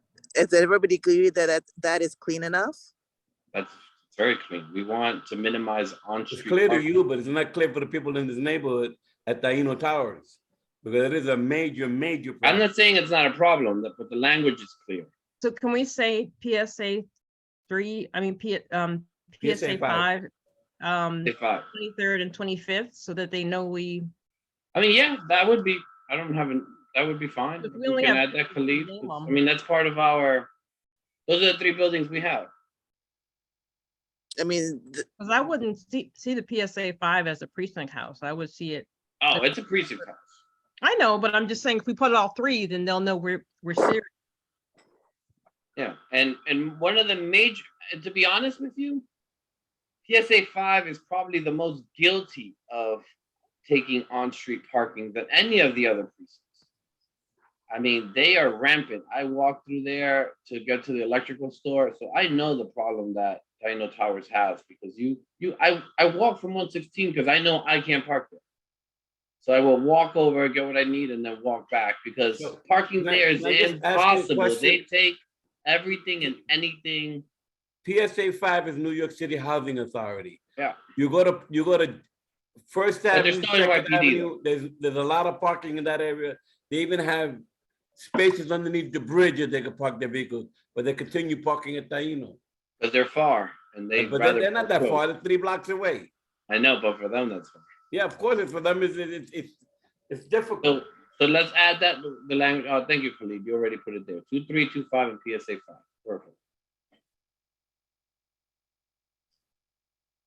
everybody agree that that is clean enough? That's very clean. We want to minimize on-street It's clear to parking. you, but it's not clear for the people in this neighborhood at Taino Towers, because it is a major problem. I'm not saying it's not a problem, but the language is clear. So can we say PSA 3, I mean, PSA 5, Say 5. 23rd and 25th, so that they know we. I mean, yeah, that would be, that would be fine. But we We only can have add that, 3 Khalid. name 'em. I mean, that's part of our, those are the 3 buildings we have. I mean, Because I wouldn't see the PSA 5 as a precinct house. I would see it. Oh, it's a precinct house. I know, but I'm just saying if we put it all 3, then they'll know we're serious. Yeah, and one of the major, to be honest with you, PSA 5 is probably the most guilty of taking on-street parking than any of the other precincts. I mean, they are rampant. I walked through there to get to the electrical store, so I know the problem that Taino Towers has, because I walk from 116 because I know I can't park there. So I will walk over, get what I need, and then walk back, because parking there is impossible. They take everything and anything. PSA 5 is New York City Housing Authority. Yeah. You go to First Avenue, still Second NYPD, Avenue. There's a lot of parking in that area. They even have spaces underneath the bridge that they can park their vehicles, but they continue parking at Taino. Because they're far, and But they're not that far. They're 3 blocks away. I know, but for them, that's far. Yeah, of course, for them it's difficult. So let's add that, the language. Oh, thank you, Khalid. You already put it there. 2.3, 2.5, and PSA 5. Perfect.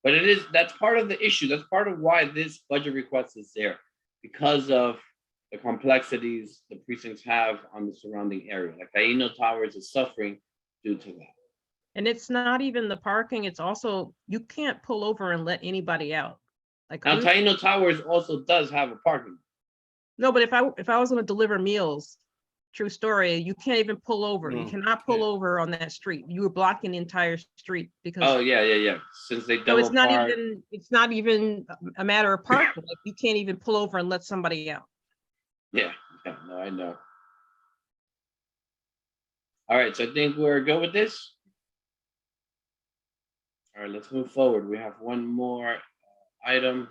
But that's part of the issue. That's part of why this budget request is there, because of the complexities the precincts have on the surrounding area. Like Taino Towers is suffering due to that. And it's not even the parking, it's also, you can't pull over and let anybody out. Like, Now, Taino Towers also does have a parking. no, but if I was gonna deliver meals, true story, you can't even pull over. You No, cannot pull over on that street. You were blocking the entire street because. Oh, yeah. Since they So double it's not park. it's not even a matter of parking. Like, you can't even pull over and let somebody out. Yeah, no, I know. All right, so I think we're good with this. All right, let's move forward. We have one more item.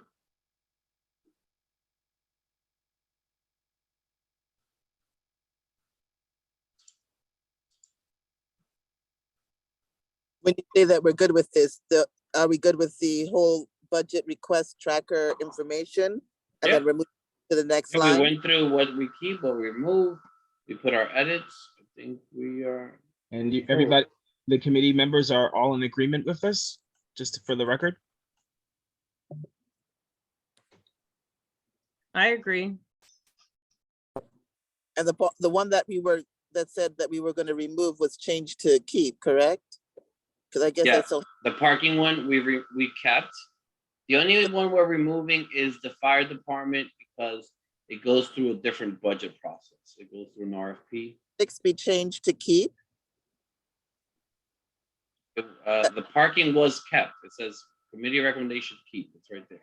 when you say that we're good with this, are we good with the whole budget request tracker information? And then remove to the next We line? went through what we keep, what we remove. We put our edits. I think we are. And everybody, the committee members are all in agreement with this, just for the record? I agree. And the one that said that we were going to remove was changed to keep, correct? Because I guess Yeah, that's the parking one we kept. The only one we're removing is the fire department, because it goes through a different budget process. It goes through an RFP. 6 be changed to keep. The parking was kept. It says committee recommendation keep. It's right there.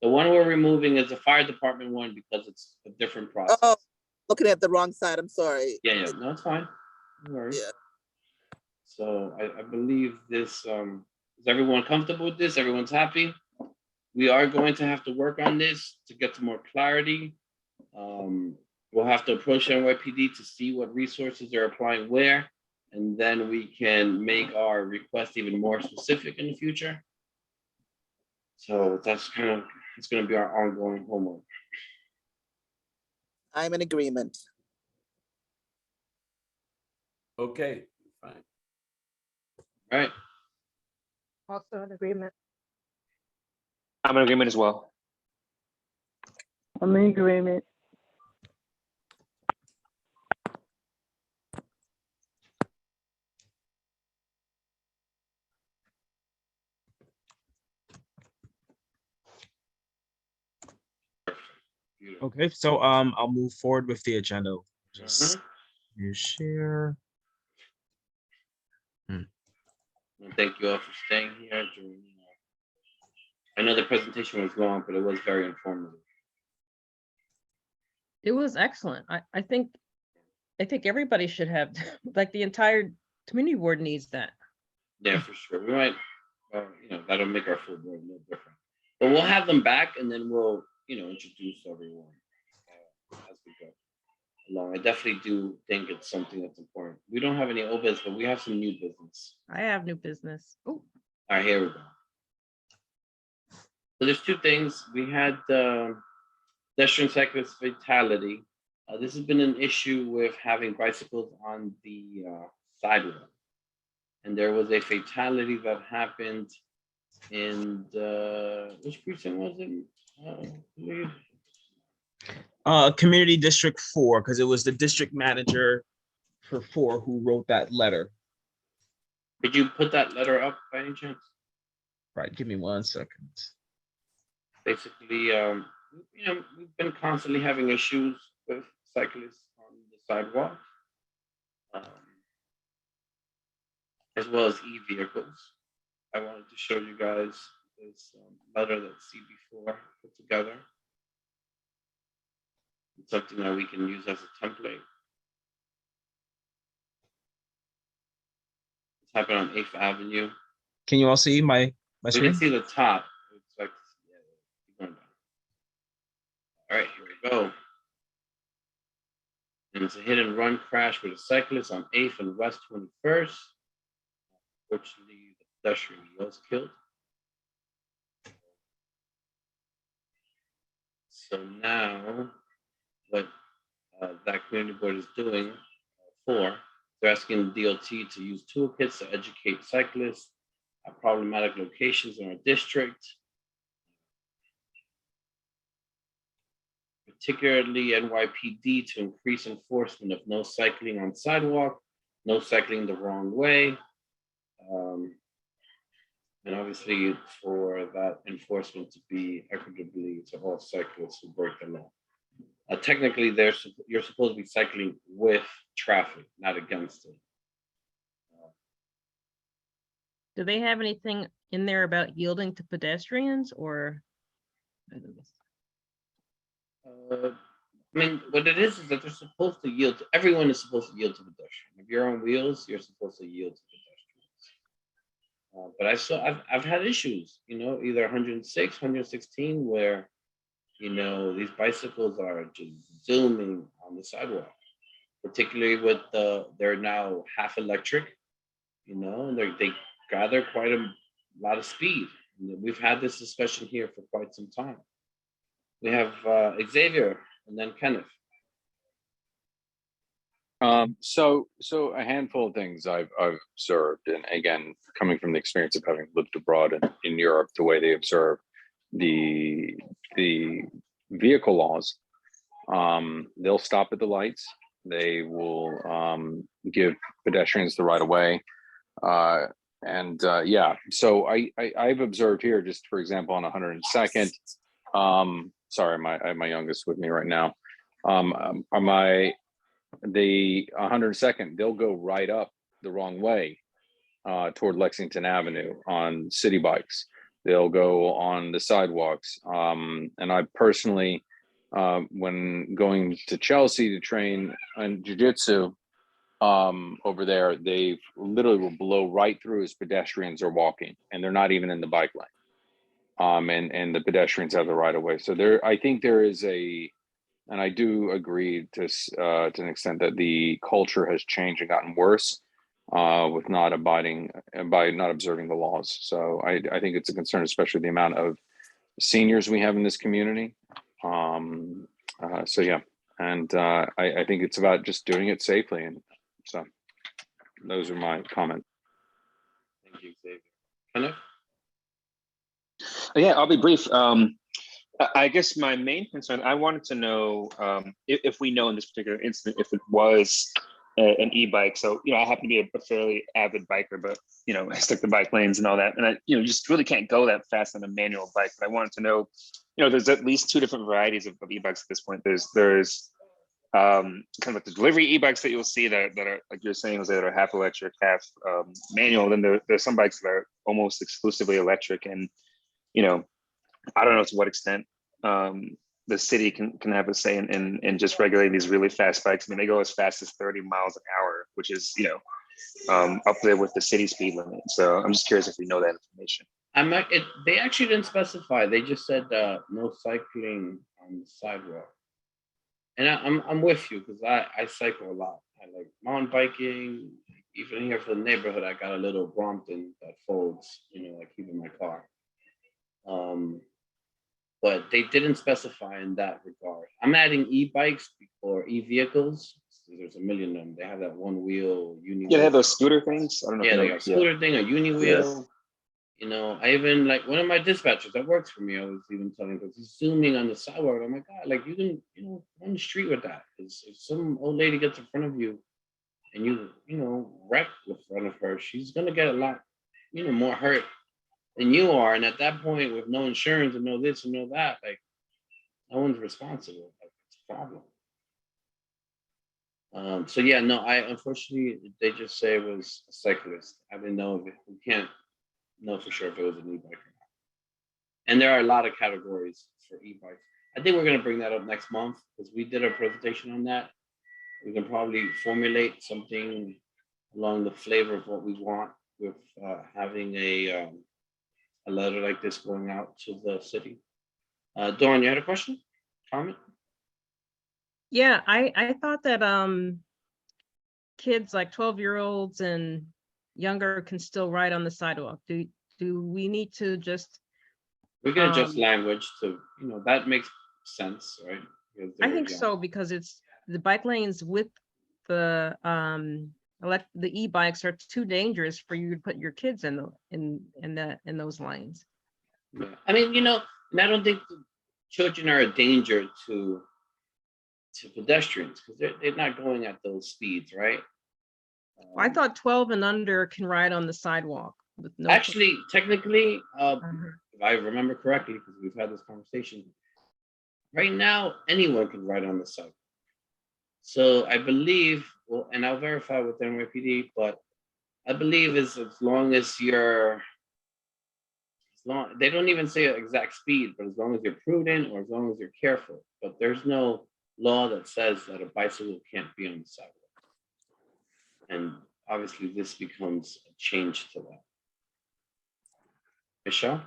The one we're removing is the fire department one, because it's a different process. Oh, looking at the wrong side. I'm sorry. Yeah. No, it's fine. No worries. Yeah. So I believe this Is everyone comfortable with this? Everyone's happy? We are going to have to work on this to get to more clarity. We'll have to approach NYPD to see what resources they're applying where, and then we can make our request even more specific in the future. So that's it's going to be our ongoing homework. I'm in agreement. Okay, fine. All right. Also in agreement. I'm in agreement as well. I'm in agreement. Beautiful. Okay, so I'll move forward with the agenda. Just Mhm. you share. And thank you all for staying here during. I know the presentation was long, but it was very informative. It was excellent. I think everybody should have, like the entire community board needs that. Yeah, for sure. We might, that'll make our full board a little different. But we'll have them back, and then we'll, introduce everyone as we go along. I definitely do think it's something that's important. We don't have any old business, but we have some new business. I have new business. Oh, All right, here we go. So there's two things. We had pedestrian cyclist fatality. This has been an issue with having bicycles on the sidewalk. And there was a fatality that happened in which precinct was it? Community District 4, because it was the district manager for 4 who wrote that letter. Did you put that letter up by any chance? Right, give me 1 second. Basically, we've been constantly having issues with cyclists on the sidewalk, as well as e-vehicles. I wanted to show you guys this letter that CB4 put together. It's something that we can use as a template. It's happened on 8th Avenue. Can you all see my We screen? can see the top. It's like, keep going down. All right, here we go. And it's a hit and run crash with a cyclist on 8th and West 21st. Fortunately, the pedestrian was killed. So now, what that community board is doing they're asking the DOT to use toolkits to educate cyclists at problematic locations in our district, particularly NYPD, to increase enforcement of no cycling on sidewalk, no cycling the wrong way, and obviously for that enforcement to be equitably to all cyclists who break the law. Technically, you're supposed to be cycling with traffic, not against it. do they have anything in there about yielding to pedestrians or? I mean, what it is that they're supposed to yield to, everyone is supposed to yield to pedestrian. If you're on wheels, you're supposed to yield to pedestrians. But I've had issues, either 106, 116, where, these bicycles are just zooming on the sidewalk, particularly with they're now half electric, and they gather quite a lot of speed. We've had this discussion here for quite some time. We have Xavier and then Kenneth. So a handful of things I've observed, and again, coming from the experience of having lived abroad in Europe, the way they observe the vehicle laws, they'll stop at the lights. They will give pedestrians the right of way. So I've observed here, just for example, on 102nd, sorry, I have my youngest with me right now. The 102nd, they'll go right up the wrong way toward Lexington Avenue on city bikes. They'll go on the sidewalks. And I personally, when going to Chelsea to train on jiu-jitsu, over there, they literally will blow right through as pedestrians are walking, and they're not even in the bike lane. And the pedestrians have the right of way. So I think there is and I do agree to an extent that the culture has changed and gotten worse with not observing the laws. So I think it's a concern, especially the amount of seniors we have in this community. So yeah, and I think it's about just doing it safely. And so those are my comments. Thank you, Xavier. Kenneth? Yeah, I'll be brief. I guess my main concern, I wanted to know if we know in this particular incident, if it was an e-bike. So, I happen to be a fairly avid biker, but, I stick to bike lanes and all that. And I, just really can't go that fast on a manual bike. But I wanted to know, there's at least two different varieties of e-bikes at this point. There's kind of like the delivery e-bikes that you'll see that are, like you're saying, that are half electric, half manual. Then there's some bikes that are almost exclusively electric. And, I don't know to what extent the city can have a say in just regulating these really fast bikes. I mean, they go as fast as 30 miles an hour, which is, up there with the city speed limit. So I'm just curious if we know that information. They actually didn't specify. They just said no cycling on the sidewalk. And I'm with you because I cycle a lot. I like mountain biking. Even here for the neighborhood, I got a little Brompton that folds, I keep in my car. But they didn't specify in that regard. I'm adding e-bikes or e-vehicles. There's a million of them. They have that one wheel uni. Yeah, they have those scooter things. I don't know. Yeah, they got a scooter thing, a uni wheel. I even like one of my dispatchers that works for me. I was even telling because he's zooming on the sidewalk. I'm like, God, like you can, on the street with that. Because if some old lady gets in front of you, and you, wreck in front of her, she's gonna get a lot, more hurt than you are. And at that point, with no insurance and no this and no that, like no one's responsible. Like, it's a problem. So yeah, no, unfortunately they just say it was a cyclist. I didn't know if we can't know for sure if it was an e-bike or not. And there are a lot of categories for e-bikes. I think we're gonna bring that up next month because we did a presentation on that. We can probably formulate something along the flavor of what we want with having a letter like this going out to the city. Dawn, you had a question? Comment? Yeah, I thought that kids like 12-year-olds and younger can still ride on the sidewalk. Do we need to just? We can adjust language to, that makes sense, right? I think so because it's the bike lanes with the e-bikes are too dangerous for you to put your kids in those lanes. Yeah. I mean, and I don't think the children are a danger to pedestrians because they're not going at those speeds, right? I thought 12 and under can ride on the sidewalk with no. Actually, technically, if I remember correctly, because we've had this conversation, right now anyone can ride on the sidewalk. So I believe, well, and I'll verify with NYPD, but I believe as long as they don't even say exact speed, but as long as you're prudent or as long as you're careful. But there's no law that says that a bicycle can't be on the sidewalk. And obviously this becomes a change to that. Michelle?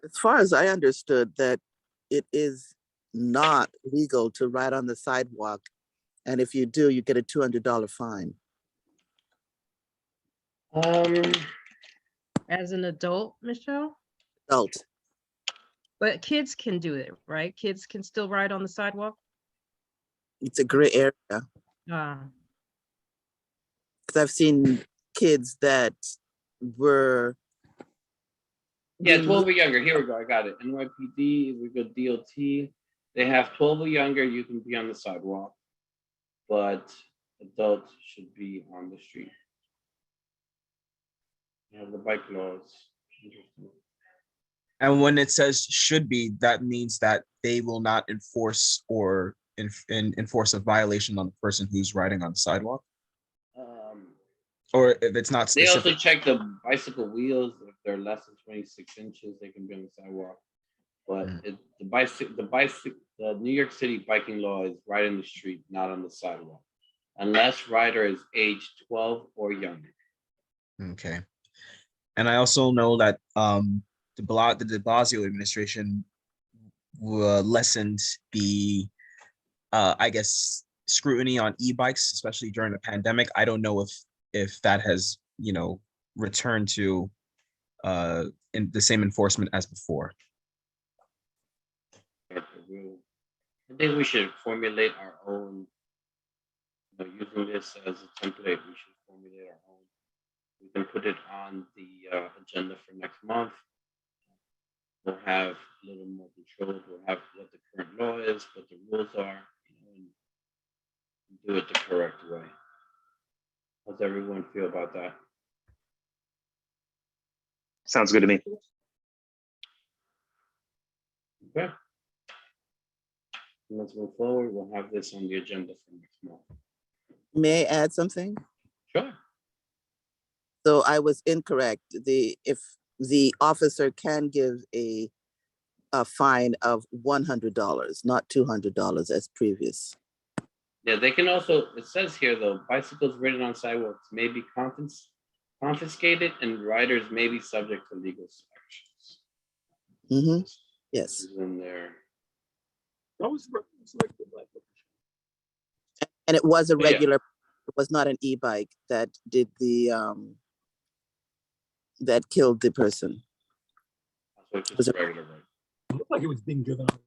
As far as I understood, that it is not legal to ride on the sidewalk. And if you do, you get a $200 fine. As an adult, Michelle? Adult. But kids can do it, right? Kids can still ride on the sidewalk? It's a gray area. Ah. Because I've seen kids that were. Yeah, 12 or younger. Here we go. I got it. NYPD, we go DOT. They have 12 or younger. You can be on the sidewalk, but adults should be on the street. You have the bike laws. Interesting. And when it says should be, that means that they will not enforce or enforce a violation on the person who's riding on the sidewalk. Or if it's not specific. They also check the bicycle wheels. If they're less than 26 inches, they can be on the sidewalk. But the New York City biking law is right in the street, not on the sidewalk. unless rider is age 12 or younger. Okay. And I also know that the de Blasio administration lessened the I guess scrutiny on e-bikes, especially during the pandemic. I don't know if that has, you know, returned to in the same enforcement as before. I think we should formulate our own, using this as a template, we should formulate our own. We can put it on the agenda for next month. We'll have a little more control. We'll have what the current law is, what the rules are, and do it the correct way. How does everyone feel about that? Sounds good to me. Okay. Let's move forward. We'll have this on the agenda for next month. May I add something? Sure. So I was incorrect. If the officer can give a fine of $100, not $200 as previous. Yeah, they can also, it says here though, bicycles ridden on sidewalks may be confiscated and riders may be subject to legal sanctions. Mm-hmm. Yes. This is in there. And it was a Yeah. regular, it was not an e-bike that did the, that killed the person. So it's Was just it- a regular ride. It looked like it was being driven on.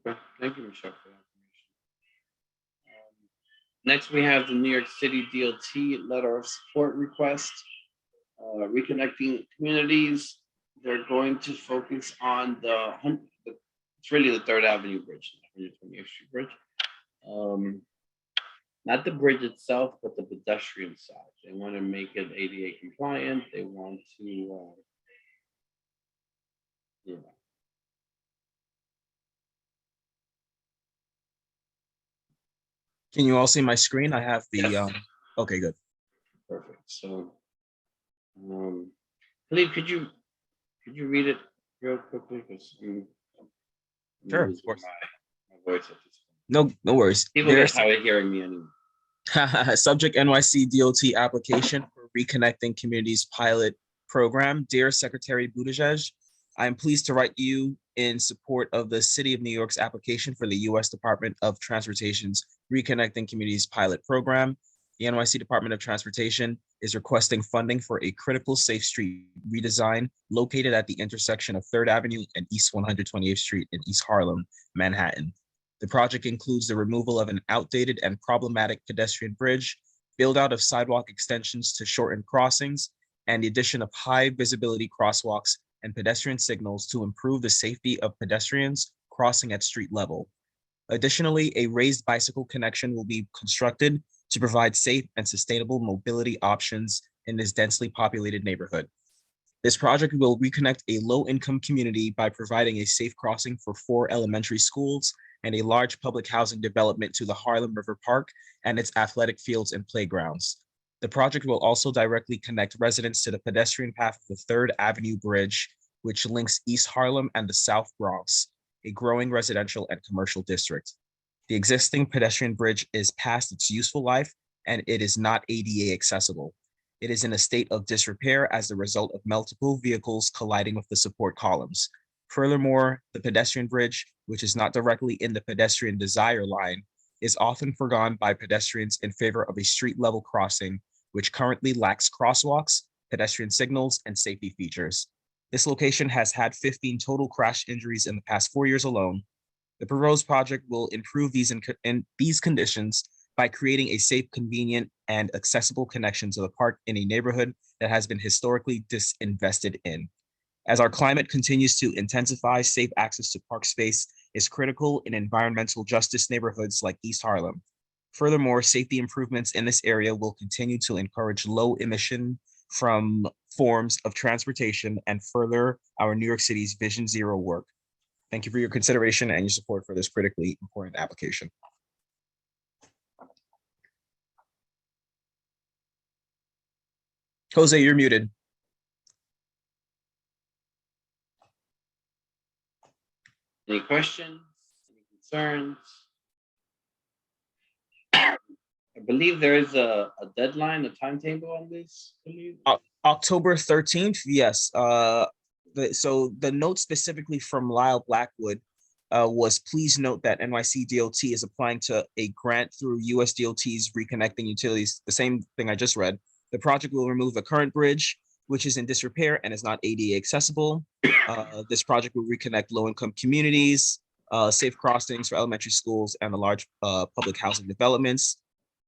Okay, thank you, Michelle, for that information. Next, we have the New York City DOT letter of support request. Reconnecting communities. They're going to focus on it's really the 3rd Avenue Bridge, 128th Street Bridge. Not the bridge itself, but the pedestrian side. They want to make it ADA compliant. They want to, Can you all see my screen? I have the Yes. Okay, good. Perfect. So, Philippe, could you read it real quickly? Because Sure, of course. My voice at this point. No worries. People get tired of hearing me anyway. Subject NYC DOT application for Reconnecting Communities pilot program. Dear Secretary Buttigieg, I am pleased to write you in support of the City of New York's application for the U.S. Department of Transportation's Reconnecting Communities pilot program. The NYC Department of Transportation is requesting funding for a critical safe street redesign located at the intersection of 3rd Avenue and East 128th Street in East Harlem, Manhattan. The project includes the removal of an outdated and problematic pedestrian bridge, build out of sidewalk extensions to shorten crossings, and the addition of high visibility crosswalks and pedestrian signals to improve the safety of pedestrians crossing at street level. Additionally, a raised bicycle connection will be constructed to provide safe and sustainable mobility options in this densely populated neighborhood. This project will reconnect a low-income community by providing a safe crossing for 4 elementary schools and a large public housing development to the Harlem River Park and its athletic fields and playgrounds. The project will also directly connect residents to the pedestrian path of the 3rd Avenue Bridge, which links East Harlem and the South Bronx, a growing residential and commercial district. The existing pedestrian bridge is past its useful life and it is not ADA accessible. It is in a state of disrepair as a result of multiple vehicles colliding with the support columns. Furthermore, the pedestrian bridge, which is not directly in the pedestrian desire line, is often forgone by pedestrians in favor of a street level crossing, which currently lacks crosswalks, pedestrian signals, and safety features. This location has had 15 total crash injuries in the past 4 years alone. The proposed project will improve these conditions by creating a safe, convenient, and accessible connection to the park in a neighborhood that has been historically disinvested in. As our climate continues to intensify, safe access to park space is critical in environmental justice neighborhoods like East Harlem. Furthermore, safety improvements in this area will continue to encourage low emission from forms of transportation and further our New York City's Vision Zero work. Thank you for your consideration and your support for this critically important application. Jose, you're muted. Any questions? Any concerns? believe there is a deadline, a timetable on this. I believe. October 13th, yes. So the note specifically from Lyle Blackwood was, please note that NYC DOT is applying to a grant through US DOT's Reconnecting Utilities, the same thing I just read. The project will remove a current bridge, which is in disrepair and is not ADA accessible. This project will reconnect low-income communities, safe crossings for elementary schools, and the large public housing developments.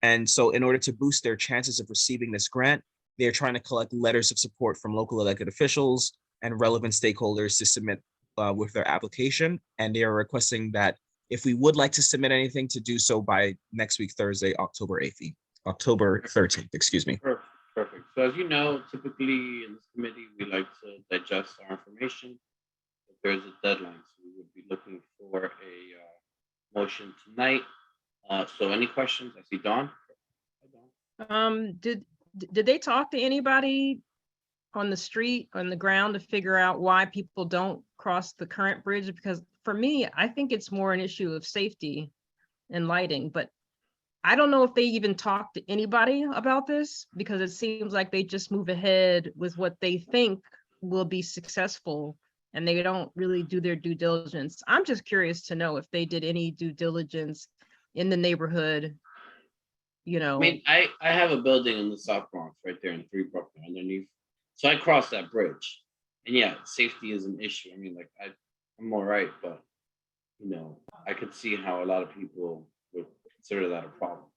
And so in order to boost their chances of receiving this grant, they're trying to collect letters of support from local elected officials and relevant stakeholders to submit with their application. And they are requesting that if we would like to submit anything, to do so by next week, Thursday, October 13th, excuse me. Perfect. So as you know, typically in this committee, we like to digest our information. If there's a deadline, so we would be looking for a motion tonight. So any questions? I see Dawn. Did they talk to anybody on the street, on the ground, to figure out why people don't cross the current bridge? Because for me, I think it's more an issue of safety and lighting, but I don't know if they even talked to anybody about this, because it seems like they just move ahead with what they think will be successful, and they don't really do their due diligence. I'm just curious to know if they did any due diligence in the neighborhood, you know. I mean, I have a building in the South Bronx right there in 3 Brooklyn underneath. So I crossed that bridge, and yeah, safety is an issue. I mean, like I'm all right, but you know, I could see how a lot of people would consider that a problem.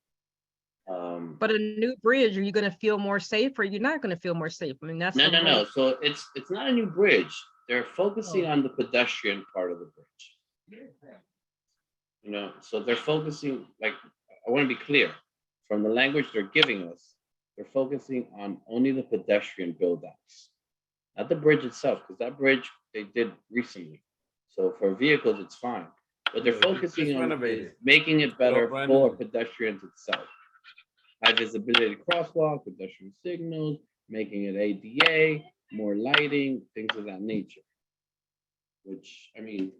But a new bridge, are you going to feel more safe, or you're not going to feel more safe? I mean, that's no. So it's not a new bridge. They're focusing on the pedestrian part of the bridge. You know, so they're focusing, like, I want to be clear, from the language they're giving us, they're focusing on only the pedestrian build-outs, not the bridge itself, because that bridge they did recently. So for vehicles, it's fine. But they're focusing on making it better for pedestrians itself. High visibility crosswalk, pedestrian signals, making it ADA, more lighting, things of that nature. Which, I mean,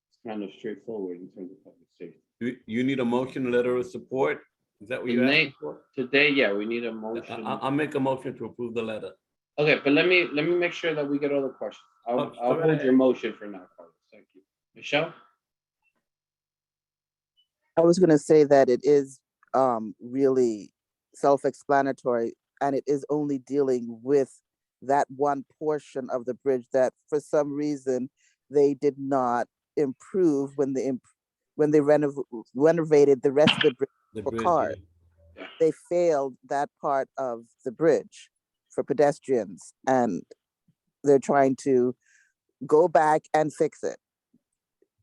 it's kind of straightforward in terms of public safety. You need a motion, letter of support? Is that what you're asking for? Today, yeah, we need a motion. I'll make a motion to approve the letter. Okay, but let me make sure that we get all the questions. I'll hold your motion for now, Carlos. Thank you. Michelle? I was going to say that it is really self-explanatory, and it is only dealing with that one portion of the bridge that for some reason they did not improve when they renovated the rest of the bridge for cars. Yeah. They failed that part of the bridge for pedestrians, and they're trying to go back and fix it.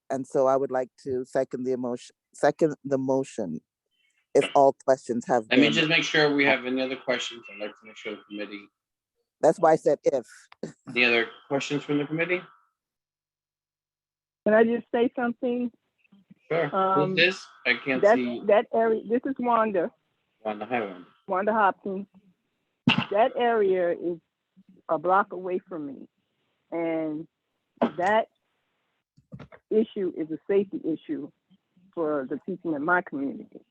And so I would like to second the motion if all questions have been. Let me just make sure we have any other questions. I'd like to make sure the committee. That's why I said if. Any other questions from the committee? Can I just say something? Sure. Who's this? I can't see. That area, this is Wanda. Wanda, hi, Wanda. Wanda Hopkins. That area is a block away from me. And that issue is a safety issue for the people in my community.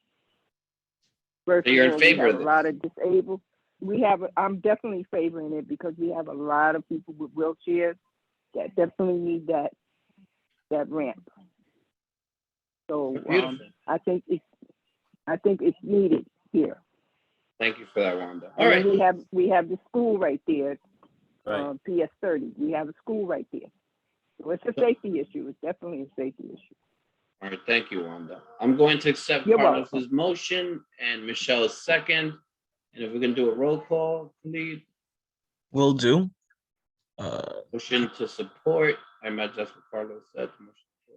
First so you're of all, in favor of this? A lot of disabled. I'm definitely favoring it because we have a lot of people with wheelchairs that definitely need that ramp. So I think it's needed here. Thank you for that, Wanda. All right. We have the school right there, PS 30. We have a school right there. So it's a safety issue. It's definitely a safety issue. All right, thank you, Wanda. I'm going to accept Carlos's motion and Michelle's second. And if we can do a roll call, please. Will do. Motion to support. I imagine that's what Carlos said.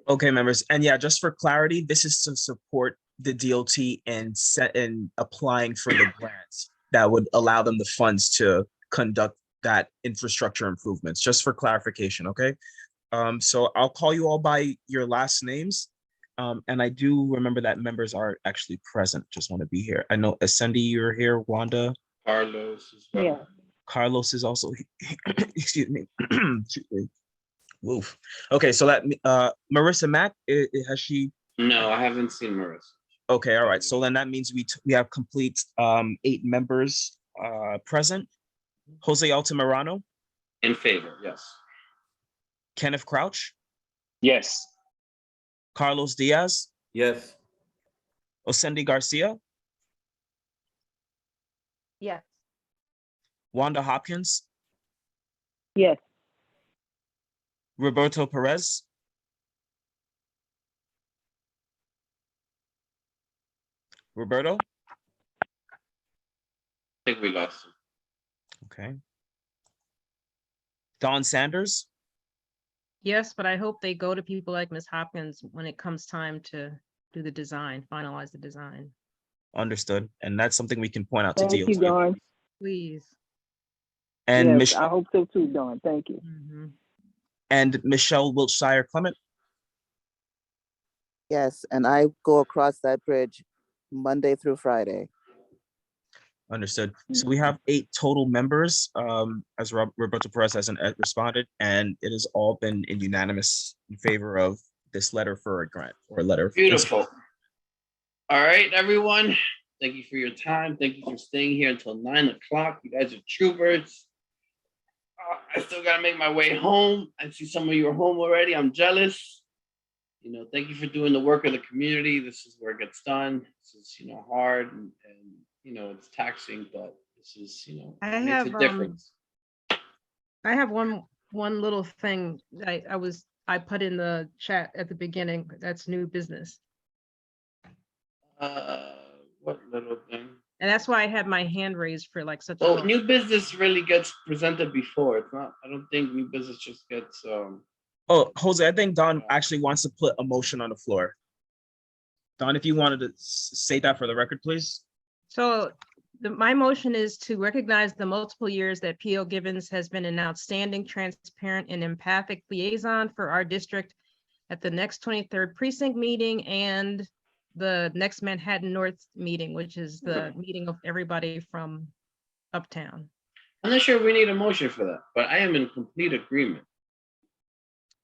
Okay, members. And yeah, just for clarity, this is to support the DOT and applying for the grants that would allow them the funds to conduct that infrastructure improvements, just for clarification, okay? So I'll call you all by your last names. And I do remember that members are actually present. Just want to be here. I know Ascendi, you're here. Wanda. Carlos as well. Yeah. Carlos is also here. Excuse me. Excuse me. Woof. Okay, so that Marissa Mack, has she? No, I haven't seen Marissa. Okay, all right. So then that means we have complete 8 members present. Jose Altamirano, In favor, yes. Kenneth Crouch, Yes. Carlos Diaz, Yes. Osendi Garcia, Yes. Wanda Hopkins, Yes. Roberto Perez, Roberto. I think we lost him. Okay. Don Sanders, Yes, but I hope they go to people like Ms. Hopkins when it comes time to do the design, finalize the design. understood. And that's something we can point out to Thank you, DOT. Dawn. Please. And Yes, I hope so too, Dawn. Thank you. Mhm. and Michelle Wiltshire Clement. Yes, and I go across that bridge Monday through Friday. Understood. So we have 8 total members, as Roberto Perez hasn't responded, and it has all been in unanimous in favor of this letter for a grant or a letter. Beautiful. All right, everyone. Thank you for your time. Thank you for staying here until 9 o'clock. You guys are troopers. I still gotta make my way home. I see some of you are home already. I'm jealous. You know, thank you for doing the work of the community. This is where it gets done. This is, you know, hard and you know, it's taxing, but this is, you know, I it makes have, a difference. I have one little thing I put in the chat at the beginning. That's new business. What little thing? And that's why I had my hand raised for like such a Oh, long. new business really gets presented before. It's not, I don't think new business just gets, Oh, Jose, I think Don actually wants to put a motion on the floor. Don, if you wanted to say that for the record, please. So my motion is to recognize the multiple years that P.O. Givens has been an outstanding, transparent, and empathic liaison for our district at the next 23rd precinct meeting and the next Manhattan North meeting, which is the meeting of everybody from uptown. I'm not sure we need a motion for that, but I am in complete agreement.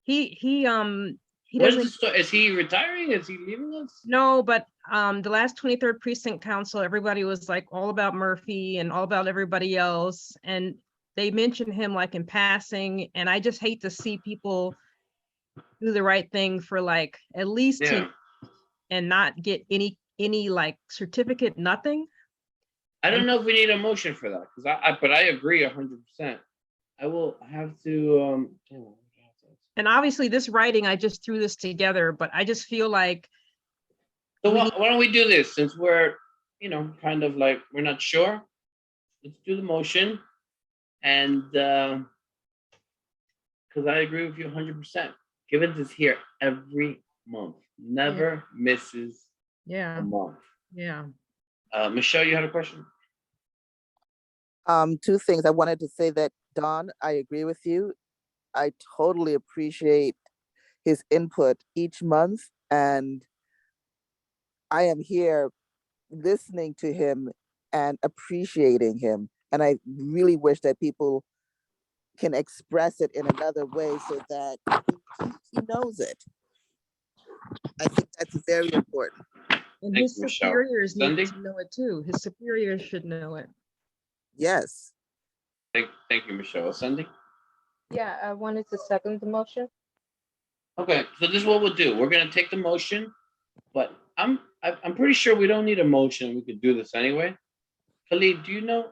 He What is doesn't. the story? Is he retiring? Is he leaving us? No, but the last 23rd precinct council, everybody was like all about Murphy and all about everybody else. And they mentioned him like in passing. And I just hate to see people do the right thing for like at least 10 and not get any like certificate, nothing. I don't know if we need a motion for that, because but I agree 100%. I will have to and obviously this writing, I just threw this together, but I just feel like. So why don't we do this, since we're, you know, kind of like, we're not sure. Let's do the motion. And because I agree with you 100%. Givens is here every month, never misses a month. Yeah. Michelle, you had a question? 2 things. I wanted to say that, Don, I agree with you. I totally appreciate his input each month, and I am here listening to him and appreciating him. And I really wish that people can express it in another way so that he knows it. I think that's very important. And his superiors need to know it too. His superiors should know it. Yes. Thank you, Michelle. Cindy? Yeah, I wanted to second the motion. Okay, so this is what we'll do. We're gonna take the motion, but I'm pretty sure we don't need a motion. We could do this anyway. Khalid, do you know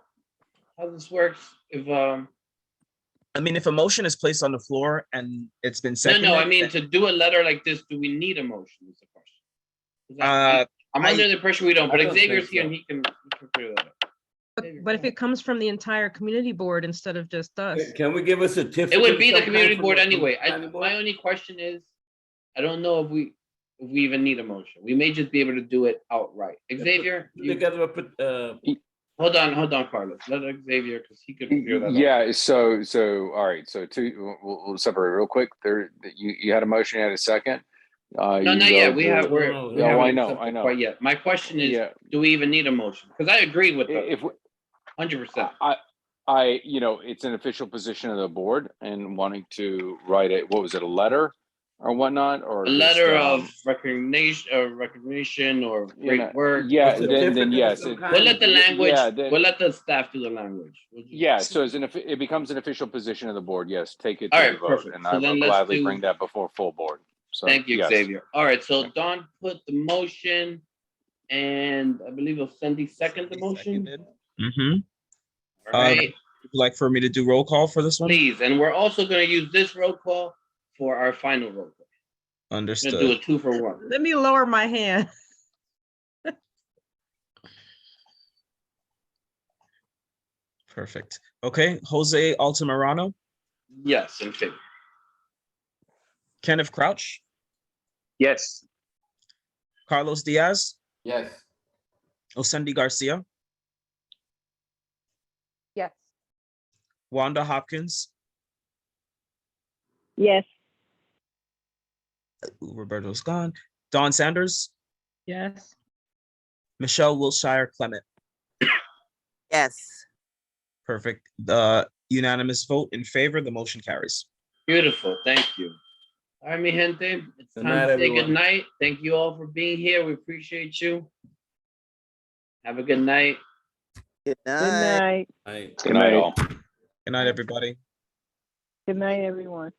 how this works? If I mean, if a motion is placed on the floor and it's been seconded. No, I mean, to do a letter like this, do we need a motion? Is the question. I'm under the impression we don't, but Xavier's here and he can figure that out. But if it comes from the entire community board instead of just us. Can we give a certificate? It would be the of some community kind board from the anyway. planning board? My only question is, I don't know if we even need a motion. We may just be able to do it outright. Xavier, hold on, Carlos. Let Xavier, because he could figure that out. Yeah, so all right, so we'll separate real quick. There, you had a motion, you had a second. No, not yet. We have. I know. Quite yet. My question is, do we even need a motion? Because I agreed with that. If 100%. You know, it's an official position of the board and wanting to write what was it, a letter or whatnot, or A just, letter of recognition or you know, great work. yeah, What's the- then yes. We'll let the language, Yeah, we'll let the staff do the language. We'll just- yeah, so it becomes an official position of the board, yes, take it All to right, the vote, perfect. and So I then will let's gladly do- bring that before full board. So, Thank you, yes. Xavier. All right, so Don put the motion and I believe Cindy second the motion. Mm-hmm. All right, Would you like for me to do roll call for this one? please. And we're also gonna use this roll call for our final roll call. We're gonna do a Understood. 2-for-1. Let me lower my hand. Perfect. Okay, Jose Altamirano, Yes, in favor. Kenneth Crouch, Yes. Carlos Diaz, Yes. Osendi Garcia, Yes. Wanda Hopkins, Yes. Roberto's gone, Dawn Sanders, Yes. Michelle Wilshire Clement. Yes. Perfect. The unanimous vote in favor, the motion carries. Beautiful, thank you. All right, mi gente, it's Good time night, to say everyone. good night. Thank you all for being here. We appreciate you. Have a good night. Good Good night. night. Right. Good night, all. Good night, everybody. Good night, everyone.